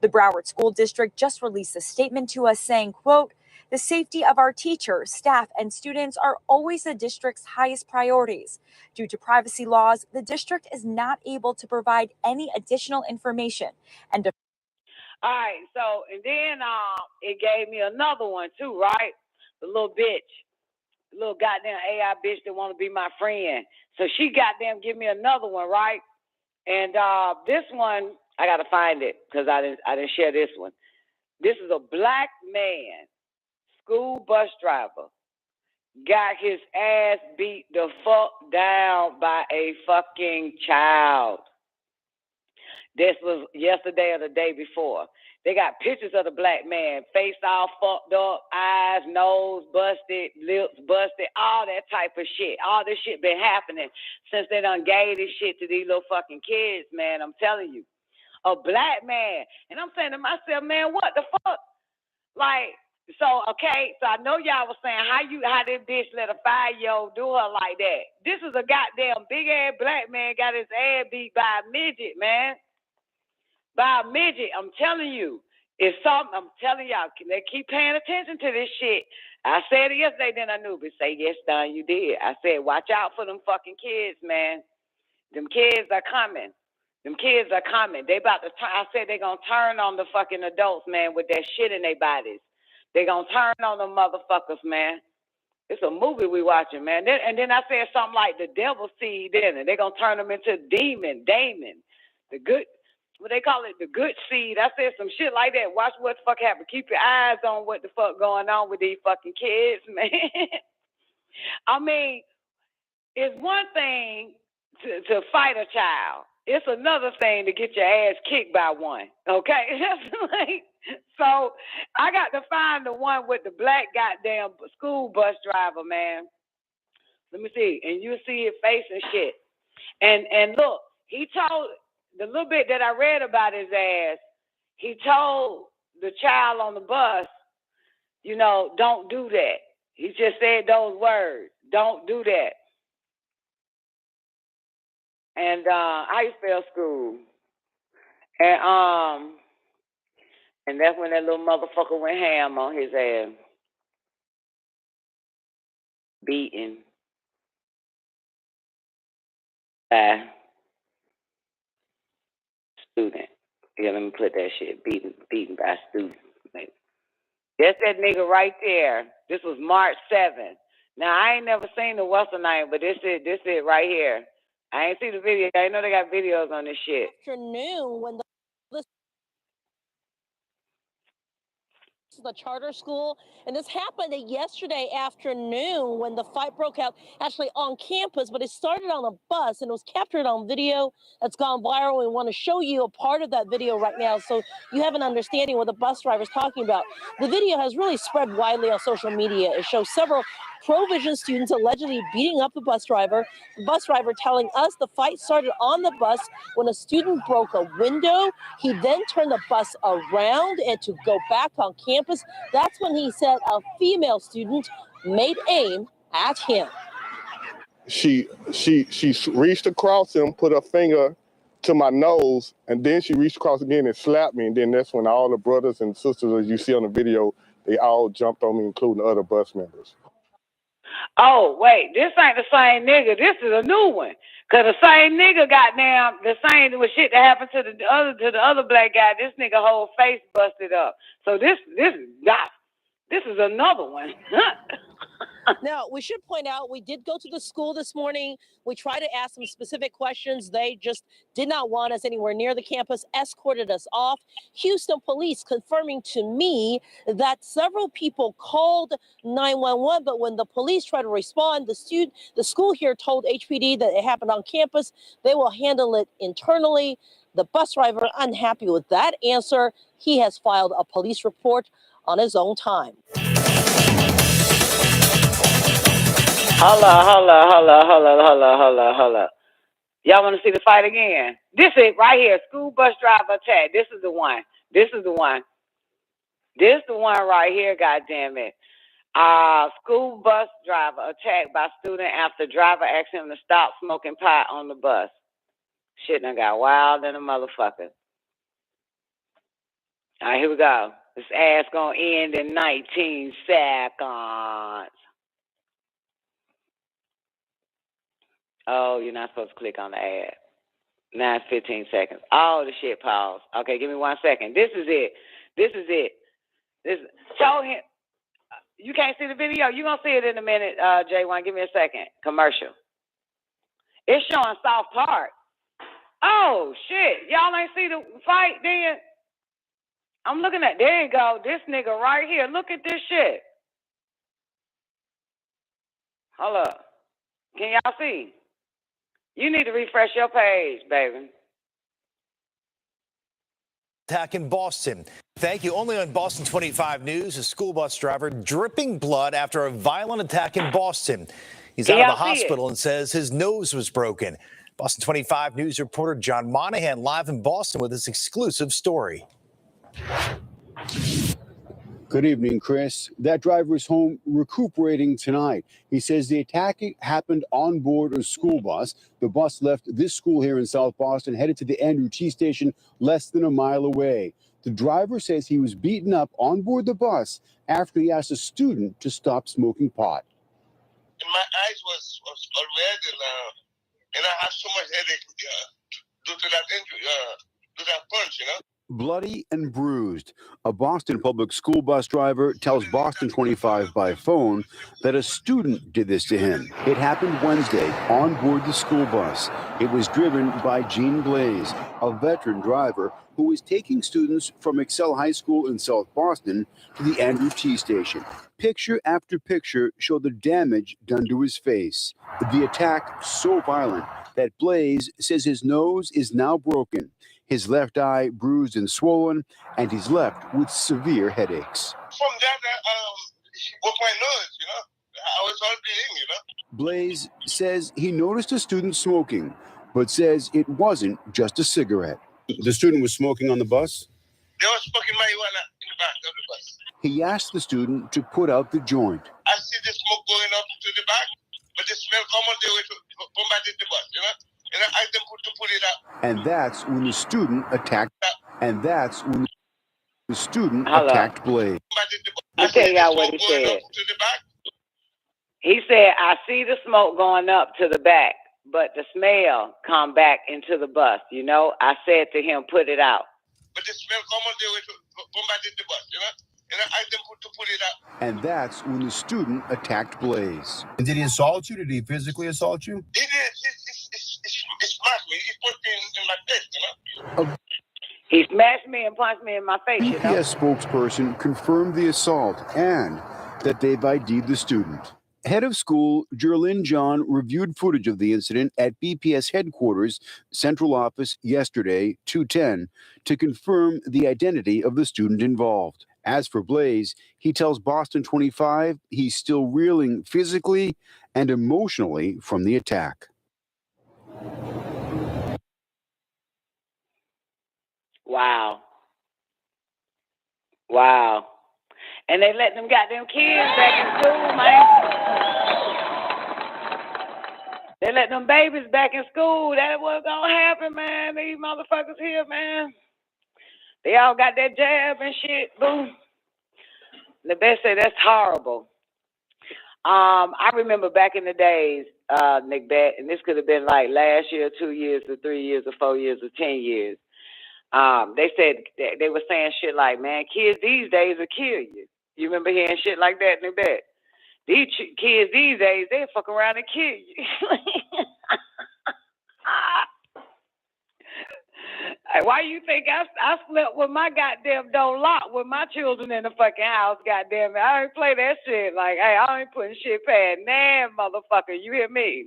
The Broward School District just released a statement to us saying, quote, the safety of our teachers, staff, and students are always the district's highest priorities. Due to privacy laws, the district is not able to provide any additional information. All right, so, and then it gave me another one too, right? The little bitch little goddamn AI bitch that want to be my friend. So she goddamn give me another one, right? And this one, I got to find it because I didn't share this one. This is a black man, school bus driver, got his ass beat the fuck down by a fucking child. This was yesterday or the day before. They got pictures of the black man, face all fucked up, eyes, nose busted, lips busted, all that type of shit. All this shit been happening since they done gave this shit to these little fucking kids, man. I'm telling you. A black man. And I'm saying to myself, man, what the fuck? Like, so, okay, so I know y'all was saying how this bitch let a 5-year-old do her like that. This is a goddamn big-ass black man got his ass beat by a midget, man. By a midget, I'm telling you. It's something, I'm telling y'all, they keep paying attention to this shit. I said it yesterday, then I knew, but say, yes, Don, you did. I said, watch out for them fucking kids, man. Them kids are coming. Them kids are coming. They about to turn, I said they gonna turn on the fucking adults, man, with that shit in their bodies. They gonna turn on them motherfuckers, man. It's a movie we watching, man. And then I said something like the devil seed in it. They gonna turn them into Damon, the good, what they call it, the good seed. I said some shit like that. Watch what the fuck happen. Keep your eyes on what the fuck going on with these fucking kids, man. I mean, it's one thing to fight a child. It's another thing to get your ass kicked by one. Okay? So I got to find the one with the black goddamn school bus driver, man. Let me see. And you see his face and shit. And look, he told, the little bit that I read about his ass, he told the child on the bus, you know, don't do that. He just said those words, don't do that. And how you spell school? And that's when that little motherfucker went ham on his ass. Beaten by student. Yeah, let me put that shit. Beaten by student. That's that nigga right there. This was March 7th. Now I ain't never seen the what's the name, but this it right here. I ain't see the video. I know they got videos on this shit. Afternoon when the charter school, and this happened yesterday afternoon when the fight broke out actually on campus, but it started on a bus and it was captured on video that's gone viral. We want to show you a part of that video right now so you have an understanding what the bus driver is talking about. The video has really spread widely on social media. It shows several pro-vision students allegedly beating up the bus driver telling us the fight started on the bus when a student broke a window. He then turned the bus around and to go back on campus. That's when he said a female student made aim at him. She reached across him, put her finger to my nose, and then she reached across again and slapped me. And then that's when all the brothers and sisters, as you see on the video, they all jumped on me, including the other bus members. Oh, wait, this ain't the same nigga. This is a new one. Cause the same nigga goddamn, the same with shit that happened to the other black guy. This nigga whole face busted up. So this is another one. Now, we should point out, we did go to the school this morning. We tried to ask some specific questions. They just did not want us anywhere near the campus, escorted us off. Houston police confirming to me that several people called 911, but when the police tried to respond, the school here told HPD that it happened on campus. They will handle it internally. The bus driver unhappy with that answer. He has filed a police report on his own time. Holla. Y'all want to see the fight again? This is right here. School bus driver attack. This is the one right here, goddammit. School bus driver attacked by student after driver asked him to stop smoking pot on the bus. Shit done got wild than a motherfucker. All right, here we go. This ass gonna end in 19 seconds. Oh, you're not supposed to click on the ad. Now it's 15 seconds. Oh, the shit paused. Okay, give me 1 second. This is it. Show him. You can't see the video? You're going to see it in a minute, J1. Give me a second. Commercial. It's showing South Park. Oh, shit. Y'all ain't see the fight then? I'm looking at, there you go. This nigga right here. Look at this shit. Hold up. Can y'all see? You need to refresh your page, baby. Attack in Boston. Thank you. Only on Boston 25 News, a school bus driver dripping blood after a violent attack in Boston. He's out of the hospital and says his nose was broken. Boston 25 News reporter John Monahan live in Boston with this exclusive story. Good evening, Chris. That driver is home recuperating tonight. He says the attack happened on board a school bus. The bus left this school here in South Boston, headed to the Andrew T station less than a mile away. The driver says he was beaten up on board the bus after he asked a student to stop smoking pot. My eyes was red, and I had so much headache due to that injury, to that punch, you know. Bloody and bruised. A Boston public school bus driver tells Boston 25 by phone that a student did this to him. It happened Wednesday on board the school bus. It was driven by Gene Blaze, a veteran driver who was taking students from Excel High School in South Boston to the Andrew T station. Picture after picture show the damage done to his face. The attack so violent that Blaze says his nose is now broken, his left eye bruised and swollen, and he's left with severe headaches. From that, with my nose, you know, I was all bleeding, you know. Blaze says he noticed a student smoking, but says it wasn't just a cigarette. The student was smoking on the bus? They were smoking marijuana in the back of the bus. He asked the student to put out the joint. I see the smoke going up to the back, but the smell come on the way to bombard the bus, you know. And I asked them to put it out. And that's when the student attacked. Attacked Blaze. I'll tell y'all what he said. He said, I see the smoke going up to the back, but the smell come back into the bus. You know, I said to him, put it out. But the smell come on the way to bombard the bus, you know. And I asked them to put it out. And that's when the student attacked Blaze. And did he assault you? Did he physically assault you? He did. He smashed me. He put me in my face, you know. He smashed me and punched me in my face, you know. BPS spokesperson confirmed the assault and that they've ID'd the student. Head of school Jerlyn John reviewed footage of the incident at BPS headquarters, central office yesterday, 2:10, to confirm the identity of the student involved. As for Blaze, he tells Boston 25 he's still reeling physically and emotionally from the attack. Wow. Wow. And they let them goddamn kids back in school, man. They let them babies back in school. That was gonna happen, man. These motherfuckers here, man. They all got that jab and shit. Boom. The best say that's horrible. I remember back in the days, Nick Bet, and this could have been like last year, 2 years, or 3 years, or 4 years, or 10 years. They said they were saying shit like, man, kids these days will kill you. You remember hearing shit like that, Nick Bet? These kids these days, they fuck around and kill you. Why you think I slept with my goddamn door locked with my children in the fucking house, goddamn it. I ain't play that shit. Like, hey, I ain't putting shit past nah, motherfucker. You hear me?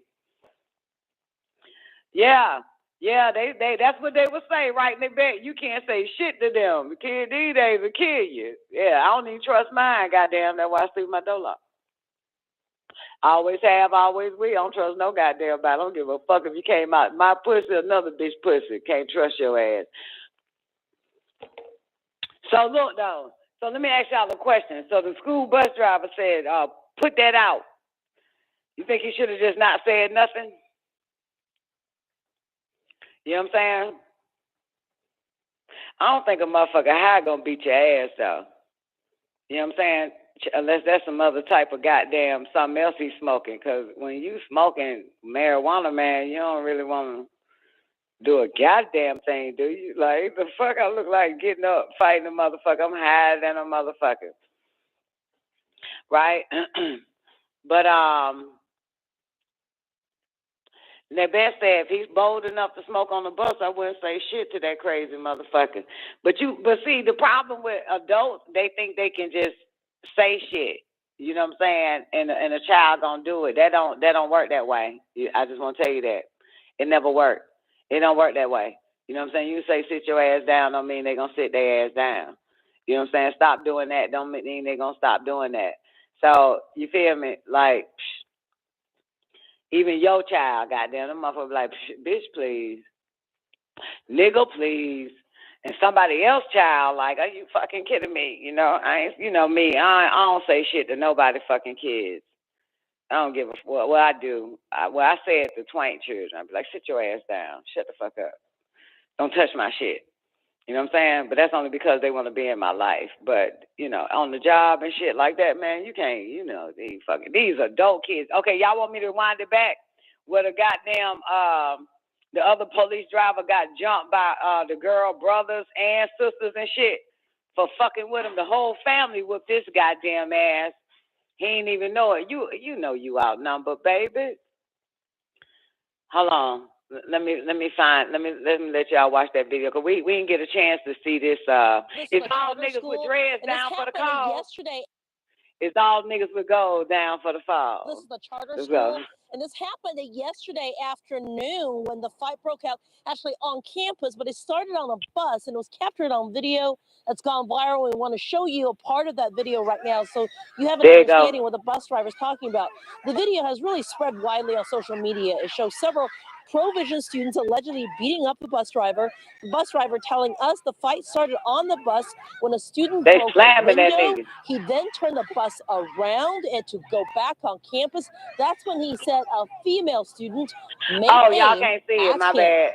Yeah, they that's what they would say, right? They bet you can't say shit to them. The kid these days will kill you. Yeah, I don't even trust mine, goddamn. That's why I sleep with my door locked. I always have, always will. I don't trust no goddamn body. I don't give a fuck if you came out my pussy or another bitch pussy. Can't trust your ass. So look though. So let me ask y'all a question. So the school bus driver said, put that out. You think he should have just not said nothing? You know what I'm saying? I don't think a motherfucker high gonna beat your ass though. You know what I'm saying? Unless that's some other type of goddamn something else he's smoking. Because when you smoking marijuana, man, you don't really want to do a goddamn thing, do you? Like, the fuck I look like getting up, fighting a motherfucker. I'm higher than a motherfucker. right? But now Beth said if he's bold enough to smoke on the bus, I wouldn't say shit to that crazy motherfucker. But see, the problem with adults, they think they can just say shit. You know what I'm saying? And a child gonna do it. That don't work that way. I just want to tell you that it never worked. It don't work that way. You know what I'm saying? You say sit your ass down, don't mean they gonna sit their ass down. You know what I'm saying? Stop doing that, don't mean they gonna stop doing that. So you feel me? Like. Even your child, goddamn, them motherfuckers be like, bitch, please. Nigga, please. And somebody else child, like, are you fucking kidding me? You know, me. I don't say shit to nobody fucking kids. I don't give a fuck. Well, I do. I say it to twank children. I be like, sit your ass down. Shut the fuck up. Don't touch my shit. You know what I'm saying? But that's only because they want to be in my life. But, on the job and shit like that, man, you can't, these adult kids. Okay, y'all want me to wind it back? Where the goddamn, the other police driver got jumped by the girl brothers and sisters and shit for fucking with him. The whole family whooped this goddamn ass. He ain't even know it. You know you outnumbered, baby. Hold on. Let me let y'all watch that video because we didn't get a chance to see this. It's all niggas with dreads down for the call. Yesterday. It's all niggas with gold down for the fall. This is the charter school. And this happened yesterday afternoon when the fight broke out actually on campus, but it started on a bus and it was captured on video that's gone viral. We want to show you a part of that video right now so you have an understanding what the bus driver is talking about. The video has really spread widely on social media. It shows several pro-vision students allegedly beating up the bus driver telling us the fight started on the bus when a student broke a window. He then turned the bus around and to go back on campus. That's when he said a female student made y'all can't see it. My bad.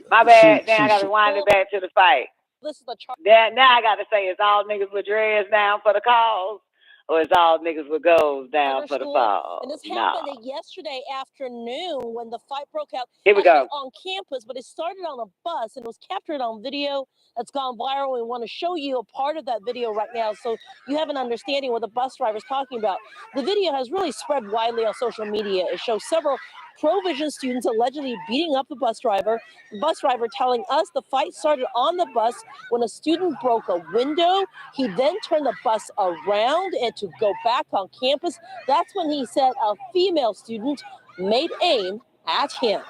My bad. Now I got to wind it back to the fight. This is the now I got to say, it's all niggas with dreads down for the calls, or it's all niggas with golds down for the fall. And this happened yesterday afternoon when the fight broke out on campus, but it started on a bus and it was captured on video that's gone viral. We want to show you a part of that video right now so you have an understanding what the bus driver is talking about. The video has really spread widely on social media. It shows several pro-vision students allegedly beating up the bus driver telling us the fight started on the bus when a student broke a window. He then turned the bus around and to go back on campus. That's when he said a female student made aim at him.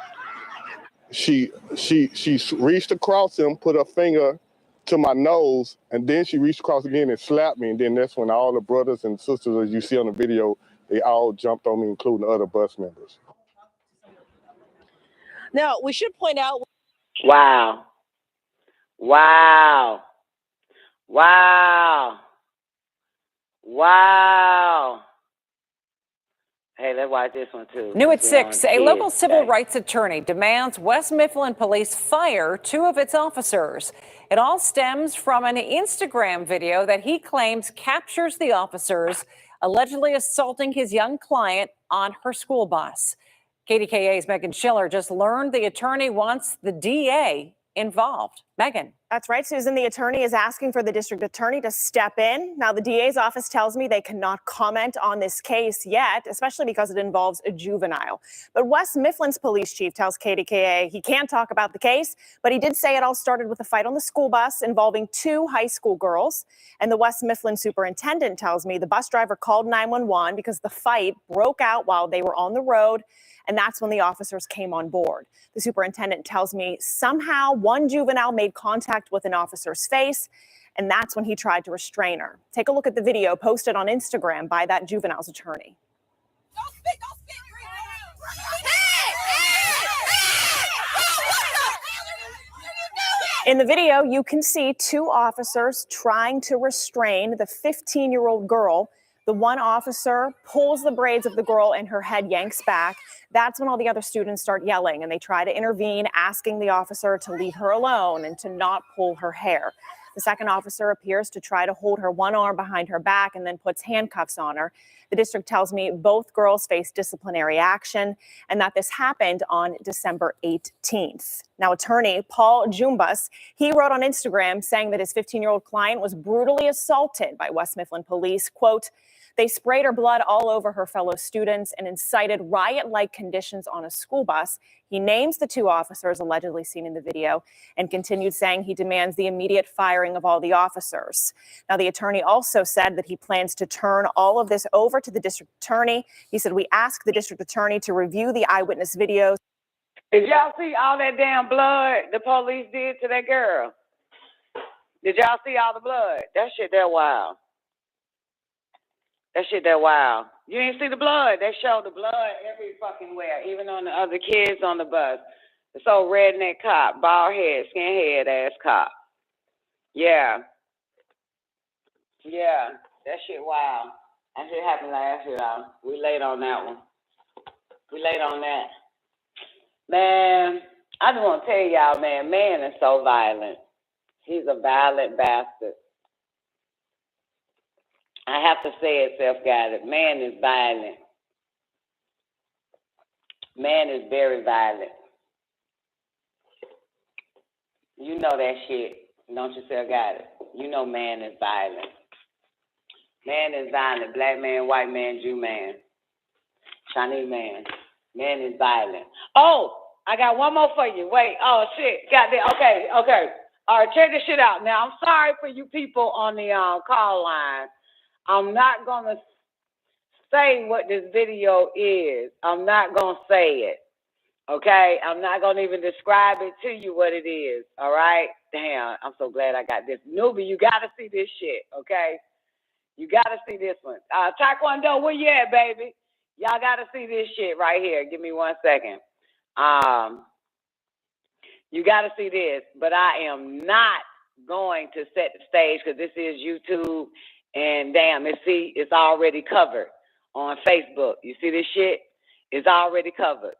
She reached across him, put her finger to my nose, and then she reached across again and slapped me. And then that's when all the brothers and sisters, as you see on the video, they all jumped on me, including the other bus members. Now, we should point out. Wow. Hey, let's watch this one too. New at 6, a local civil rights attorney demands West Mifflin Police fire 2 of its officers. It all stems from an Instagram video that he claims captures the officers allegedly assaulting his young client on her school bus. KDKA's Megan Schiller just learned the attorney wants the DA involved. Megan. That's right, Susan. The attorney is asking for the district attorney to step in. Now, the DA's office tells me they cannot comment on this case yet, especially because it involves a juvenile. But West Mifflin's police chief tells KDKA he can't talk about the case, but he did say it all started with a fight on the school bus involving 2 high school girls. And the West Mifflin superintendent tells me the bus driver called 911 because the fight broke out while they were on the road. And that's when the officers came on board. The superintendent tells me somehow one juvenile made contact with an officer's face, and that's when he tried to restrain her. Take a look at the video posted on Instagram by that juvenile's attorney. In the video, you can see 2 officers trying to restrain the 15-year-old girl. The one officer pulls the braids of the girl and her head yanks back. That's when all the other students start yelling and they try to intervene, asking the officer to leave her alone and to not pull her hair. The second officer appears to try to hold her one arm behind her back and then puts handcuffs on her. The district tells me both girls face disciplinary action and that this happened on December 18th. Now, attorney Paul Jumbas, he wrote on Instagram saying that his 15-year-old client was brutally assaulted by West Mifflin police. Quote, they sprayed her blood all over her fellow students and incited riot-like conditions on a school bus. He names the two officers allegedly seen in the video and continued saying he demands the immediate firing of all the officers. Now, the attorney also said that he plans to turn all of this over to the district attorney. He said, we asked the district attorney to review the eyewitness videos. Did y'all see all that damn blood the police did to that girl? Did y'all see all the blood? That shit that wild. That shit that wild. You didn't see the blood. They showed the blood every fucking where, even on the other kids on the bus. This old redneck cop, bald head, skinhead ass cop. Yeah. Yeah. That shit wild. That shit happened last year, though. We late on that one. We late on that. Man, I just want to tell y'all, man is so violent. He's a violent bastard. I have to say it, self-guided. Man is violent. Man is very violent. You know that shit, don't you, self-guided? You know man is violent. Man is violent. Black man, white man, Jew man, Chinese man. Man is violent. Oh, I got one more for you. Wait. Oh, shit. Got that. Okay. All right, check this shit out. Now, I'm sorry for you people on the call line. I'm not going to say what this video is. I'm not going to say it, okay? I'm not going to even describe it to you what it is, all right? Damn, I'm so glad I got this. Newbie, you got to see this shit, okay? You got to see this one. Taekwondo, where you at, baby? Y'all got to see this shit right here. Give me 1 second. You got to see this, but I am not going to set the stage because this is YouTube. And damn, it's already covered on Facebook. You see this shit? It's already covered.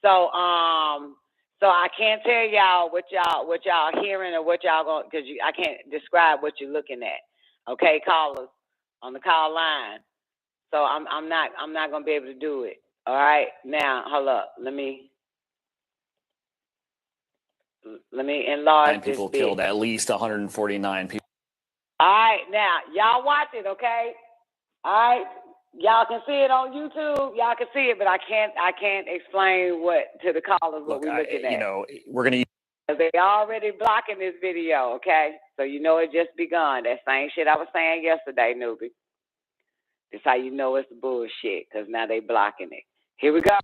So I can't tell y'all what y'all hearing or what y'all going, because I can't describe what you're looking at. Okay, callers on the call line. So I'm not gonna be able to do it. All right, now hold up. Let me enlarge this people bit. killed, at least 149 people. All right, now, y'all watch it, okay? All right, y'all can see it on YouTube. Y'all can see it, but I can't explain what to the callers what we're looking at. You know, we're going to... Because they already blocking this video, okay? So you know it just begun. That same shit I was saying yesterday, newbie. That's how you know it's bullshit, because now they blocking it. Here we go.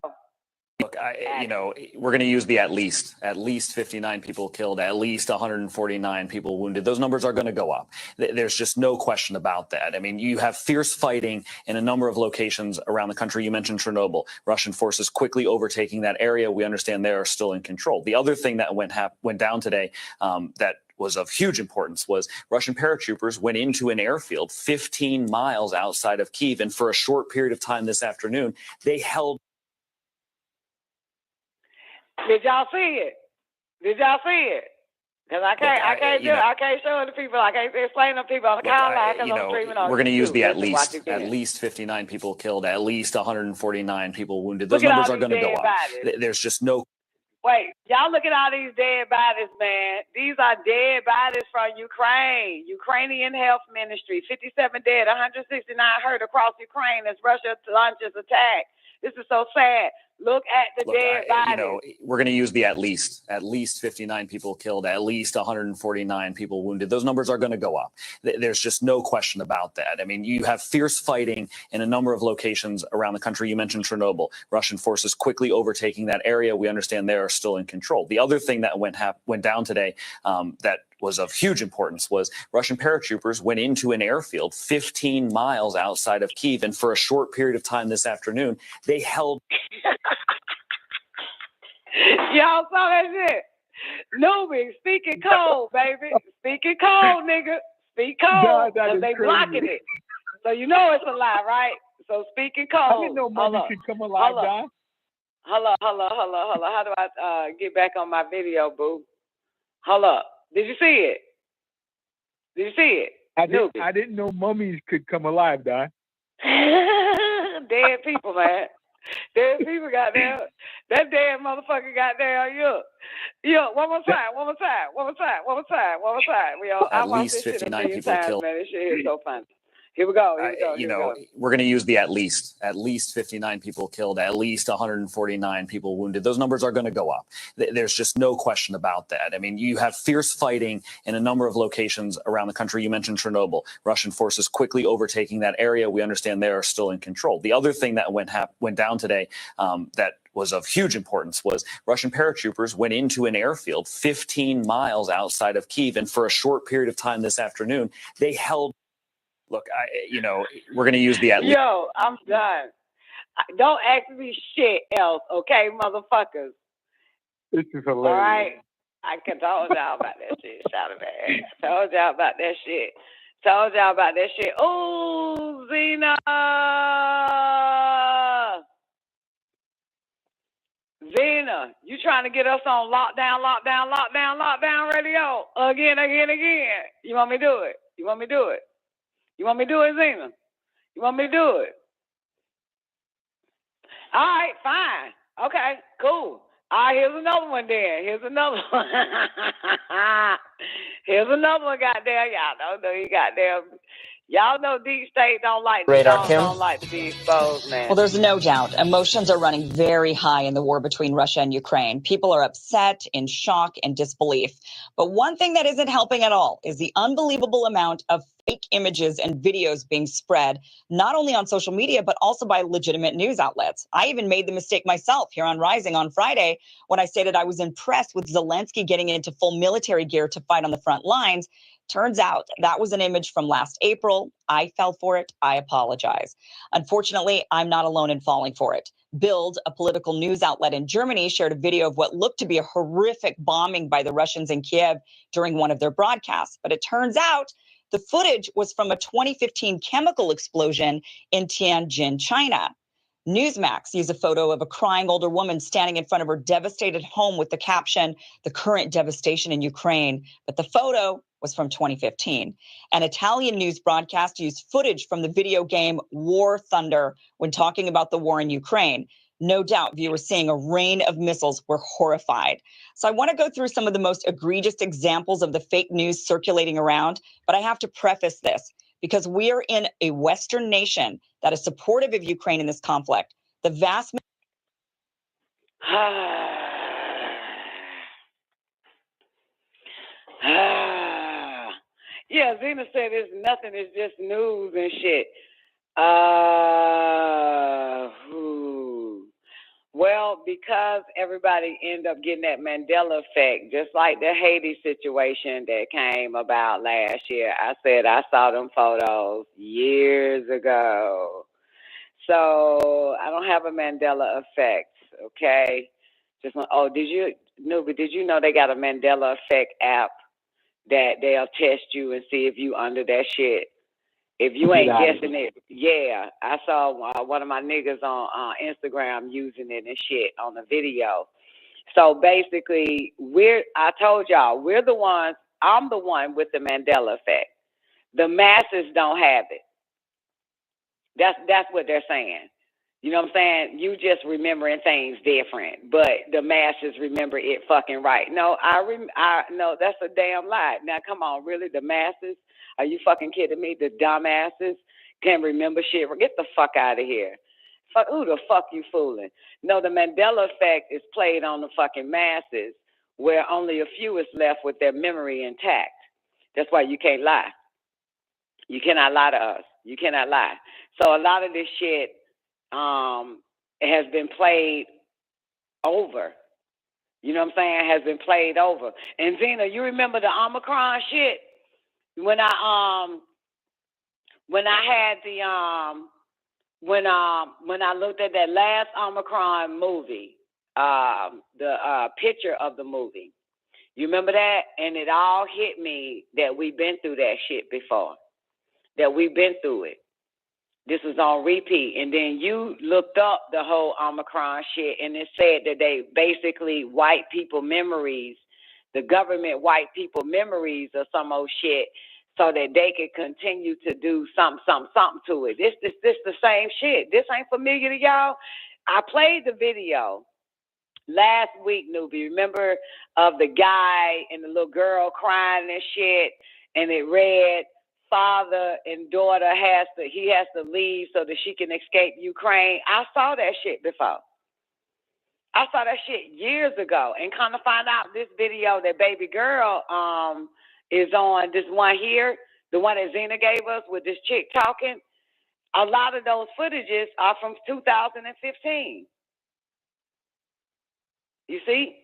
Look, you know, we're going to use the at least 59 people killed, at least 149 people wounded. Those numbers are going to go up. There's just no question about that. I mean, you have fierce fighting in a number of locations around the country. You mentioned Chernobyl. Russian forces quickly overtaking that area. We understand they are still in control. The other thing that went down today that was of huge importance was Russian paratroopers went into an airfield 15 miles outside of Kyiv, and for a short period of time this afternoon, they held. Did y'all see it? Did y'all see it? Because I can't show it to people. I can't explain to people on the call line because I'm streaming on We're going to use the at YouTube. least 59 people killed, at least 149 people wounded. Those numbers are going to go up. There's just no. Wait, y'all look at all these dead bodies, man. These are dead bodies from Ukraine. Ukrainian Health Ministry, 57 dead, 169 hurt across Ukraine as Russia launches attack. This is so sad. Look at the dead bodies. You know, we're going to use the at least 59 people killed, at least 149 people wounded. Those numbers are going to go up. There's just no question about that. I mean, you have fierce fighting in a number of locations around the country. You mentioned Chernobyl. Russian forces quickly overtaking that area. We understand they are still in control. The other thing that went down today that was of huge importance was Russian paratroopers went into an airfield 15 miles outside of Kyiv, and for a short period of time this afternoon, they held. Y'all saw that shit? Newbie, speaking cold, baby. Speaking cold, nigga. Speak cold, because they blocking it. So you know it's a lie, right? So speaking cold. I didn't know mommy could come alive, Don. Hold up. How do I get back on my video, boo? Hold up. Did you see it? Did you see it? I didn't know mummies could come alive, Don. Them dead people, man. Dead people got there. That dead motherfucker got there. Yo, one more time. I At watched least this shit a 59 million people times, killed. man. This shit is so funny. Here we go. We're going to use the at least 59 people killed, at least 149 people wounded. Those numbers are going to go up. There's just no question about that. I mean, you have fierce fighting in a number of locations around the country. You mentioned Chernobyl, Russian forces quickly overtaking that area. We understand they are still in control. The other thing that went down today that was of huge importance was Russian paratroopers went into an airfield 15 miles outside of Kyiv. And for a short period of time this afternoon, they held. Look, we're going to use the at least. Yo, I'm done. Don't ask me shit else, okay, motherfuckers? This is hilarious. All right? I told y'all about that shit, Saturday. I told y'all about that shit. Oh, Zena! Zena, you trying to get us on lockdown radio again. You want me to do it? You want me to do it, Zena? You want me to do it? All right, fine. Okay, cool. All right, here's another one then. Here's another one, goddamn. Y'all know Deep State don't like to be exposed, man. Well, there's no doubt. Emotions are running very high in the war between Russia and Ukraine. People are upset, in shock, and disbelief. But one thing that isn't helping at all is the unbelievable amount of fake images and videos being spread, not only on social media, but also by legitimate news outlets. I even made the mistake myself here on Rising on Friday when I stated I was impressed with Zelensky getting into full military gear to fight on the front lines. Turns out that was an image from last April. I fell for it. I apologize. Unfortunately, I'm not alone in falling for it. Bild, a political news outlet in Germany, shared a video of what looked to be a horrific bombing by the Russians in Kiev during one of their broadcasts. But it turns out the footage was from a 2015 chemical explosion in Tianjin, China. Newsmax used a photo of a crying older woman standing in front of her devastated home with the caption, "The current devastation in Ukraine." But the photo was from 2015. An Italian news broadcast used footage from the video game War Thunder when talking about the war in Ukraine. No doubt viewers seeing a rain of missiles were horrified. So I want to go through some of the most egregious examples of the fake news circulating around, but I have to preface this because we are in a Western nation that is supportive of Ukraine in this conflict. The vast Yeah, Zena said it's nothing, it's just news and shit. Well, because everybody ended up getting that Mandela effect, just like the Haiti situation that came about last year. I said I saw them photos years ago. So I don't have a Mandela effect, okay? Did you know they got a Mandela effect app that they'll test you and see if you under that shit? If you ain't guessing it, yeah. I saw one of my niggas on Instagram using it and shit on the video. So basically, I told y'all, I'm the one with the Mandela effect. The masses don't have it. That's what they're saying. You know what I'm saying? You just remembering things different, but the masses remember it fucking right. No, no, that's a damn lie. Now, come on, really? The masses? Are you fucking kidding me? The dumbasses can remember shit. Get the fuck out of here. Fuck, who the fuck you fooling? No, the Mandela effect is played on the fucking masses, where only a few is left with their memory intact. That's why you can't lie. You cannot lie to us. You cannot lie. So a lot of this shit has been played over. You know what I'm saying? Has been played over. And Zena, you remember the Omicron shit? When I looked at that last Omicron movie, the picture of the movie. You remember that? And it all hit me that we've been through that shit before. That we've been through it. This was on repeat. And then you looked up the whole Omicron shit, and it said that they basically white people memories, the government white people memories or some old shit, so that they can continue to do something to it. This the same shit. This ain't familiar to y'all. I played the video last week, Newbie. Remember of the guy and the little girl crying and shit, and it read, father and daughter has to leave so that she can escape Ukraine. I saw that shit before. I saw that shit years ago, and kind of find out this video that baby girl is on, this one here, the one that Zena gave us with this chick talking. A lot of those footages are from 2015. You see?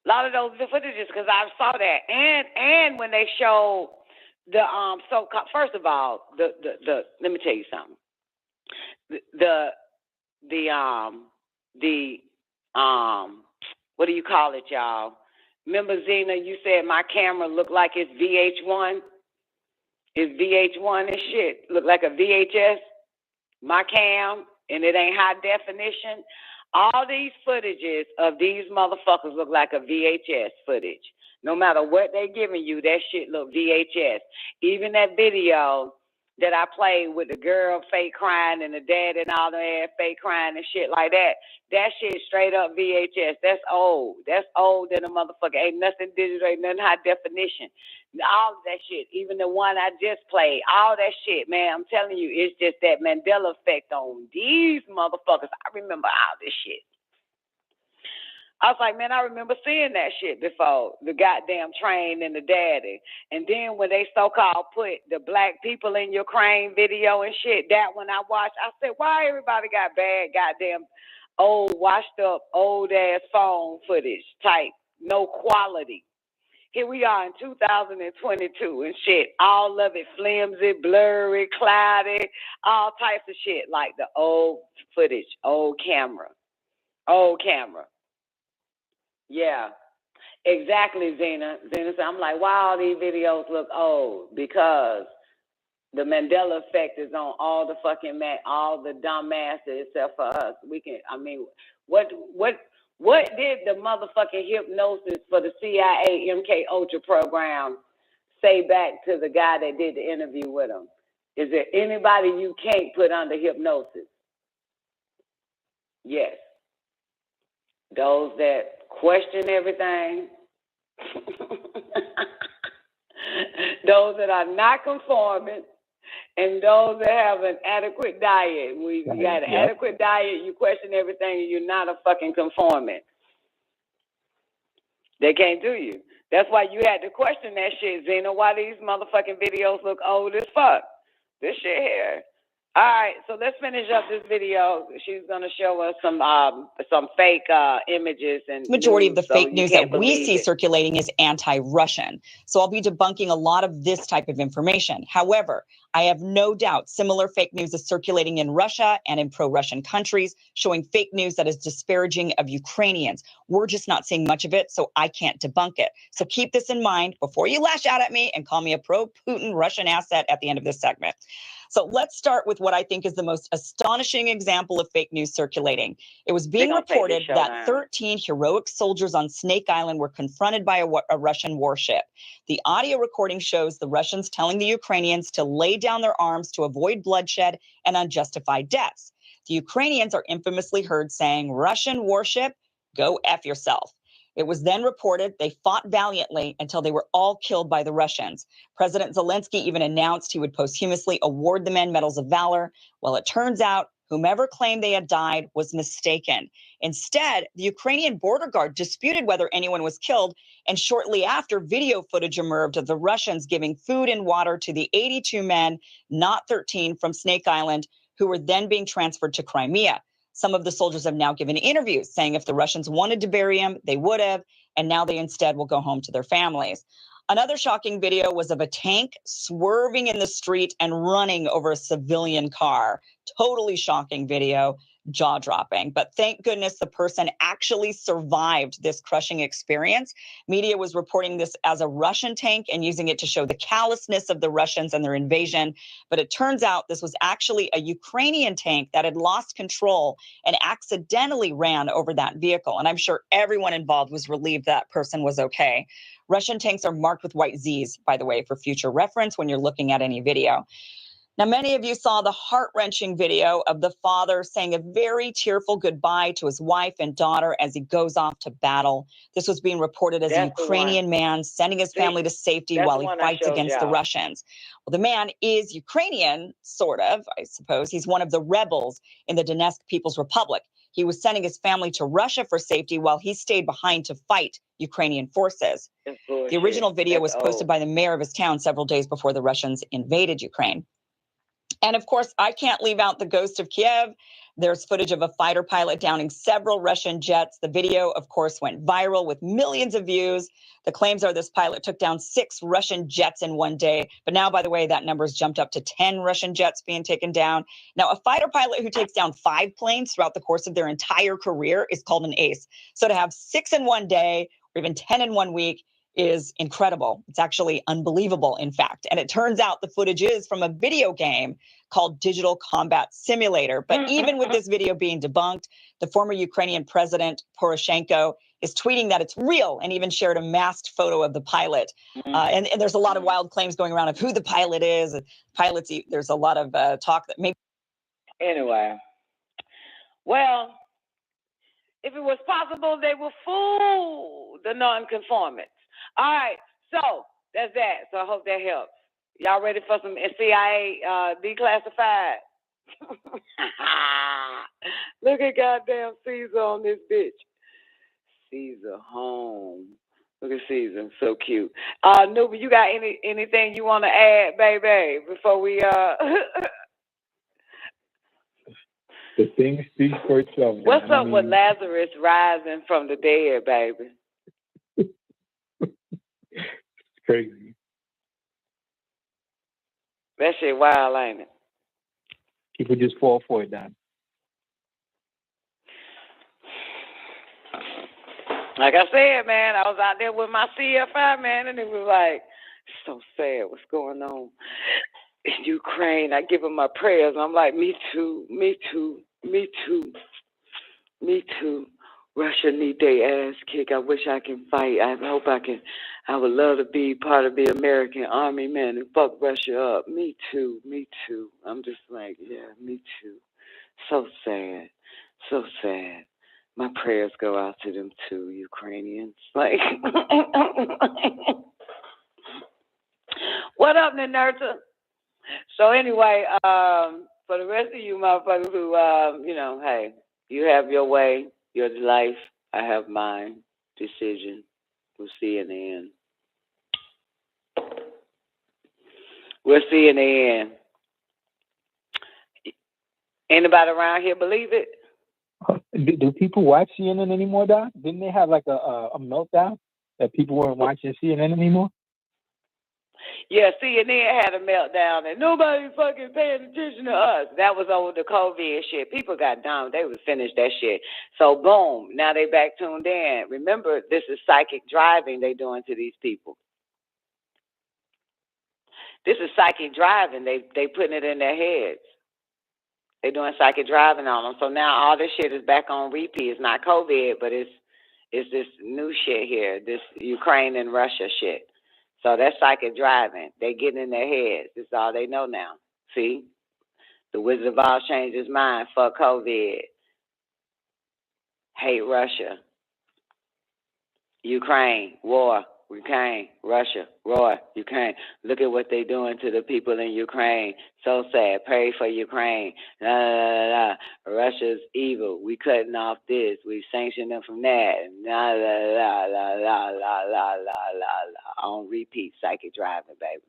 A lot of those footages, because I saw that. And when they showed the first of all, the let me tell you something. The what do you call it, y'all? Remember, Zena, you said my camera looked like it's VH1? It's VH1 and shit. Look like a VHS, my cam, and it ain't high definition. All these footages of these motherfuckers look like a VHS footage. No matter what they giving you, that shit look VHS. Even that video that I played with the girl fake crying and the dad and all the ass fake crying and shit like that, that shit straight up VHS. That's old. That's old than a motherfucker. Ain't nothing digital, ain't nothing high definition. All of that shit, even the one I just played, all that shit, man, I'm telling you, it's just that Mandela effect on these motherfuckers. I remember all this shit. I was like, man, I remember seeing that shit before, the goddamn train and the daddy. And then when they so-called put the black people in Ukraine video and shit, that one I watched, I said, why everybody got bad goddamn old, washed up, old-ass phone footage type, no quality? Here we are in 2022 and shit, all of it flimsy, blurry, cloudy, all types of shit, like the old footage, old camera. Yeah, exactly, Zena. Zena said, I'm like, why all these videos look old? Because the Mandela effect is on all the fucking all the dumb asses except for us. What did the motherfucking hypnosis for the CIA MK Ultra program say back to the guy that did the interview with him? Is there anybody you can't put under hypnosis? Yes. Those that question everything, those that are not conforming, and those that have an adequate diet. You got an adequate diet, you question everything, and you're not a fucking conformant. They can't do you. That's why you had to question that shit, Zena. Why these motherfucking videos look old as fuck? This shit here. All right, so let's finish up this video. She's going to show us some fake images. And Majority of the so fake news that we see it. circulating is anti-Russian. So I'll be debunking a lot of this type of information. However, I have no doubt similar fake news is circulating in Russia and in pro-Russian countries, showing fake news that is disparaging of Ukrainians. We're just not seeing much of it, so I can't debunk it. So keep this in mind before you lash out at me and call me a pro-Putin Russian asset at the end of this segment. So let's start with what I think is the most astonishing example of fake news circulating. It was being reported that 13 heroic soldiers on Snake Island were confronted by a Russian warship. The audio recording shows the Russians telling the Ukrainians to lay down their arms to avoid bloodshed and unjustified deaths. The Ukrainians are infamously heard saying, "Russian warship, go F yourself." It was then reported they fought valiantly until they were all killed by the Russians. President Zelensky even announced he would posthumously award the men medals of valor. Well, it turns out whomever claimed they had died was mistaken. Instead, the Ukrainian border guard disputed whether anyone was killed, and shortly after, video footage emerged of the Russians giving food and water to the 82 men, not 13, from Snake Island, who were then being transferred to Crimea. Some of the soldiers have now given interviews saying if the Russians wanted to bury him, they would have, and now they instead will go home to their families. Another shocking video was of a tank swerving in the street and running over a civilian car. Totally shocking video. jaw-dropping. But thank goodness the person actually survived this crushing experience. Media was reporting this as a Russian tank and using it to show the callousness of the Russians and their invasion. But it turns out this was actually a Ukrainian tank that had lost control and accidentally ran over that vehicle. And I'm sure everyone involved was relieved that person was okay. Russian tanks are marked with white Zs, by the way, for future reference when you're looking at any video. Now, many of you saw the heart-wrenching video of the father saying a very tearful goodbye to his wife and daughter as he goes off to battle. This was being reported as a Ukrainian man sending his family to safety while he fights against the Russians. Well, the man is Ukrainian, sort of, I suppose. He's one of the rebels in the Donetsk People's Republic. He was sending his family to Russia for safety while he stayed behind to fight Ukrainian forces. The original video was posted by the mayor of his town several days before the Russians invaded Ukraine. And of course, I can't leave out the ghost of Kiev. There's footage of a fighter pilot downing several Russian jets. The video, of course, went viral with millions of views. The claims are this pilot took down 6 Russian jets in one day. But now, by the way, that number's jumped up to 10 Russian jets being taken down. Now, a fighter pilot who takes down 5 planes throughout the course of their entire career is called an ace. So to have 6 in one day or even 10 in 1 week is incredible. It's actually unbelievable, in fact. And it turns out the footage is from a video game called Digital Combat Simulator. But even with this video being debunked, the former Ukrainian president, Poroshenko, is tweeting that it's real and even shared a masked photo of the pilot. And there's a lot of wild claims going around of who the pilot is. Pilots, there's a lot of talk that maybe... Anyway, well, if it was possible, they would fool the nonconformists. All right, so that's that. So I hope that helps. Y'all ready for some C.I.A. Declassified? Look at goddamn Caesar on this bitch. Caesar home. Look at Caesar, so cute. Nuba, you got anything you want to add, baby, before we The thing speaks for itself. What's up with Lazarus rising from the dead, baby? It's crazy. That shit wild, ain't it? People just fall for it, Don. Like I said, man, I was out there with my CFI, man, and it was like, so sad what's going on in Ukraine. I give them my prayers. And I'm like, me too, me too, me too, me too. Russia need their ass kick. I wish I can fight. I hope I can. I would love to be part of the American Army, man, and fuck Russia up. Me too, me too. I'm just like, yeah, me too. So sad, so sad. My prayers go out to them too, Ukrainians. Like, what up, Nerta? So anyway, for the rest of you motherfuckers who, hey, you have your way, your life. I have mine. Decision. We'll see you in the end. We'll see you in the end. Anybody around here believe it? Do people watch CNN anymore, Doc? Didn't they have like a meltdown that people weren't watching CNN anymore? Yeah, CNN had a meltdown and nobody fucking paying attention to us. That was over the COVID shit. People got dumb. They was finished that shit. So boom, now they back tuned in. Remember, this is psychic driving they doing to these people. This is psychic driving. They putting it in their heads. They doing psychic driving on them. So now all this shit is back on repeat. It's not COVID, but it's this new shit here, this Ukraine and Russia shit. So that's psychic driving. They getting in their heads. That's all they know now. See? The Wizard of Oz changed his mind. Fuck COVID. Hate Russia. Ukraine. War. Ukraine. Russia. War. Ukraine. Look at what they doing to the people in Ukraine. So sad. Pray for Ukraine. La, la, la, la. Russia's evil. We cutting off this. We sanctioned them from that. La, la, la, la, la, la, la, la, la. On repeat. Psychic driving, baby.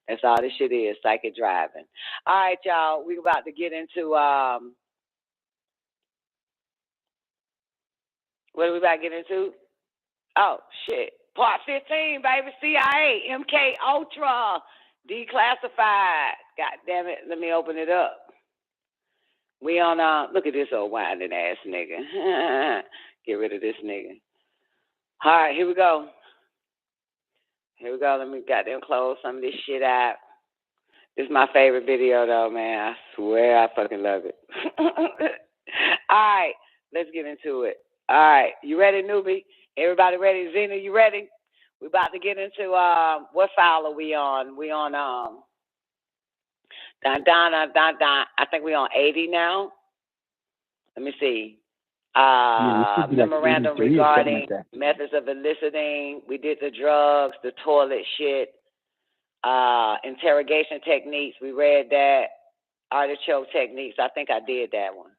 That's all this shit is. Psychic driving. All right, y'all. We're about to get into what are we about to get into? Oh, shit. Part 15, baby. C.I.A. MK Ultra. Declassified. God damn it. Let me open it up. We on, look at this old whining ass nigga. Get rid of this nigga. All right, here we go. Here we go. Let me goddamn close some of this shit out. This is my favorite video, though, man. I swear I fucking love it. All right, let's get into it. All right, you ready, newbie? Everybody ready? Zena, you ready? We about to get into, what file are we on? We on, I think we on 80 now. Let me see. Memorandum regarding methods of eliciting. We did the drugs, the toilet shit, interrogation techniques. We read that. Artichoke techniques. I think I did that one.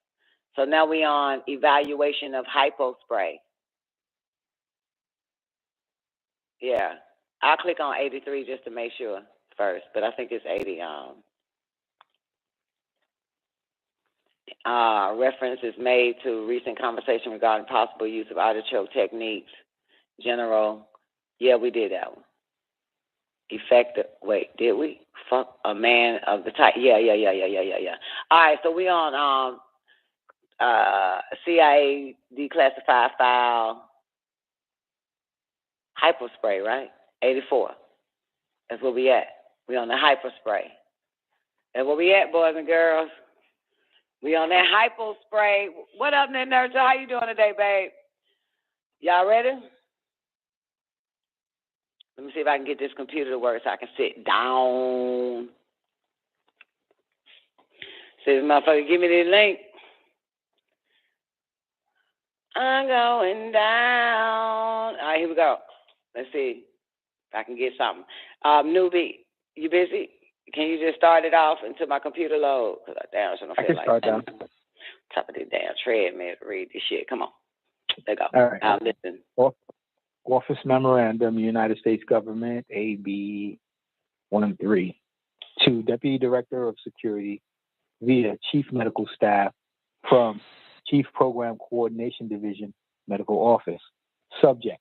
So now we on evaluation of hypo spray. Yeah. I'll click on 83 just to make sure first, but I think it's 80. Reference is made to recent conversation regarding possible use of artichoke techniques. General. Yeah, we did that one. Effective. Wait, did we? Fuck a man of the type. Yeah. All right, so we on C.I.A. declassified file. Hypospray, right? 84. That's where we at. We on the hypospray. That's where we at, boys and girls. We on that hypospray. What up, Nurture? How you doing today, babe? Y'all ready? Let me see if I can get this computer to work so I can sit down. See this motherfucker, give me the link. I'm going down. All right, here we go. Let's see if I can get something. Newbie, you busy? Can you just start it off until my computer loads? Because I can start down. Top of the damn treadmill to read this shit. Come on. There you go. All right. I'll listen. Office Memorandum, United States Government, AB 1-3, to Deputy Director of Security via Chief Medical Staff from Chief Program Coordination Division, Medical Office. Subject,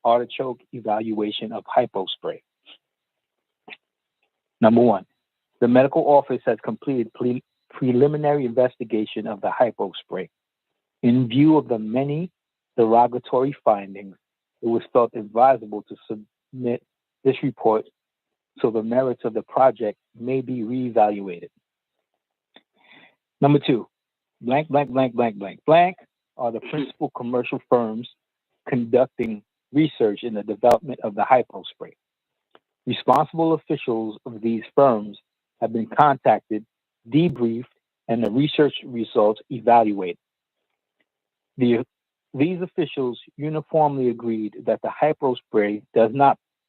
artichoke evaluation of hypospray. Number one, the medical office has completed preliminary investigation of the hypospray. In view of the many derogatory findings, it was felt advisable to submit this report so the merits of the project may be reevaluated. Number two, blank are the principal commercial firms conducting research in the development of the hypospray. Responsible officials of these firms have been contacted, debriefed, and the research results evaluated. These officials uniformly agreed that the hypospray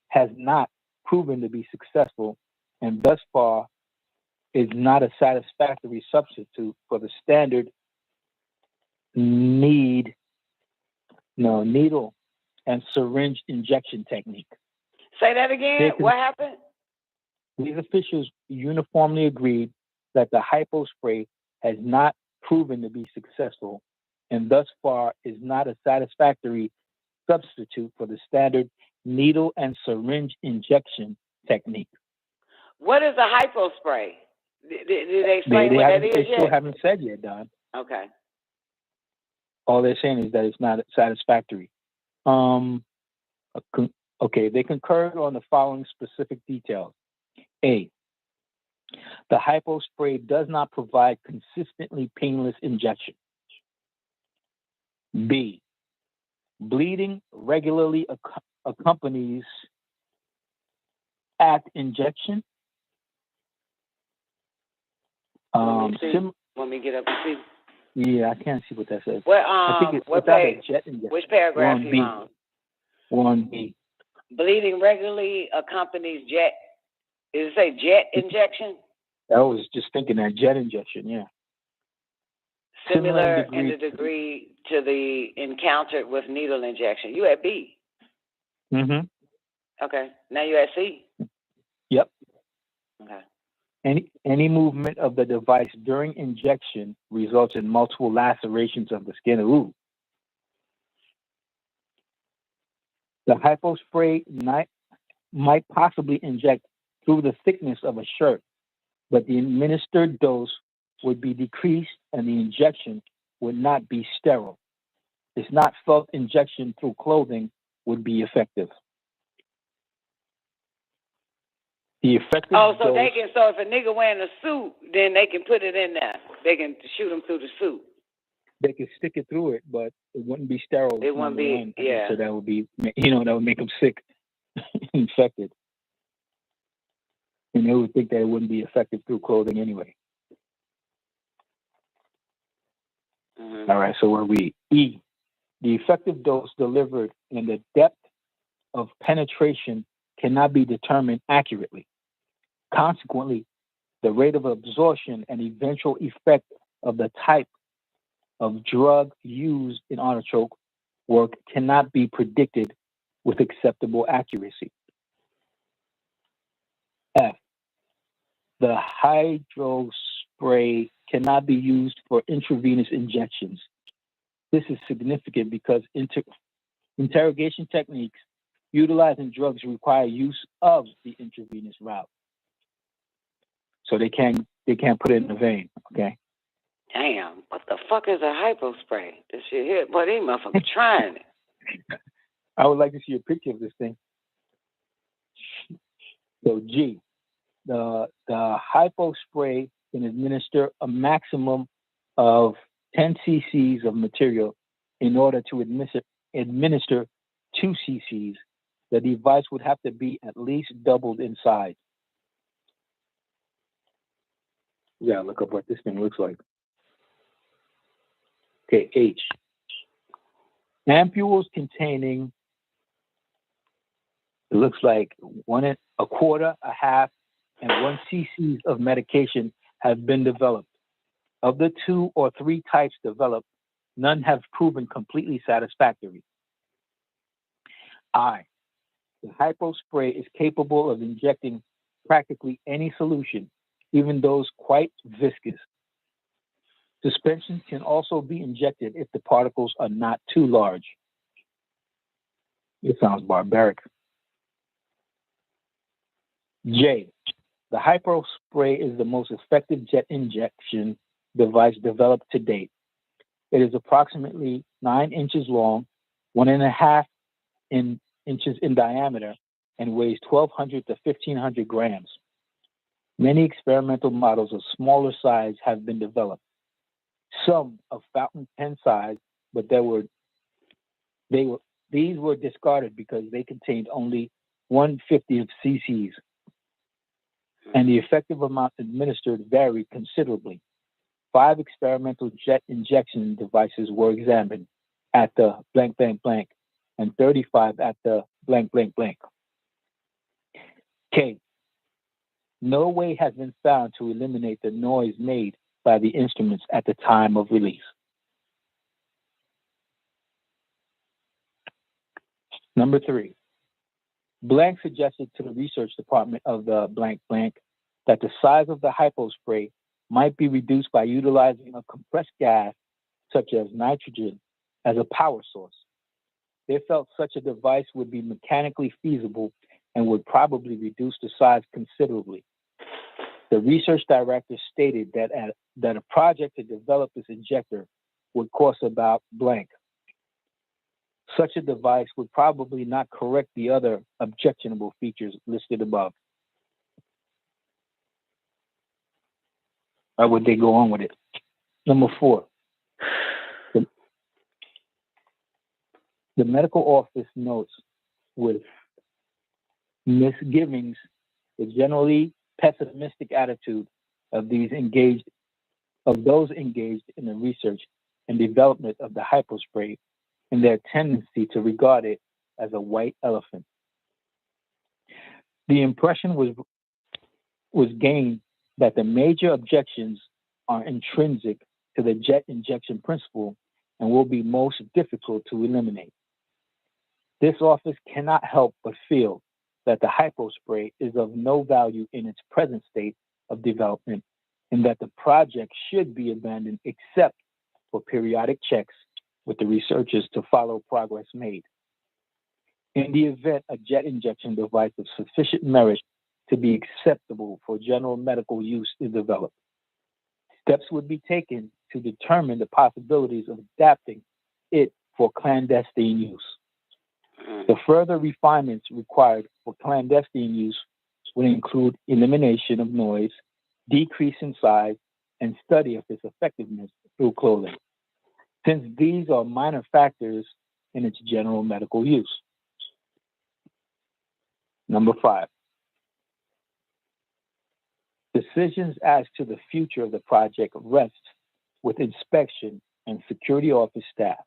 has not proven to be successful and thus far is not a satisfactory substitute for the standard needle and syringe injection technique. Say that again. What happened? These officials uniformly agreed that the hypospray has not proven to be successful and thus far is not a satisfactory substitute for the standard needle and syringe injection technique. What is a hypospray? Did they explain what that is yet? They still haven't said yet, Don. Okay. All they're saying is that it's not satisfactory. Okay, they concurred on the following specific details. A, the hypospray does not provide consistently painless injection. B, bleeding regularly accompanies at injection. Want me to get up and see? Yeah, I can't see what that says. What, I think it's what without page? a jet injection. Which paragraph you on? 1B. Bleeding regularly accompanies jet. Did it say jet injection? I was just thinking that jet injection, yeah. Similar in the degree to the encountered with needle injection. You at B. Mm-hmm. Okay. Now you at C. Yep. Okay. Any movement of the device during injection results in multiple lacerations of the skin. Ooh. The hypospray might possibly inject through the thickness of a shirt, but the administered dose would be decreased and the injection would not be sterile. It's not felt injection through clothing would be effective. The effective so dose, they can. So if a nigga wearing a suit, then they can put it in there. They can shoot him through the suit. they could stick it through it, but it wouldn't be sterile. It wouldn't be, yeah. So that would be, that would make them sick, infected. And they would think that it wouldn't be effective through clothing anyway. Mm-hmm. All right, so where we E, the effective dose delivered and the depth of penetration cannot be determined accurately. Consequently, the rate of absorption and eventual effect of the type of drug used in artichoke work cannot be predicted with acceptable accuracy. F, the hydro spray cannot be used for intravenous injections. This is significant because interrogation techniques utilizing drugs require use of the intravenous route. So they can't put it in the vein, okay? Damn, what the fuck is a hypo spray? This shit here, boy, these motherfuckers trying it. I would like to see a picture of this thing. So G, the hypo spray can administer a maximum of 10 cc's of material. In order to administer 2 cc's, the device would have to be at least doubled in size. Yeah, look up what this thing looks like. Okay, H. Ampules containing, it looks like 1 1/4, 1/2, and 1 cc's of medication have been developed. Of the 2 or 3 types developed, none have proven completely satisfactory. I. The hypo spray is capable of injecting practically any solution, even those quite viscous. Suspensions can also be injected if the particles are not too large. It sounds barbaric. J. The hypo spray is the most effective jet injection device developed to date. It is approximately 9 inches long, 1.5 inches in diameter, and weighs 1,200 to 1,500 grams. Many experimental models of smaller size have been developed. Some of fountain pen size, but these were discarded because they contained only 1/50 of cc's, and the effective amount administered varied considerably. 5 experimental jet injection devices were examined at the blank, blank, blank, and 35 at the blank, blank, blank. K. No way has been found to eliminate the noise made by the instruments at the time of release. Number 3. Blank suggested to the research department of the blank, blank that the size of the hypo spray might be reduced by utilizing a compressed gas such as nitrogen as a power source. They felt such a device would be mechanically feasible and would probably reduce the size considerably. The research director stated that a project to develop this injector would cost about blank. Such a device would probably not correct the other objectionable features listed above. Why would they go on with it? Number 4. The medical office notes with misgivings the generally pessimistic attitude of those engaged in the research and development of the hypo spray and their tendency to regard it as a white elephant. The impression was gained that the major objections are intrinsic to the jet injection principle and will be most difficult to eliminate. This office cannot help but feel that the hypo spray is of no value in its present state of development and that the project should be abandoned except for periodic checks with the researchers to follow progress made. In the event a jet injection device of sufficient merit to be acceptable for general medical use is developed, steps would be taken to determine the possibilities of adapting it for clandestine use. The further refinements required for clandestine use would include elimination of noise, decrease in size, and study of its effectiveness through clothing, since these are minor factors in its general medical use. Number 5. Decisions as to the future of the project rest with inspection and security office staff.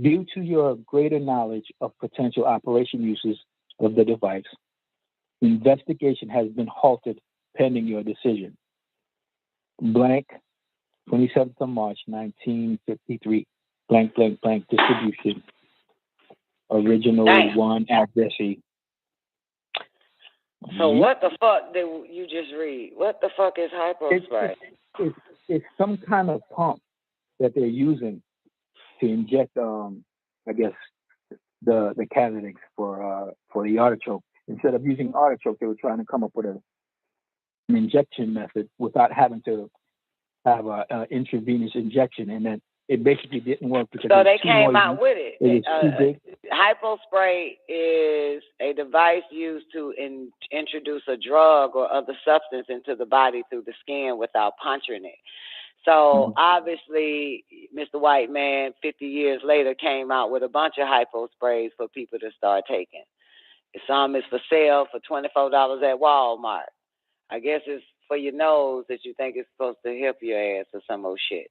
Due to your greater knowledge of potential operation uses of the device, investigation has been halted pending your decision. Blank, 27th of March, 1953, blank, blank, blank, distribution. Original one addressee. So what the fuck did you just read? What the fuck is hypospray? It's some kind of pump that they're using to inject, I guess, the candidates for the artichoke. Instead of using artichoke, they were trying to come up with an injection method without having to have an intravenous injection, and then it basically didn't work because so they came out with it. It was too big. Hypospray is a device used to introduce a drug or other substance into the body through the skin without puncturing it. So obviously, Mr. White Man, 50 years later, came out with a bunch of hyposprays for people to start taking. Some is for sale for $24 at Walmart. I guess it's for your nose that you think it's supposed to help your ass or some old shit.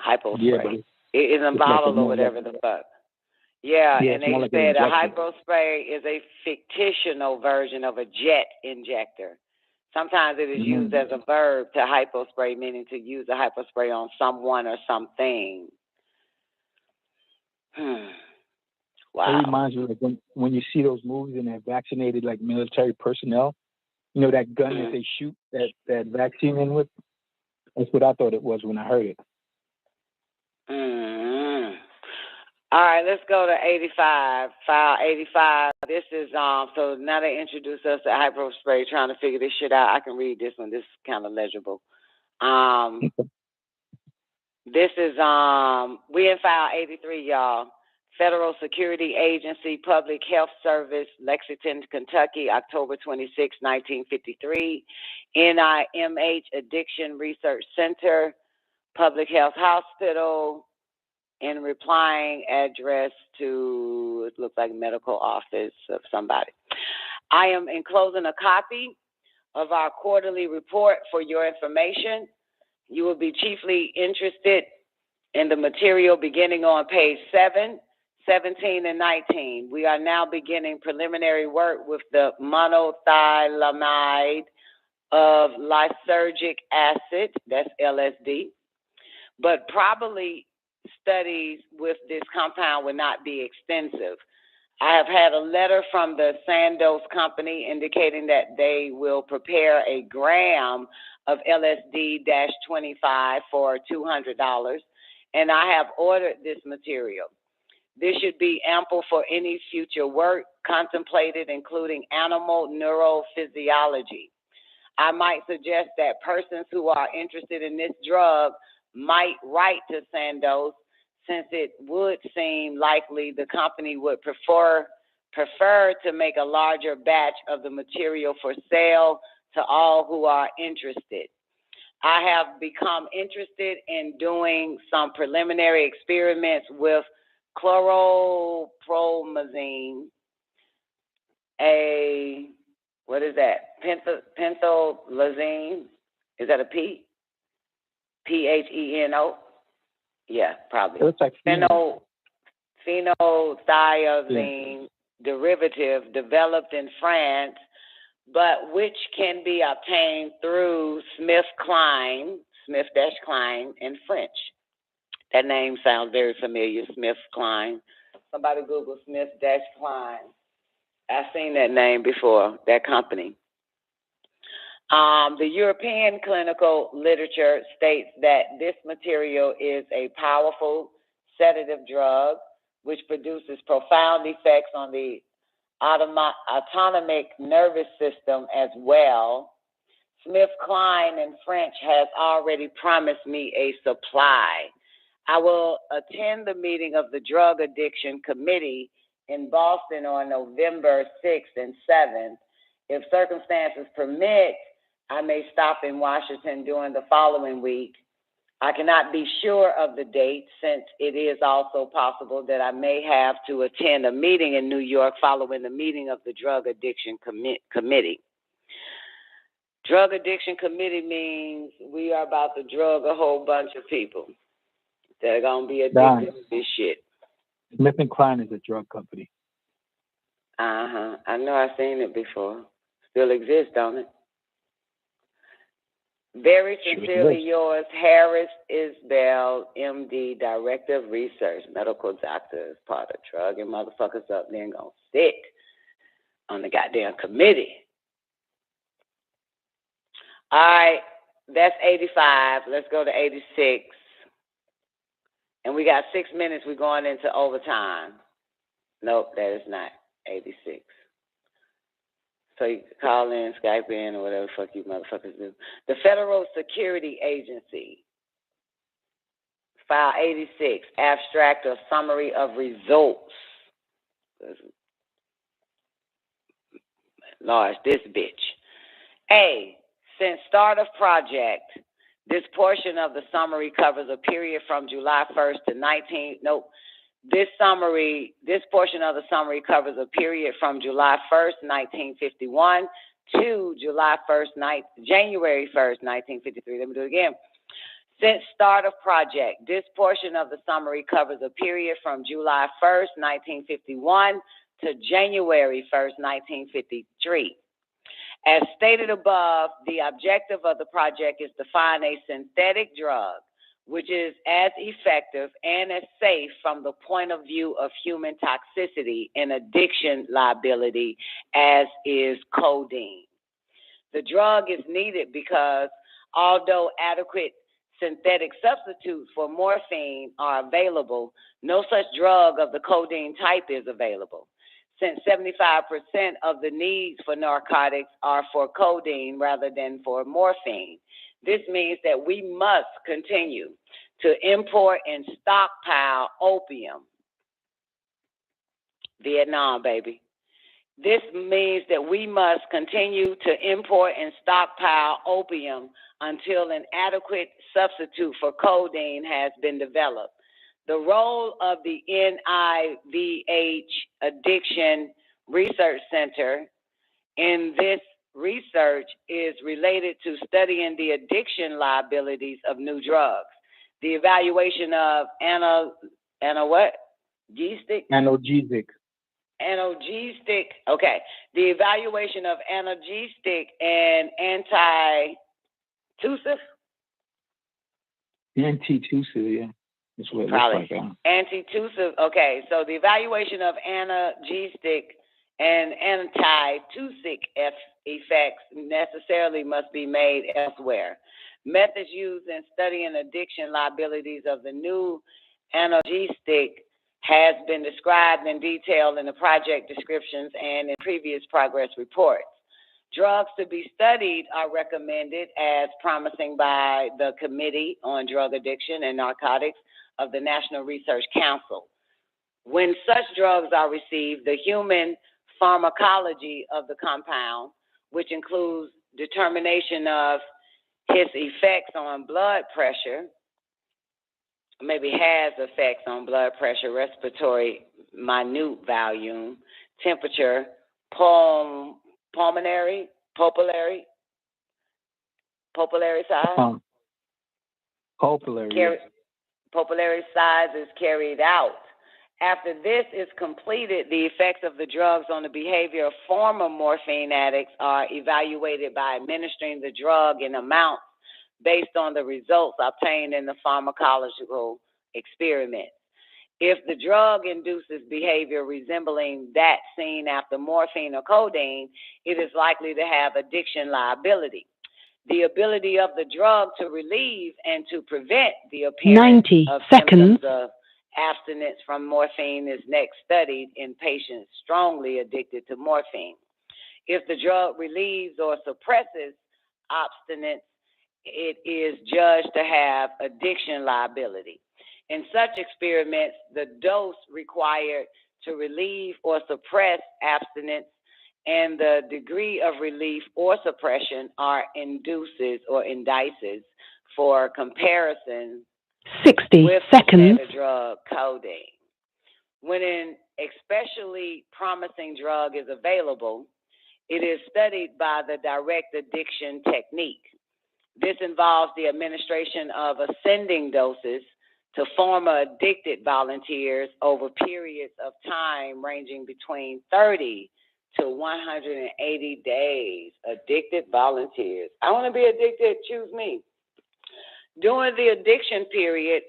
Hypospray. Yeah, it isn't bottled or whatever the fuck. Yeah, and they said a hypospray is a fictional version of a jet injector. Sometimes it is used as a verb to hypospray, meaning to use a hypospray on someone or something. Wow. It reminds me of when you see those movies and they're vaccinated like military personnel, you know, that gun that they shoot that vaccine in with? That's what I thought it was when I heard it. All right, let's go to 85. File 85. This is so now they introduce us to hypospray, trying to figure this shit out. I can read this one. This is kind of legible. This is we in file 83, y'all. Federal Security Agency, Public Health Service, Lexington, Kentucky, October 26, 1953. NIMH Addiction Research Center, Public Health Hospital. In replying address to, it looks like medical office of somebody. I am enclosing a copy of our quarterly report for your information. You will be chiefly interested in the material beginning on page 7, 17, and 19. We are now beginning preliminary work with the monothylamide of lysergic acid, that's LSD, but probably studies with this compound would not be extensive. I have had a letter from the Sandoz company indicating that they will prepare a gram of LSD-25 for $200, and I have ordered this material. This should be ample for any future work contemplated, including animal neurophysiology. I might suggest that persons who are interested in this drug might write to Sandoz, since it would seem likely the company would prefer to make a larger batch of the material for sale to all who are interested. I have become interested in doing some preliminary experiments with chloropromazine, what is that? Pentholazine? Is that a P? PHENO? Yeah, probably. It looks like phenothiazine derivative developed in France, but which can be obtained through Smith-Kline in French. That name sounds very familiar, Smith-Kline. Somebody Google Smith-Kline. I've seen that name before, that company. The European clinical literature states that this material is a powerful sedative drug which produces profound effects on the autonomic nervous system as well. SmithKline and French has already promised me a supply. I will attend the meeting of the Drug Addiction Committee in Boston on November 6th and 7th. If circumstances permit, I may stop in Washington during the following week. I cannot be sure of the date, since it is also possible that I may have to attend a meeting in New York following the meeting of the Drug Addiction Committee. Drug Addiction Committee means we are about to drug a whole bunch of people that are going to be addicted to this shit. SmithKline is a drug company. I know I've seen it before. Still exists, don't it? Very sincerely yours, Harris Isbell, MD, Director of Research, Medical Doctor, as part of drugging motherfuckers up, then gonna sit on the goddamn committee. All right, that's 85. Let's go to 86. And we got 6 minutes. We're going into overtime. Nope, that is not 86. So you can call in, Skype in, or whatever the fuck you motherfuckers do. The Federal Security Agency, file 86, abstract or summary of results. Large, this bitch. A, since start of project, this portion of the summary covers a period from July 1st to This portion of the summary covers a period from July 1st, 1951 to January 1st, 1953. Let me do it again. Since start of project, this portion of the summary covers a period from July 1st, 1951 to January 1st, 1953. As stated above, the objective of the project is to find a synthetic drug which is as effective and as safe from the point of view of human toxicity and addiction liability as is codeine. The drug is needed because although adequate synthetic substitutes for morphine are available, no such drug of the codeine type is available. Since 75% of the needs for narcotics are for codeine rather than for morphine, this means that we must continue to import and stockpile opium. Vietnam, baby. This means that we must continue to import and stockpile opium until an adequate substitute for codeine has been developed. The role of the NIVH Addiction Research Center in this research is related to studying the addiction liabilities of new drugs. The evaluation of analgesic. Okay. The evaluation of analgesic and antitussive. Antitussive, yeah. That's what it Probably. looks like. Antitussive. Okay. So the evaluation of analgesic and antitussic effects necessarily must be made elsewhere. Methods used in studying addiction liabilities of the new analgesic has been described in detail in the project descriptions and in previous progress reports. Drugs to be studied are recommended as promising by the Committee on Drug Addiction and Narcotics of the National Research Council. When such drugs are received, the human pharmacology of the compound, which includes determination of its effects on blood pressure, maybe has effects on blood pressure, respiratory minute volume, temperature, pulmonary size. Pulmonary size is carried out. After this is completed, the effects of the drugs on the behavior of former morphine addicts are evaluated by administering the drug in amounts based on the results obtained in the pharmacological experiment. If the drug induces behavior resembling that seen after morphine or codeine, it is likely to have addiction liability. The ability of the drug to relieve and to prevent the appearance of symptoms of abstinence from morphine is next studied in patients strongly addicted to morphine. If the drug relieves or suppresses abstinence, it is judged to have addiction liability. In such experiments, the dose required to relieve or suppress abstinence and the degree of relief or suppression are indices or indices for comparison 60 with seconds. the drug codeine. When an especially promising drug is available, it is studied by the direct addiction technique. This involves the administration of ascending doses to former addicted volunteers over periods of time ranging between 30 to 180 days. Addicted volunteers. I want to be addicted, choose me. During the addiction period,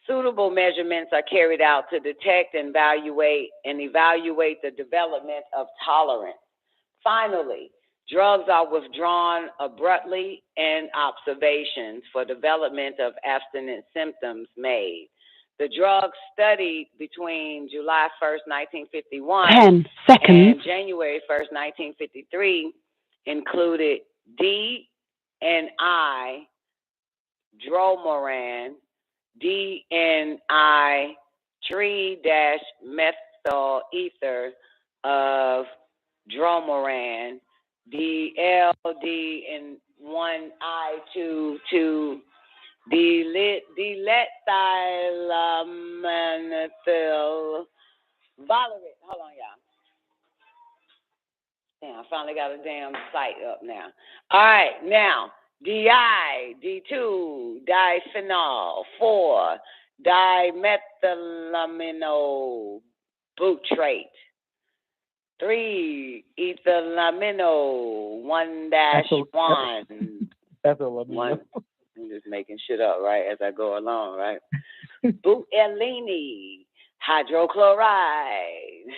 suitable measurements are carried out to detect and evaluate the development of tolerance. Finally, drugs are withdrawn abruptly and observations for development of abstinence symptoms made. The drugs studied between July 1st, 1951 10 seconds. and January 1st, 1953 included D and I dromoran, DNI 3-methyl ether of dromoran, DLD and 1I2 dilethylaminoethyl valerate. Hold on, y'all. Damn, I finally got a damn site up now. All right, now DI, D2, diphenol, 4, dimethylamino butrate, 3, ethylamino, 1-1. Ethylamino. I'm just making shit up, right, as I go along, right? Butylene, hydrochloride.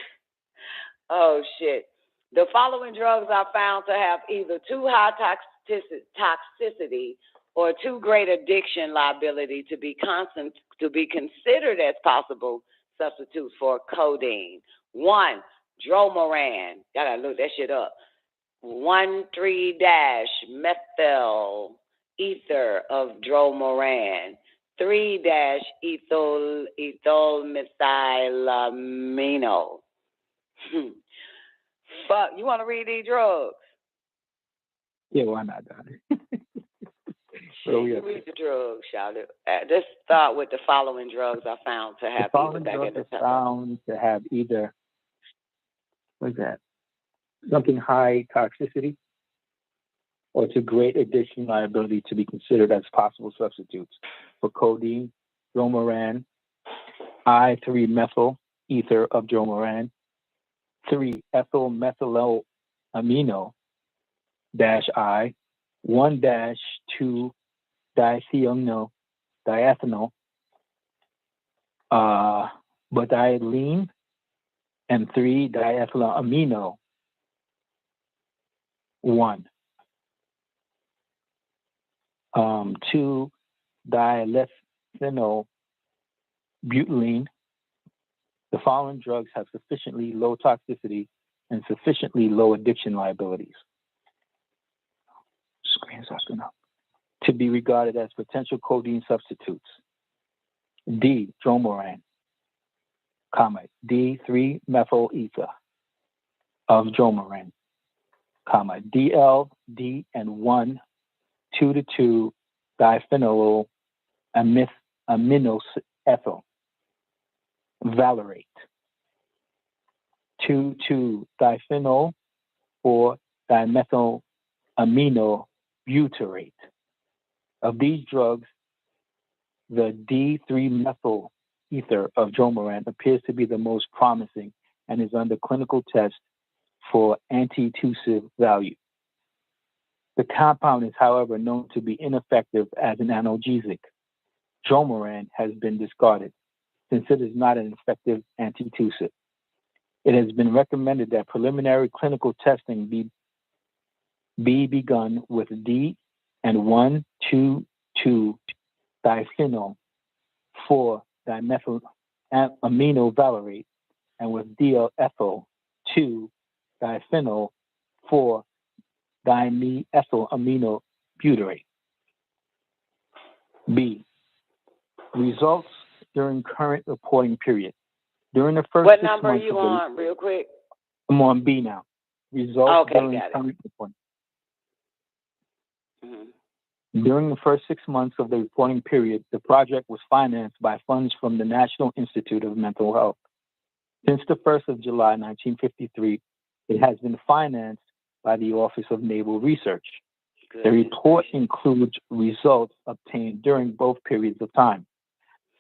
Oh, shit. The following drugs are found to have either too high toxicity or too great addiction liability to be considered as possible substitutes for codeine. 1, dromoran. Y'all gotta look that shit up. 1,3-methyl ether of dromoran. 3-ethyl-methylamino. Fuck, you want to read these drugs? Yeah, why not, Donnie? You read the drugs, shout it. Let's start with the following drugs are found to have either back at the top. Found to have either, what's that? Something high toxicity or to great addiction liability to be considered as possible substitutes for codeine, dromoran, I3-methyl ether of dromoran, 3-ethyl-methylamino -I, 1-2-diethylamino, butylene, and 3-diethylamino 1. 2-dilethylbutylene. The following drugs have sufficiently low toxicity and sufficiently low addiction liabilities. Screen's asking up. To be regarded as potential codeine substitutes. D, dromoran, D3-methyl ether of dromoran, DL, D, and 1,2-2 diphenyl aminoethyl valerate, 2,2 diphenyl 4-dimethyl amino butyrate. Of these drugs, the D3-methyl ether of dromoran appears to be the most promising and is under clinical test for antitussive value. The compound is, however, known to be ineffective as an analgesic. Dromoran has been discarded since it is not an effective antitussive. It has been recommended that preliminary clinical testing be begun with D and 1,2,2 diphenyl 4-dimethyl amino valerate, and with DL-ethyl 2 diphenyl 4-dimethyl amino butyrate. B, results during current reporting period. During the first What 6 number are months you of the, on, real quick? I'm on B now. Results Okay, during got it. current reporting. Mm-hmm. During the first 6 months of the reporting period, the project was financed by funds from the National Institute of Mental Health. Since the 1st of July, 1953, it has been financed by the Office of Naval Research. The report includes results obtained during both periods of time.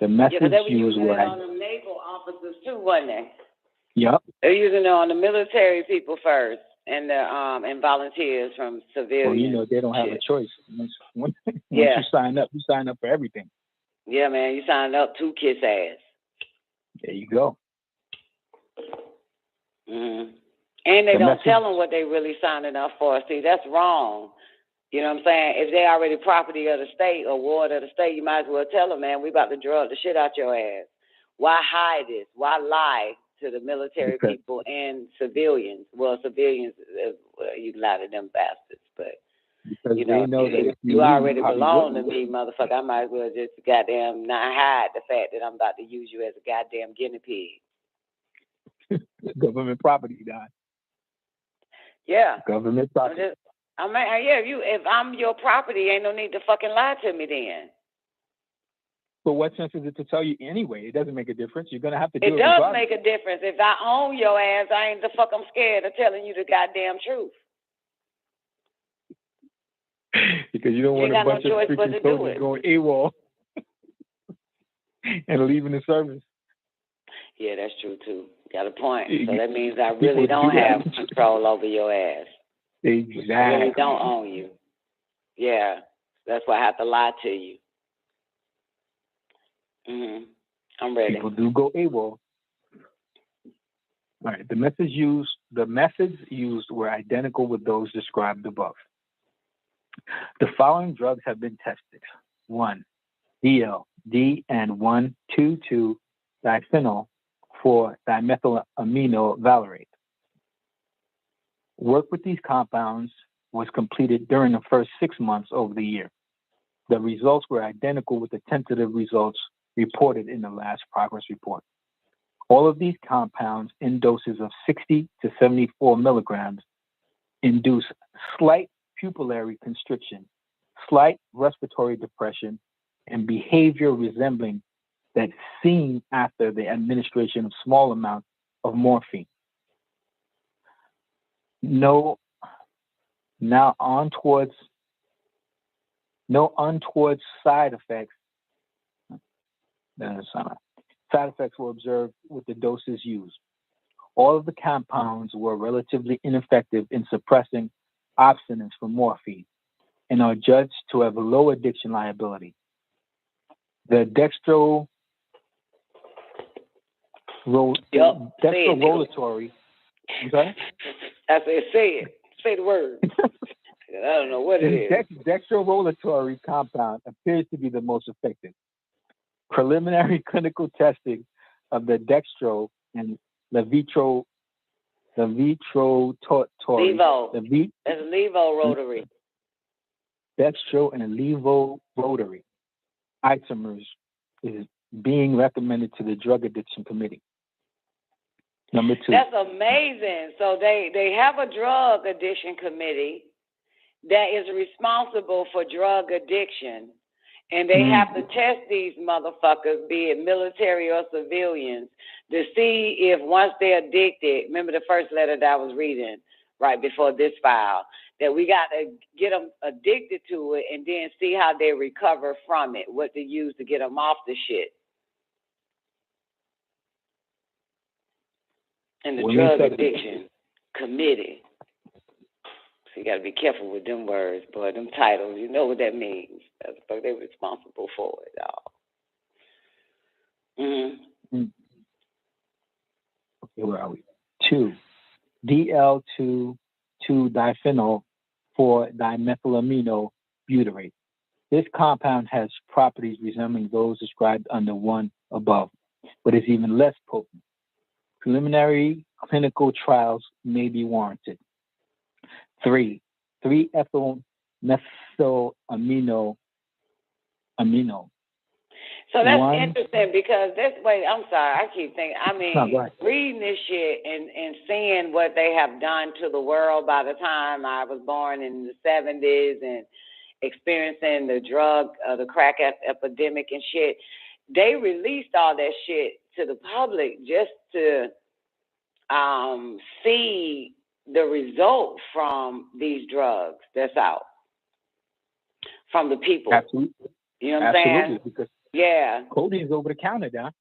The methods Yeah, but they were used using were... it on the naval officers too, wasn't they? Yep. They're using it on the military people first, and the and volunteers from civilians. Well, you know, they don't have a choice. Once Yeah. you sign up for everything. Yeah, man, you signed up to kiss ass. There you go. Mm-hmm. And they The don't message- tell them what they really signing up for. See, that's wrong. You know what I'm saying? If they already property of the state or ward of the state, you might as well tell them, man, we about to drug the shit out your ass. Why hide this? Why lie to the military people and civilians? Well, civilians, you can lie to them bastards, but because you know, they know that if you already I'll be belong to with me, motherfucker. I might as well just goddamn not hide the fact that I'm about to use you as a goddamn guinea pig. government property, guy. Yeah. Government property. Yeah, if I'm your property, ain't no need to fucking lie to me then. But what sense is it to tell you anyway? It doesn't make a difference. You're gonna have to do it. It does regardless. make a difference. If I own your ass, I ain't the fuck I'm scared of telling you the goddamn truth. Because you don't want a bunch of freaking soldiers going AWOL and leaving the service. Yeah, that's true too. Got a point. So that means I really don't have control over your ass. Exactly. I really don't own you. Yeah, that's why I have to lie to you. I'm ready. People do go AWOL. All right. The methods used were identical with those described above. The following drugs have been tested: 1, DL, D, and 1,2,2-diphenyl for dimethylamino valerate. Work with these compounds was completed during the first 6 months of the year. The results were identical with the tentative results reported in the last progress report. All of these compounds in doses of 60 to 74 milligrams induce slight pupillary constriction, slight respiratory depression, and behavior resembling that seen after the administration of small amounts of morphine. No untoward side effects. Side effects were observed with the doses used. All of the compounds were relatively ineffective in suppressing abstinence from morphine and are judged to have a low addiction liability. The dextrorotatory. I'm sorry? I said, say it. Say the word. I don't know what it is. Dextrorotatory compound appears to be the most effective. Preliminary clinical testing of the dextro and levotatori. That's levo rotary. Dextro and levorotary isomers is being recommended to the Drug Addiction Committee. Number 2. That's amazing. So they have a drug addiction committee that is responsible for drug addiction, and they have to test these motherfuckers, be it military or civilians, to see if once they're addicted, remember the first letter that I was reading right before this file, that we got to get them addicted to it and then see how they recover from it, what to use to get them off the shit. And the drug addiction committee. So you got to be careful with them words, boy, them titles. You know what that means. That's what they're responsible for it, y'all. Okay, where are we? 2, DL2,2-diphenyl for dimethylamino butyrate. This compound has properties resembling those described under 1 above, but is even less potent. Preliminary clinical trials may be warranted. 3, 3-ethyl methylamino. So that's One, interesting because I'm sorry, I keep thinking, no, go ahead. reading this shit and seeing what they have done to the world by the time I was born in the 70s and experiencing the crack epidemic and shit, they released all that shit to the public just to see the result from these drugs that's out from the people. Absolutely. You know what I'm saying? Absolutely, because codeine's over the counter now.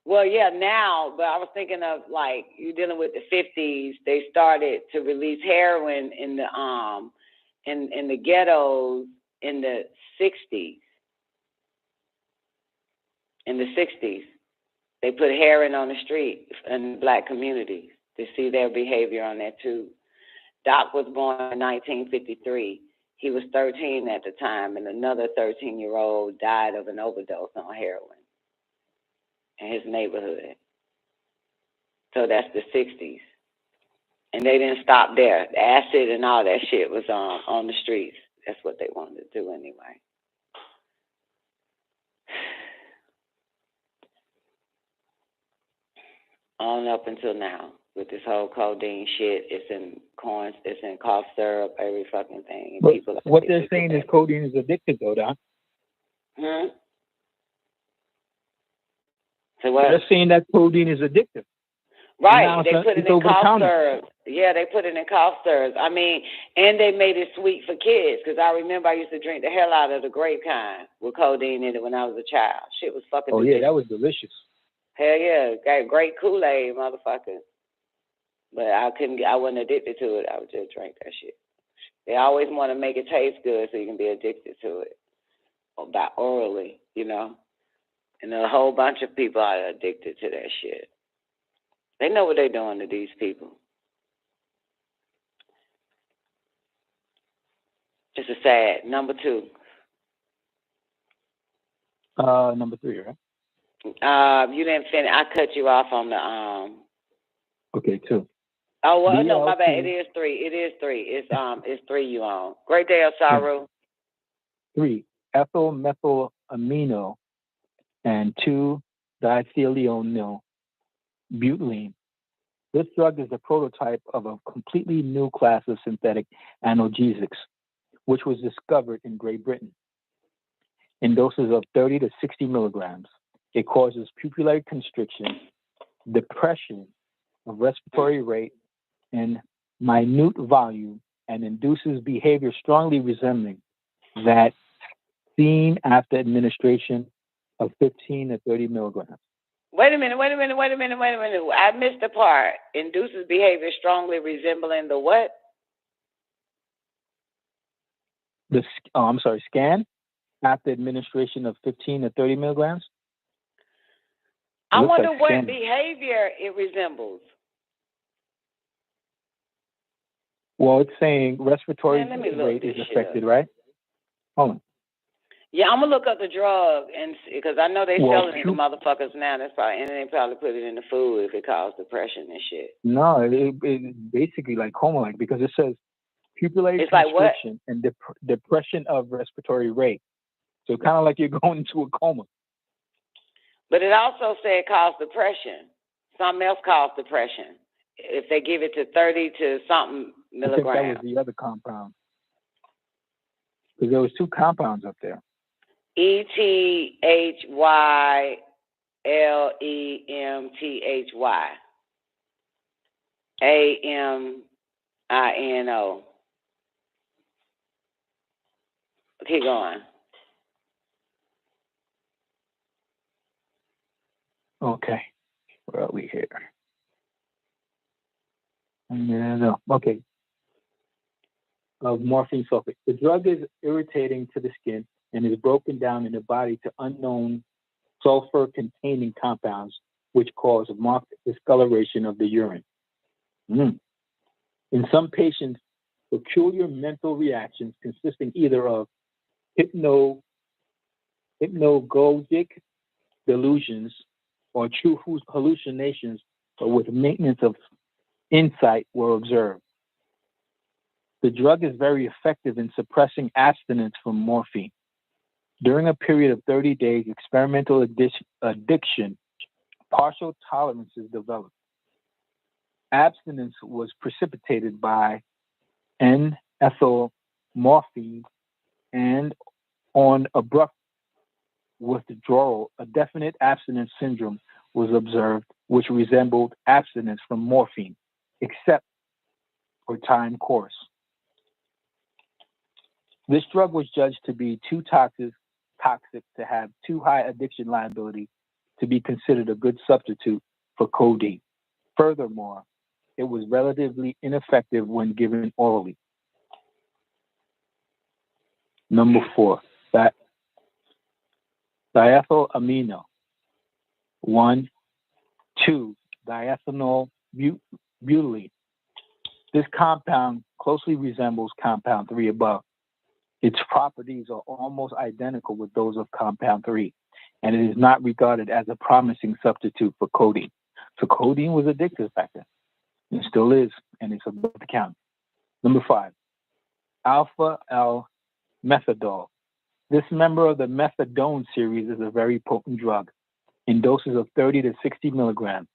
Well, yeah, now, but I was thinking of like you're dealing with the 50s. They started to release heroin in the ghettos in the 60s. In the 60s, they put heroin on the street in black communities to see their behavior on that too. Doc was born in 1953. He was 13 at the time, and another 13-year-old died of an overdose on heroin in his neighborhood. So that's the 60s. And they didn't stop there. The acid and all that shit was on the streets. That's what they wanted to do anyway. On up until now, with this whole codeine shit, it's in corn, it's in cough syrup, every fucking thing. But people what they're saying is codeine is addictive, though, Doc. So what? They're saying that codeine is addictive. Right, they put it in cough counter. syrup. Yeah, they put it in cough syrup. I mean, and they made it sweet for kids, because I remember I used to drink the hell out of the grape kind with codeine in it when I was a child. Shit was fucking delicious. Yeah, that was delicious. Hell yeah, got great Kool-Aid, motherfucker. But I wasn't addicted to it. I would just drink that shit. They always want to make it taste good so you can be addicted to it, by orally, you know. And a whole bunch of people are addicted to that shit. They know what they're doing to these people. It's a sad. Number 2. Number 3, right? You didn't finish. I cut you off on the Okay, 2. Oh well, no, my bad. It is 3. It is 3. It's 3 you on. Great day, Osaru. 3, ethyl methylamino, and 2, diethylene butylene. This drug is a prototype of a completely new class of synthetic analgesics, which was discovered in Great Britain. In doses of 30 to 60 milligrams, it causes pupillary constriction, depression of respiratory rate, and minute volume, and induces behavior strongly resembling that seen after administration of 15 to 30 milligrams. Wait a minute. I missed the part. Induces behavior strongly resembling the what? Scan after administration of 15 to 30 milligrams. I wonder what behavior it resembles. Well, it's saying respiratory rate is affected, right? Hold on. Yeah, I'm gonna look up the drug and because I know they selling it to motherfuckers now. That's probably, and they probably put it in the food if it causes depression and shit. No, it's basically like coma-like because it says pupillary constriction and depression of respiratory rate. So kind of like you're going into a coma. But it also said it caused depression. Something else caused depression. If they give it to 30 to something milligrams. I think that was the other compound. Because there was 2 compounds up there. ETHYLEMTHY. AMINO. Keep going. Okay. Where are we here? Okay. Of morphine sulfate. The drug is irritating to the skin and is broken down in the body to unknown sulfur-containing compounds, which cause marked discoloration of the urine. In some patients, peculiar mental reactions consisting either of hypnagogic delusions or true hallucinations, but with maintenance of insight were observed. The drug is very effective in suppressing abstinence from morphine. During a period of 30 days, experimental addiction, partial tolerances developed. Abstinence was precipitated by N-ethylmorphine, and on abrupt withdrawal, a definite abstinence syndrome was observed, which resembled abstinence from morphine, except for time course. This drug was judged to be too toxic to have too high addiction liability to be considered a good substitute for codeine. Furthermore, it was relatively ineffective when given orally. Number 4, diethylamino. 1, 2, diethyl butylene. This compound closely resembles compound 3 above. Its properties are almost identical with those of compound 3, and it is not regarded as a promising substitute for codeine. So codeine was addictive back then. It still is, and it's above the count. Number 5, alpha-L-methadol. This member of the methadone series is a very potent drug in doses of 30 to 60 milligrams.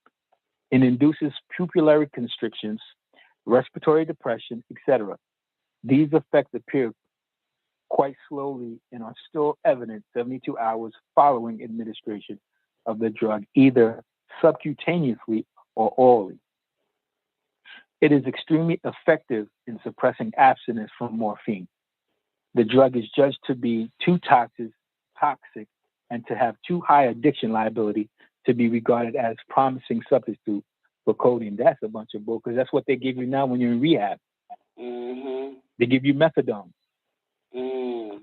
It induces pupillary constrictions, respiratory depression, etc. These effects appear quite slowly and are still evident 72 hours following administration of the drug, either subcutaneously or orally. It is extremely effective in suppressing abstinence from morphine. The drug is judged to be too toxic and to have too high addiction liability to be regarded as promising substitute for codeine. That's a bunch of bull, because that's what they give you now when you're in rehab. Mm-hmm. They give you methadone. Mm.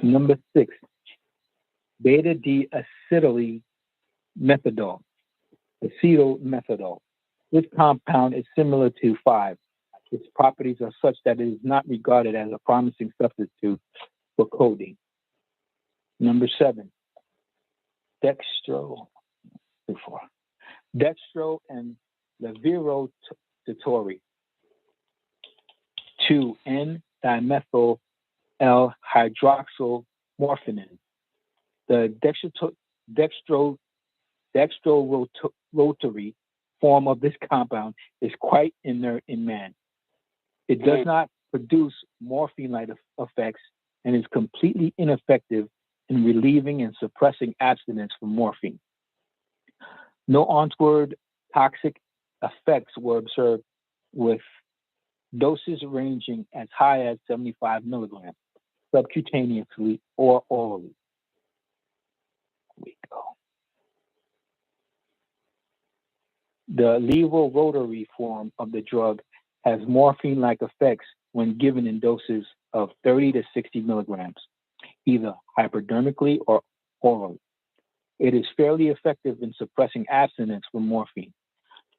Number 6, beta-D-acetylmethadol. Acetylmethadol. This compound is similar to 5. Its properties are such that it is not regarded as a promising substitute for codeine. Number 7, dextro and levodopa. 2, N-dimethyl L-hydroxymorphine. The dextrorotary form of this compound is quite inert in man. It does not produce morphine-like effects and is completely ineffective in relieving and suppressing abstinence from morphine. No untoward toxic effects were observed, with doses ranging as high as 75 milligrams, subcutaneously or orally. Here we go. The levorotary form of the drug has morphine-like effects when given in doses of 30 to 60 milligrams, either hypodermically or orally. It is fairly effective in suppressing abstinence from morphine.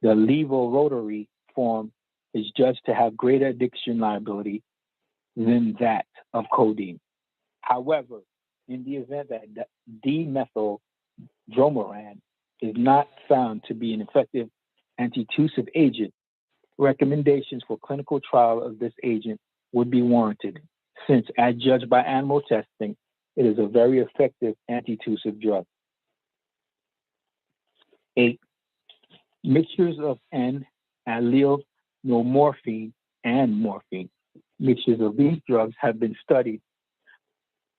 The levorotary form is judged to have greater addiction liability than that of codeine. However, in the event that dimethylbromide is not found to be an effective antitussive agent, recommendations for clinical trial of this agent would be warranted, since, as judged by animal testing, it is a very effective antitussive drug. 8. Mixtures of N-allyl-normorphine and morphine. Mixtures of these drugs have been studied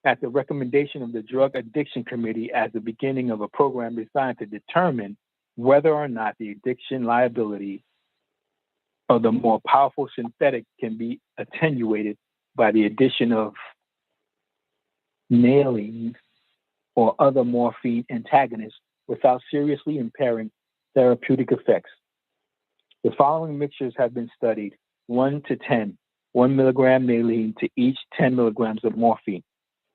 at the recommendation of the Drug Addiction Committee as the beginning of a program designed to determine whether or not the addiction liability of the more powerful synthetic can be attenuated by the addition of nalines or other morphine antagonists without seriously impairing therapeutic effects. The following mixtures have been studied: 1 to 10, 1 milligram naline to each 10 milligrams of morphine;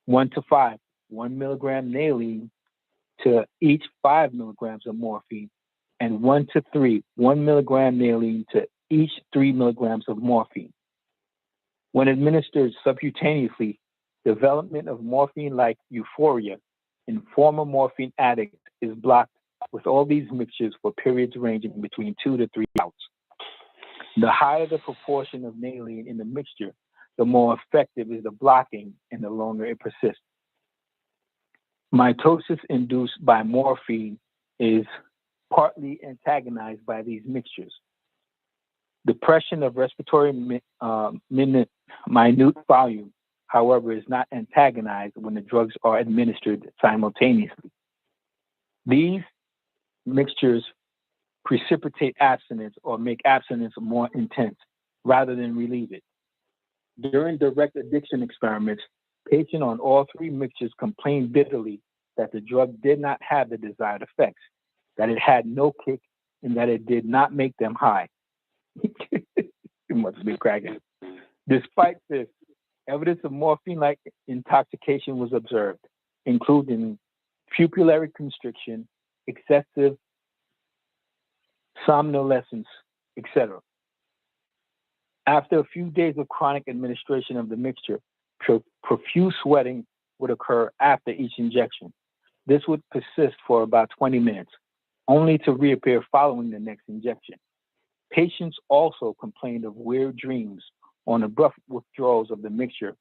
1 to 5, 1 milligram naline to each 5 milligrams of morphine; and 1 to 3, 1 milligram naline to each 3 milligrams of morphine. When administered subcutaneously, development of morphine-like euphoria in former morphine addicts is blocked with all these mixtures for periods ranging between 2 to 3 hours. The higher the proportion of naline in the mixture, the more effective is the blocking and the longer it persists. Mitosis induced by morphine is partly antagonized by these mixtures. Depression of respiratory minute volume, however, is not antagonized when the drugs are administered simultaneously. These mixtures precipitate abstinence or make abstinence more intense rather than relieve it. During direct addiction experiments, patients on all three mixtures complained bitterly that the drug did not have the desired effects, that it had no kick, and that it did not make them high. It must be cracking. Despite this, evidence of morphine-like intoxication was observed, including pupillary constriction, excessive somnolence, etc. After a few days of chronic administration of the mixture, profuse sweating would occur after each injection. This would persist for about 20 minutes, only to reappear following the next injection. Patients also complained of weird dreams on abrupt withdrawals of the mixture.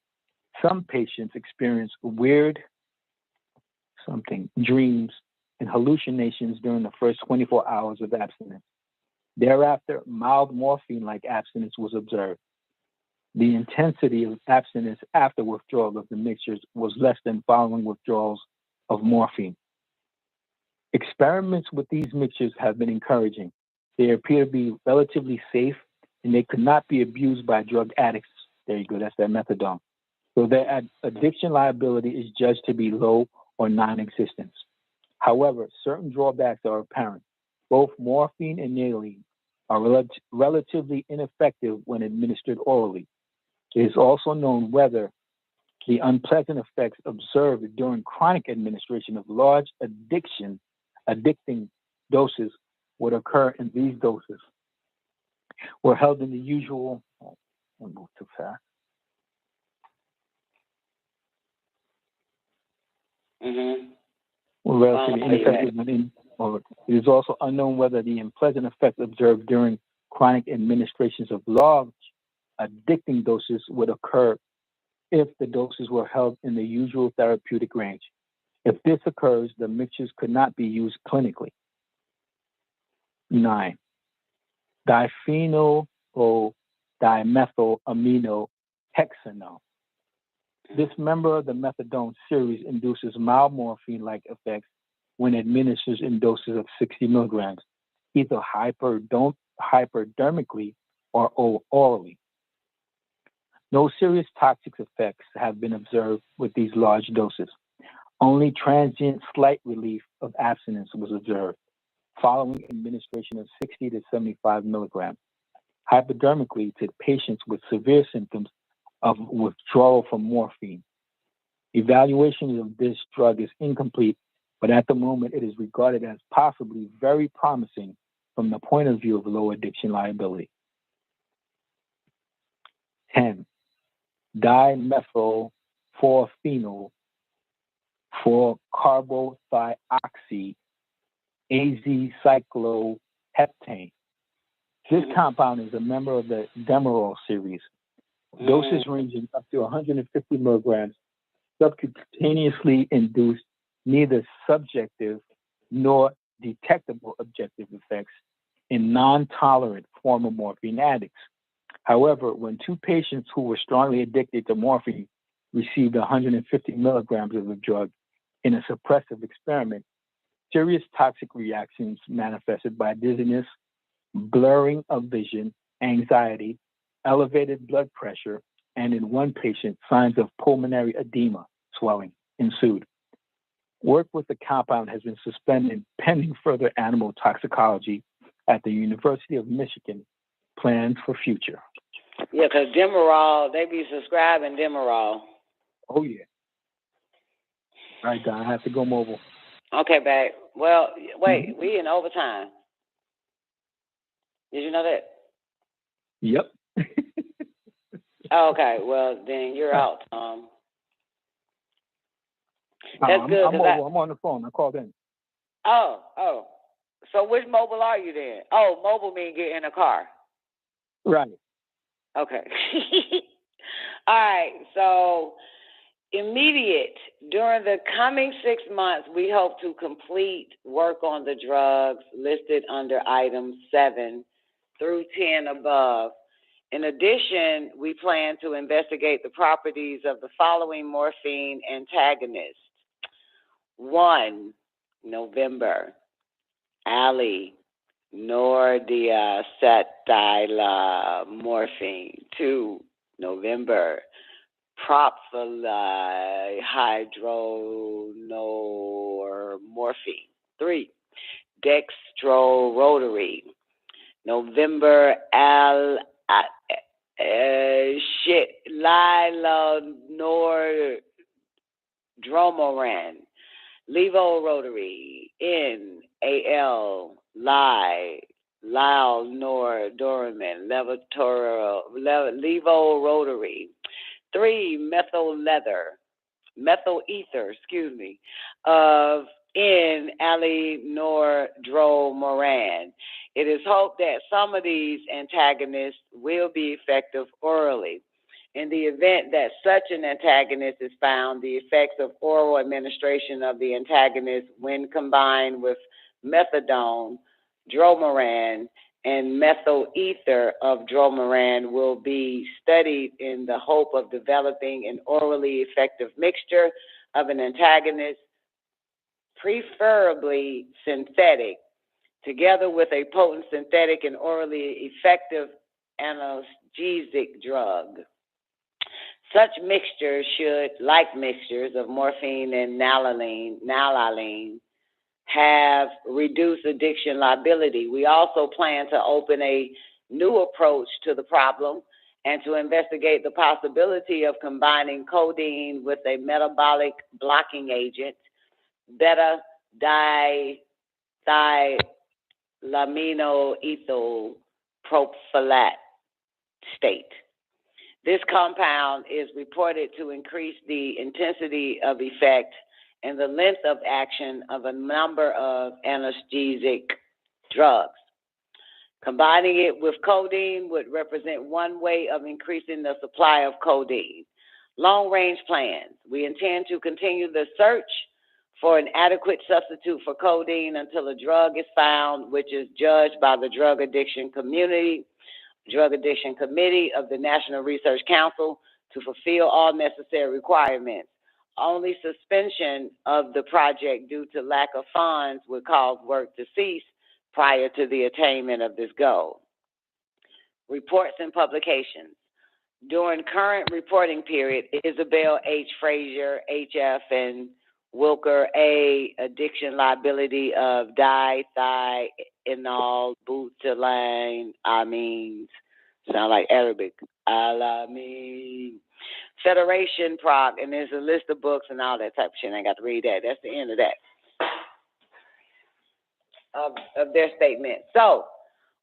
Some patients experienced weird dreams and hallucinations during the first 24 hours of abstinence. Thereafter, mild morphine-like abstinence was observed. The intensity of abstinence after withdrawal of the mixtures was less than following withdrawals of morphine. Experiments with these mixtures have been encouraging. They appear to be relatively safe, and they could not be abused by drug addicts. There you go, that's that methadone. So their addiction liability is judged to be low or non-existent. However, certain drawbacks are apparent. Both morphine and naline are relatively ineffective when administered orally. It is also known whether the unpleasant effects observed during chronic administration of large addicting doses would occur in these doses. Were held in the usual. I moved too fast. Relatively ineffective. It is also unknown whether the unpleasant effects observed during chronic administrations of large addicting doses would occur if the doses were held in the usual therapeutic range. If this occurs, the mixtures could not be used clinically. 9. Diphenyl or dimethylaminohexanol. This member of the methadone series induces mild morphine-like effects when administered in doses of 60 milligrams, either hypodermically or orally. No serious toxic effects have been observed with these large doses. Only transient slight relief of abstinence was observed following administration of 60 to 75 milligrams hypodermically to patients with severe symptoms of withdrawal from morphine. Evaluation of this drug is incomplete, but at the moment it is regarded as possibly very promising from the point of view of low addiction liability. 10. Dimethylphenol 4-carbothioxy azacicloheptane. This compound is a member of the Demerol series. Doses ranging up to 150 milligrams subcutaneously induced neither subjective nor detectable objective effects in non-tolerant former morphine addicts. However, when two patients who were strongly addicted to morphine received 150 milligrams of the drug in a suppressive experiment, serious toxic reactions manifested by dizziness, blurring of vision, anxiety, elevated blood pressure, and in one patient, signs of pulmonary edema, swelling, ensued. Work with the compound has been suspended pending further animal toxicology at the University of Michigan. Plans for future. Yeah, because Demerol, they be subscribing Demerol. Oh, yeah. All right, Don, I have to go mobile. Okay, babe. Well, wait, we in overtime. Did you know that? Yep. Okay, well, then you're out, Tom. That's I'm good. mobile. I'm on the phone. I called in. Oh. So which mobile are you then? Oh, mobile mean get in a car. Right. Okay. All right. So immediate. During the coming 6 months, we hope to complete work on the drugs listed under items 7 through 10 above. In addition, we plan to investigate the properties of the following morphine antagonists. 1, November, Ali, nordiacetylmorphine. 2, November, propylhydronormorphine. 3, dextrorotary. November, lilonordromoran. Levorotary. NAL, Lilnordoramin. Levorotary. 3, methyl ether, of N-alynordromoran. It is hoped that some of these antagonists will be effective orally. In the event that such an antagonist is found, the effects of oral administration of the antagonist when combined with methadone, dromoran, and methyl ether of dromoran will be studied in the hope of developing an orally effective mixture of an antagonist, preferably synthetic, together with a potent synthetic and orally effective analgesic drug. Such mixtures should, like mixtures of morphine and nalaline, have reduced addiction liability. We also plan to open a new approach to the problem and to investigate the possibility of combining codeine with a metabolic blocking agent, beta-diethylaminoethyl prophyllate state. This compound is reported to increase the intensity of effect and the length of action of a number of analgesic drugs. Combining it with codeine would represent one way of increasing the supply of codeine. Long-range plans. We intend to continue the search for an adequate substitute for codeine until a drug is found, which is judged by the Drug Addiction Committee of the National Research Council to fulfill all necessary requirements. Only suspension of the project due to lack of funds would cause work to cease prior to the attainment of this goal. Reports and publications. During current reporting period, Isabel H. Frazier, HF, and Wilker A. addiction liability of dithienol butylene amines. Sound like Arabic. Alamine. Federation Proc, and there's a list of books and all that type of shit. I ain't got to read that. That's the end of that. Of their statement. So,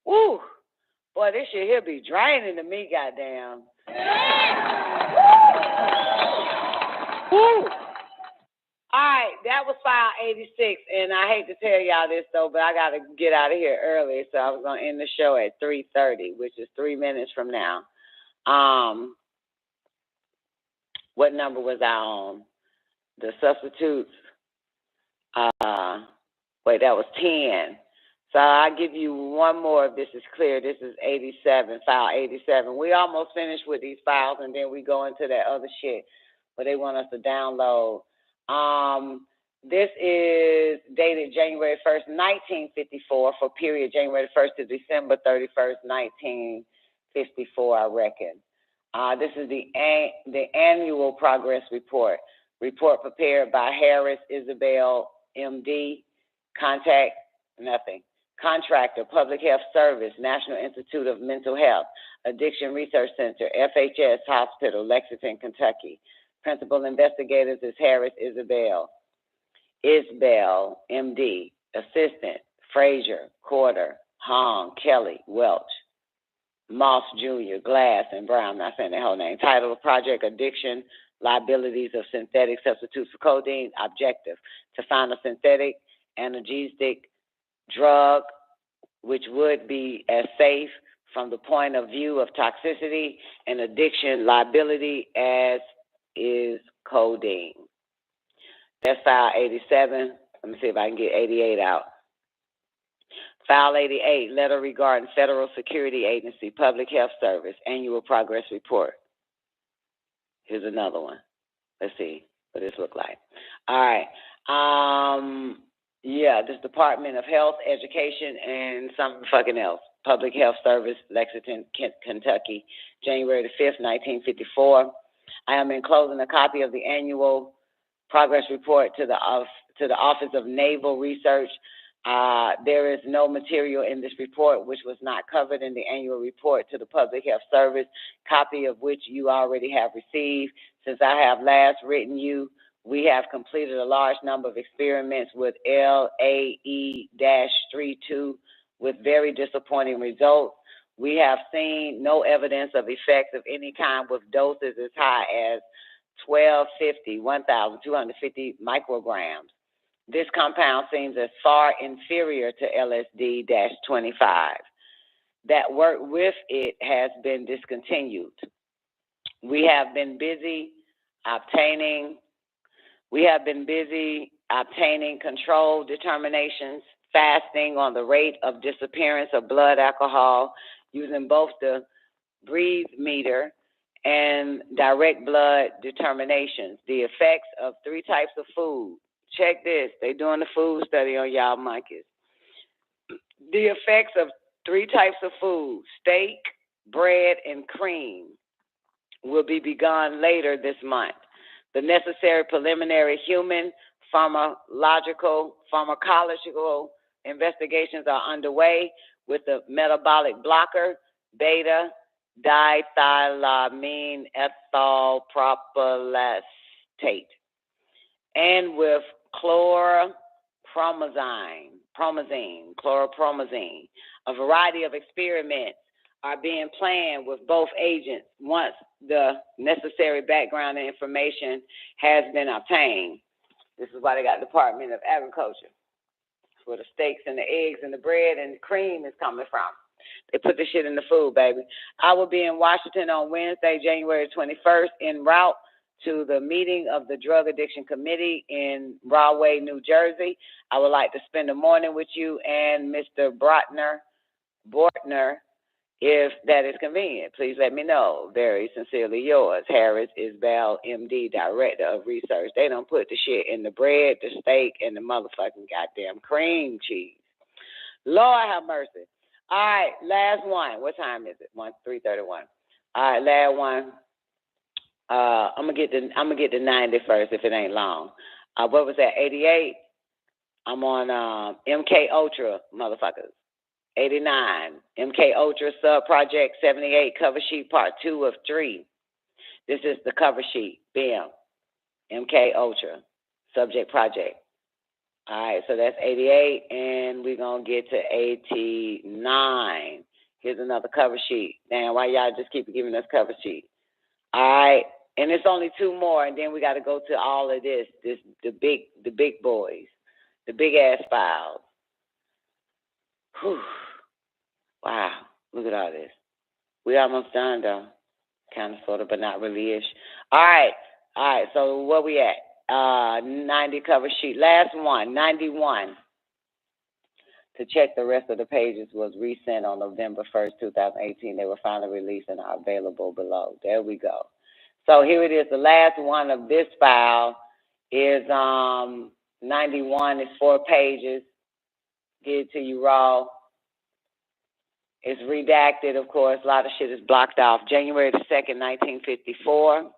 woo, boy, this shit here be draining to me, goddamn. Woo. All right, that was file 86, and I hate to tell y'all this, though, but I got to get out of here early, so I was going to end the show at 3:30, which is 3 minutes from now. What number was I on? The substitutes. Wait, that was 10. So I'll give you one more if this is clear. This is 87, file 87. We almost finished with these files, and then we go into that other shit where they want us to download. This is dated January 1st, 1954 for period January 1st to December 31st, 1954, I reckon. This is the annual progress report. Report prepared by Harris Isabel, MD. Contact, nothing. Contractor, Public Health Service, National Institute of Mental Health, Addiction Research Center, FHS Hospital, Lexington, Kentucky. Principal investigators is Harris Isabel, MD. Assistant, Frazier, Corder, Hong, Kelly, Welch, Moss Jr., Glass, and Brown. I'm not saying their whole name. Title of project, Addiction, Liabilities of Synthetic Substitutes for Codeine. Objective, to find a synthetic analgesic drug which would be as safe from the point of view of toxicity and addiction liability, as is codeine. That's file 87. Let me see if I can get 88 out. File 88, letter regarding Federal Security Agency Public Health Service Annual Progress Report. Here's another one. Let's see what this look like. All right. This Department of Health, Education, and something fucking else. Public Health Service, Lexington, Kentucky, January the 5th, 1954. I am enclosing a copy of the annual progress report to the Office of Naval Research. There is no material in this report which was not covered in the annual report to the Public Health Service, copy of which you already have received. Since I have last written you, we have completed a large number of experiments with LAE-32 with very disappointing results. We have seen no evidence of effects of any kind with doses as high as 1,250 micrograms. This compound seems as far inferior to LSD-25. That work with it has been discontinued. We have been busy obtaining control determinations, fasting on the rate of disappearance of blood alcohol using both the breathe meter and direct blood determinations. The effects of 3 types of food. Check this. They're doing the food study on y'all monkeys. The effects of 3 types of food, steak, bread, and cream, will be begun later this month. The necessary preliminary human pharmacological investigations are underway with the metabolic blocker, beta dithylamine ethyl propylactate, and with chlorpromazine. A variety of experiments are being planned with both agents once the necessary background information has been obtained. This is why they got the Department of Agriculture. It's where the steaks and the eggs and the bread and the cream is coming from. They put this shit in the food, baby. I will be in Washington on Wednesday, January 21st, en route to the meeting of the Drug Addiction Committee in Rahway, New Jersey. I would like to spend the morning with you and Mr. Bortner, if that is convenient. Please let me know. Very sincerely yours, Harris Isbell, MD, Director of Research. They don't put the shit in the bread, the steak, and the motherfucking goddamn cream cheese. Lord have mercy. All right, last one. What time is it? 3:31. All right, last one. I'm gonna get the 90 first if it ain't long. What was that? 88. I'm on MK Ultra, motherfuckers. 89. MK Ultra Sub Project 78 cover sheet part 2 of 3. This is the cover sheet. Bam. MK Ultra subject project. All right, so that's 88, and we're gonna get to 89. Here's another cover sheet. Damn, why y'all just keep giving us cover sheet? All right, and it's only 2 more, and then we got to go to all of the big boys, the big ass files. Whew. Wow, look at all this. We almost done though, kind of, sort of, but not really-ish. All right, so where we at? 90 cover sheet. Last one, 91. To check the rest of the pages was resent on November 1st, 2018. They were finally released and are available below. There we go. So here it is. The last one of this file is 91. It's 4 pages. Get it to you raw. It's redacted, of course. A lot of shit is blocked off. January the 2nd, 1954.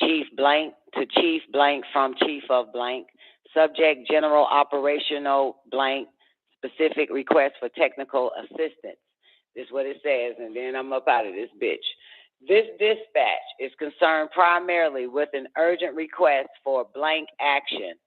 Chief blank to Chief blank from Chief of blank. Subject General Operational blank. Specific request for technical assistance. This is what it says, and then I'm up out of this bitch. This dispatch is concerned primarily with an urgent request for blank action.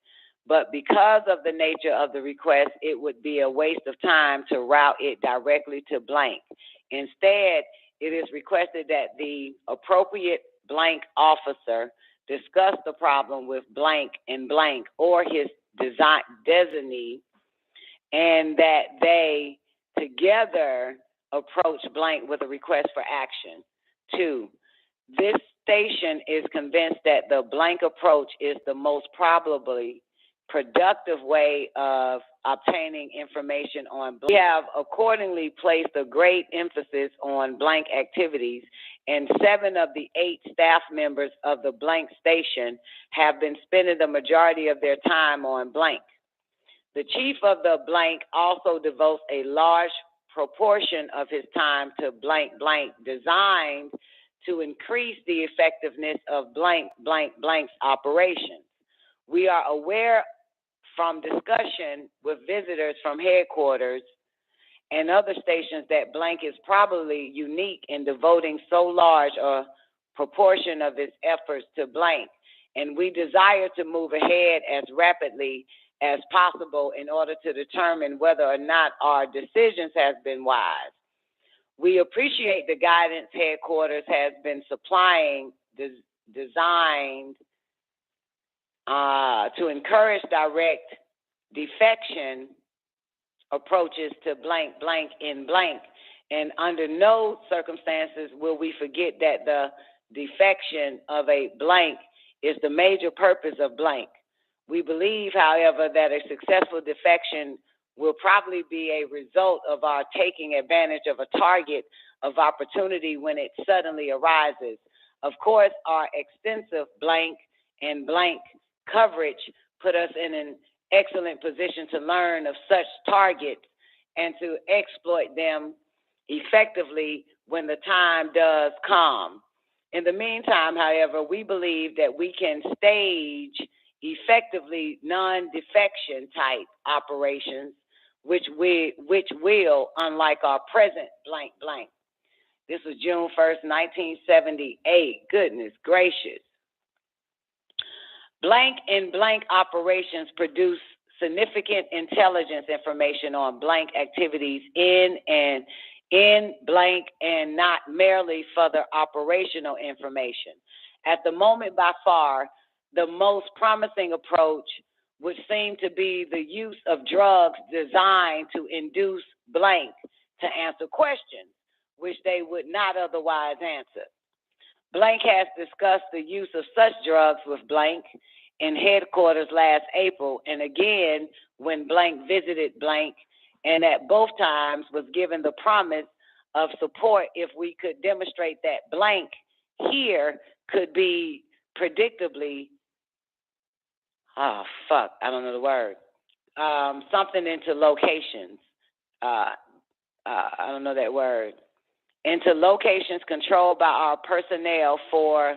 But because of the nature of the request, it would be a waste of time to route it directly to blank. Instead, it is requested that the appropriate blank officer discuss the problem with blank and blank or his designee, and that they together approach blank with a request for action. 2, this station is convinced that the blank approach is the most probably productive way of obtaining information on blank. We have accordingly placed a great emphasis on blank activities, and 7 of the 8 staff members of the blank station have been spending the majority of their time on blank. The chief of the blank also devotes a large proportion of his time to blank blank, designed to increase the effectiveness of blank blank blank's operations. We are aware from discussion with visitors from headquarters and other stations that blank is probably unique in devoting so large a proportion of its efforts to blank, and we desire to move ahead as rapidly as possible in order to determine whether or not our decisions have been wise. We appreciate the guidance headquarters has been supplying, designed to encourage direct defection approaches to blank blank in blank, and under no circumstances will we forget that the defection of a blank is the major purpose of blank. We believe, however, that a successful defection will probably be a result of our taking advantage of a target of opportunity when it suddenly arises. Of course, our extensive blank and blank coverage put us in an excellent position to learn of such targets and to exploit them effectively when the time does come. In the meantime, however, we believe that we can stage effectively non-defection type operations, which will, unlike our present blank blank. This was June 1st, 1978. Goodness gracious. Blank and blank operations produce significant intelligence information on blank activities in blank, and not merely further operational information. At the moment, by far, the most promising approach would seem to be the use of drugs designed to induce blank to answer questions which they would not otherwise answer. Blank has discussed the use of such drugs with blank in headquarters last April, and again when blank visited blank, and at both times was given the promise of support if we could demonstrate that blank here could be predictably, something into locations. I don't know that word. Into locations controlled by our personnel for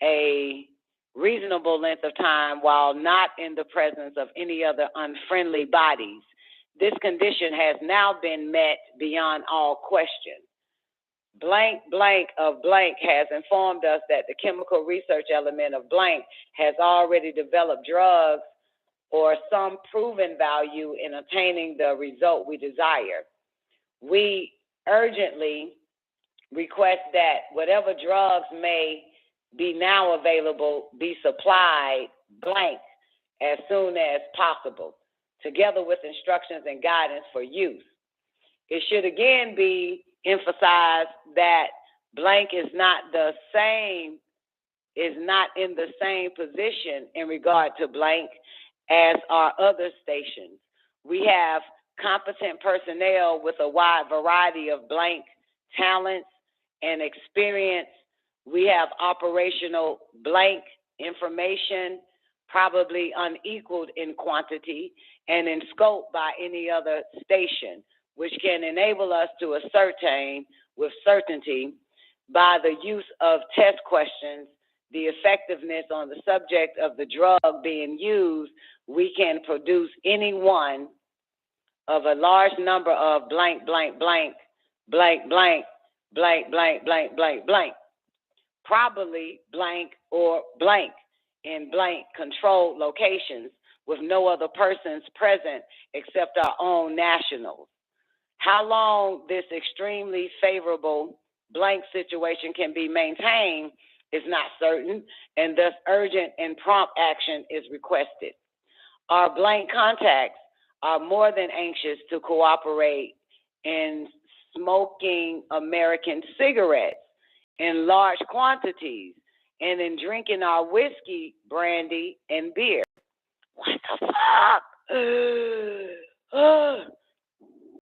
a reasonable length of time while not in the presence of any other unfriendly bodies. This condition has now been met beyond all question. Blank blank of blank has informed us that the chemical research element of blank has already developed drugs or some proven value in attaining the result we desire. We urgently request that whatever drugs may be now available be supplied blank as soon as possible, together with instructions and guidance for use. It should again be emphasized that blank is not in the same position in regard to blank as our other stations. We have competent personnel with a wide variety of blank talents and experience. We have operational blank information, probably unequaled in quantity and in scope by any other station, which can enable us to ascertain with certainty by the use of test questions the effectiveness on the subject of the drug being used. We can produce any one of a large number of blank, blank, blank, blank, blank, blank, blank, blank, blank, blank, probably blank or blank in blank controlled locations with no other persons present except our own nationals. How long this extremely favorable blank situation can be maintained is not certain, and thus urgent and prompt action is requested. Our blank contacts are more than anxious to cooperate in smoking American cigarettes in large quantities and in drinking our whiskey, brandy, and beer. What the fuck?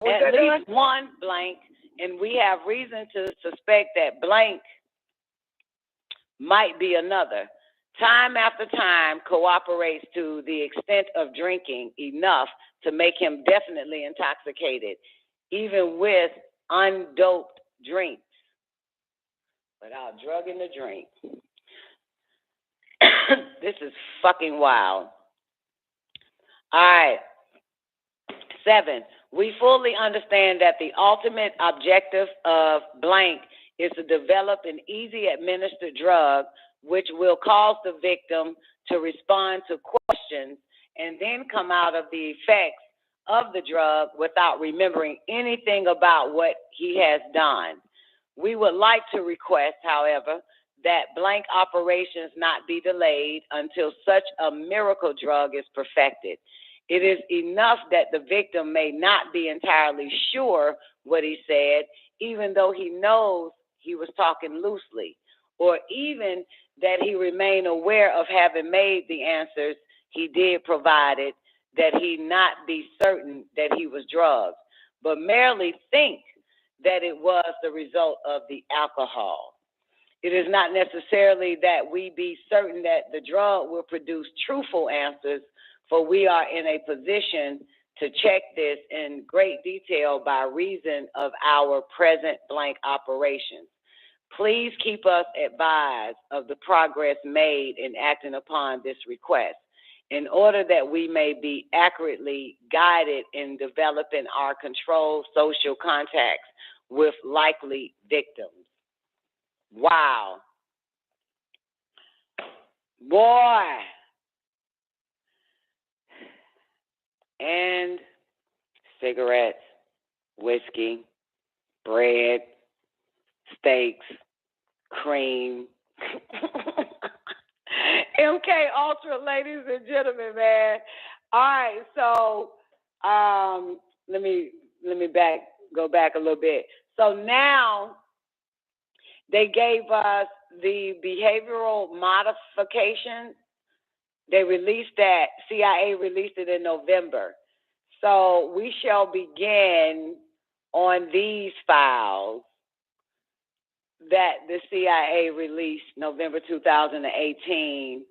At least one blank, and we have reason to suspect that blank might be another. Time after time cooperates to the extent of drinking enough to make him definitely intoxicated, even with undoped drinks, without drugging the drink. This is fucking wild. All right. 7, we fully understand that the ultimate objective of blank is to develop an easy administered drug which will cause the victim to respond to questions and then come out of the effects of the drug without remembering anything about what he has done. We would like to request, however, that blank operations not be delayed until such a miracle drug is perfected. It is enough that the victim may not be entirely sure what he said, even though he knows he was talking loosely, or even that he remain aware of having made the answers he did, provided that he not be certain that he was drugged, but merely think that it was the result of the alcohol. It is not necessarily that we be certain that the drug will produce truthful answers, for we are in a position to check this in great detail by reason of our present blank operations. Please keep us advised of the progress made in acting upon this request, in order that we may be accurately guided in developing our controlled social contacts with likely victims. Wow. Boy. And cigarettes, whiskey, bread, steaks, cream. MK Ultra, ladies and gentlemen, man. All right, so let me go back a little bit. So now they gave us the behavioral modifications. They released that. C.I.A. released it in November. So we shall begin on these files that the C.I.A. released November 2018,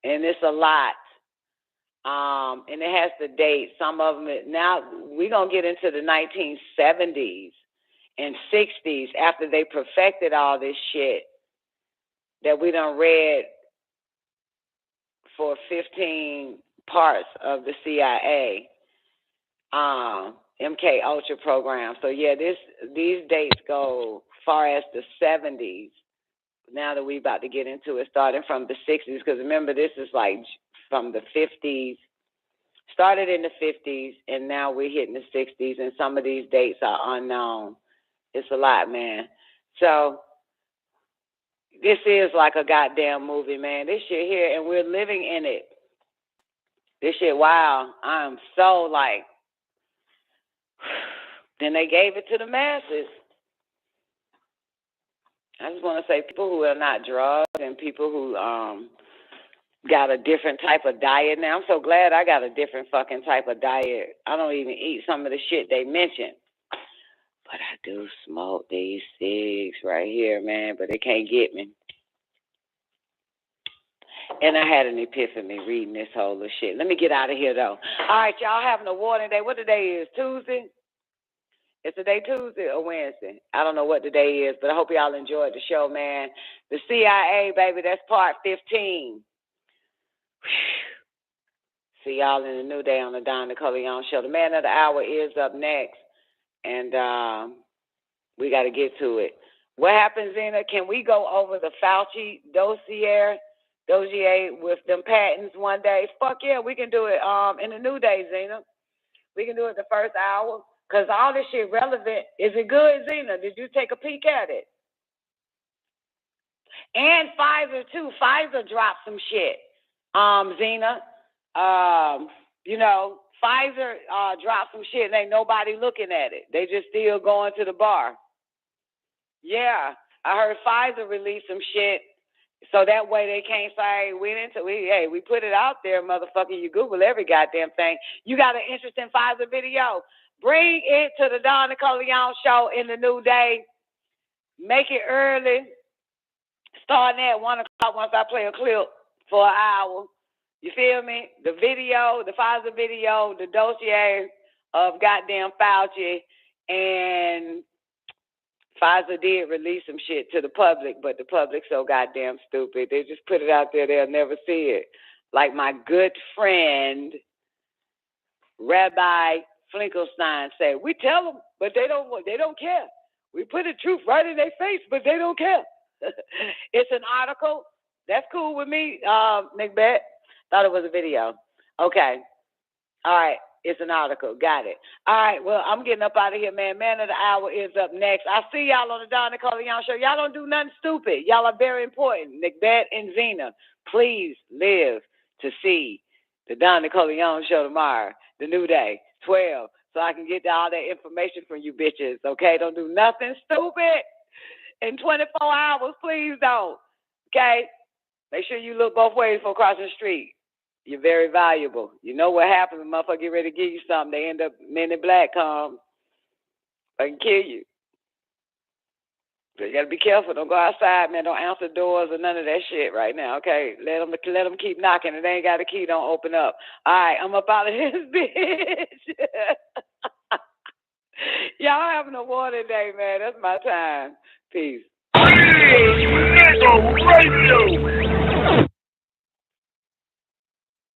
and it's a lot. And it has the date. Some of them, now we're going to get into the 1970s and 60s after they perfected all this shit that we done read for 15 parts of the CIA MK Ultra program. So yeah, these dates go far as the 70s. Now that we about to get into it, starting from the 60s, because remember this is like from the 50s, started in the 50s, and now we're hitting the 60s, and some of these dates are unknown. It's a lot, man. So this is like a goddamn movie, man. This shit here, and we're living in it. This shit, wow. I'm so like, then they gave it to the masses. I just want to say people who are not drugged and people who got a different type of diet now. I'm so glad I got a different fucking type of diet. I don't even eat some of the shit they mentioned. But I do smoke these cigs right here, man, but they can't get me. And I had an epiphany reading this whole little shit. Let me get out of here, though. All right, y'all having a warning day. What the day is? Tuesday? It's today Tuesday or Wednesday? I don't know what the day is, but I hope y'all enjoyed the show, man. The CIA, baby, that's part 15. See y'all in a new day on the Don Nicoleone Show. The man of the hour is up next, and we got to get to it. What happens, Zena? Can we go over the Fauci dossier with them patents one day? Fuck yeah, we can do it in the new day, Zena. We can do it the first hour, because all this shit relevant. Is it good, Zena? Did you take a peek at it? And Pfizer, too. Pfizer dropped some shit, Zena. You know, Pfizer dropped some shit and ain't nobody looking at it. They just still going to the bar. Yeah, I heard Pfizer released some shit, so that way they can't say we put it out there, motherfucker. You Google every goddamn thing. You got an interesting Pfizer video? Bring it to the Don Nicoleone show in the new day. Make it early. Starting at 1 o'clock once I play a clip for an hour. You feel me? The video, the Pfizer video, the dossier of goddamn Fauci, and Pfizer did release some shit to the public, but the public's so goddamn stupid. They just put it out there, they'll never see it. Like my good friend, Rabbi Finkelstein said, we tell them, but they don't care. We put the truth right in their face, but they don't care. It's an article. That's cool with me, Macbeth. Thought it was a video. Okay. All right. It's an article. Got it. All right. Well, I'm getting up out of here, man. Man of the hour is up next. I see y'all on the Don Nicoleone show. Y'all don't do nothing stupid. Y'all are very important. Macbeth and Zena, please live to see the Don Nicoleone show tomorrow, the new day, 12, so I can get all that information from you bitches, okay? Don't do nothing stupid in 24 hours. Please don't, okay? Make sure you look both ways before crossing the street. You're very valuable. You know what happens when motherfucker get ready to give you something, they end up Men in Black come and kill you. So you gotta be careful. Don't go outside, man. Don't answer doors or none of that shit right now, okay? Let them keep knocking. If they ain't got a key, don't open up. All right, I'm up out of this bitch. Y'all having a water day, man. That's my time. Peace. Radio.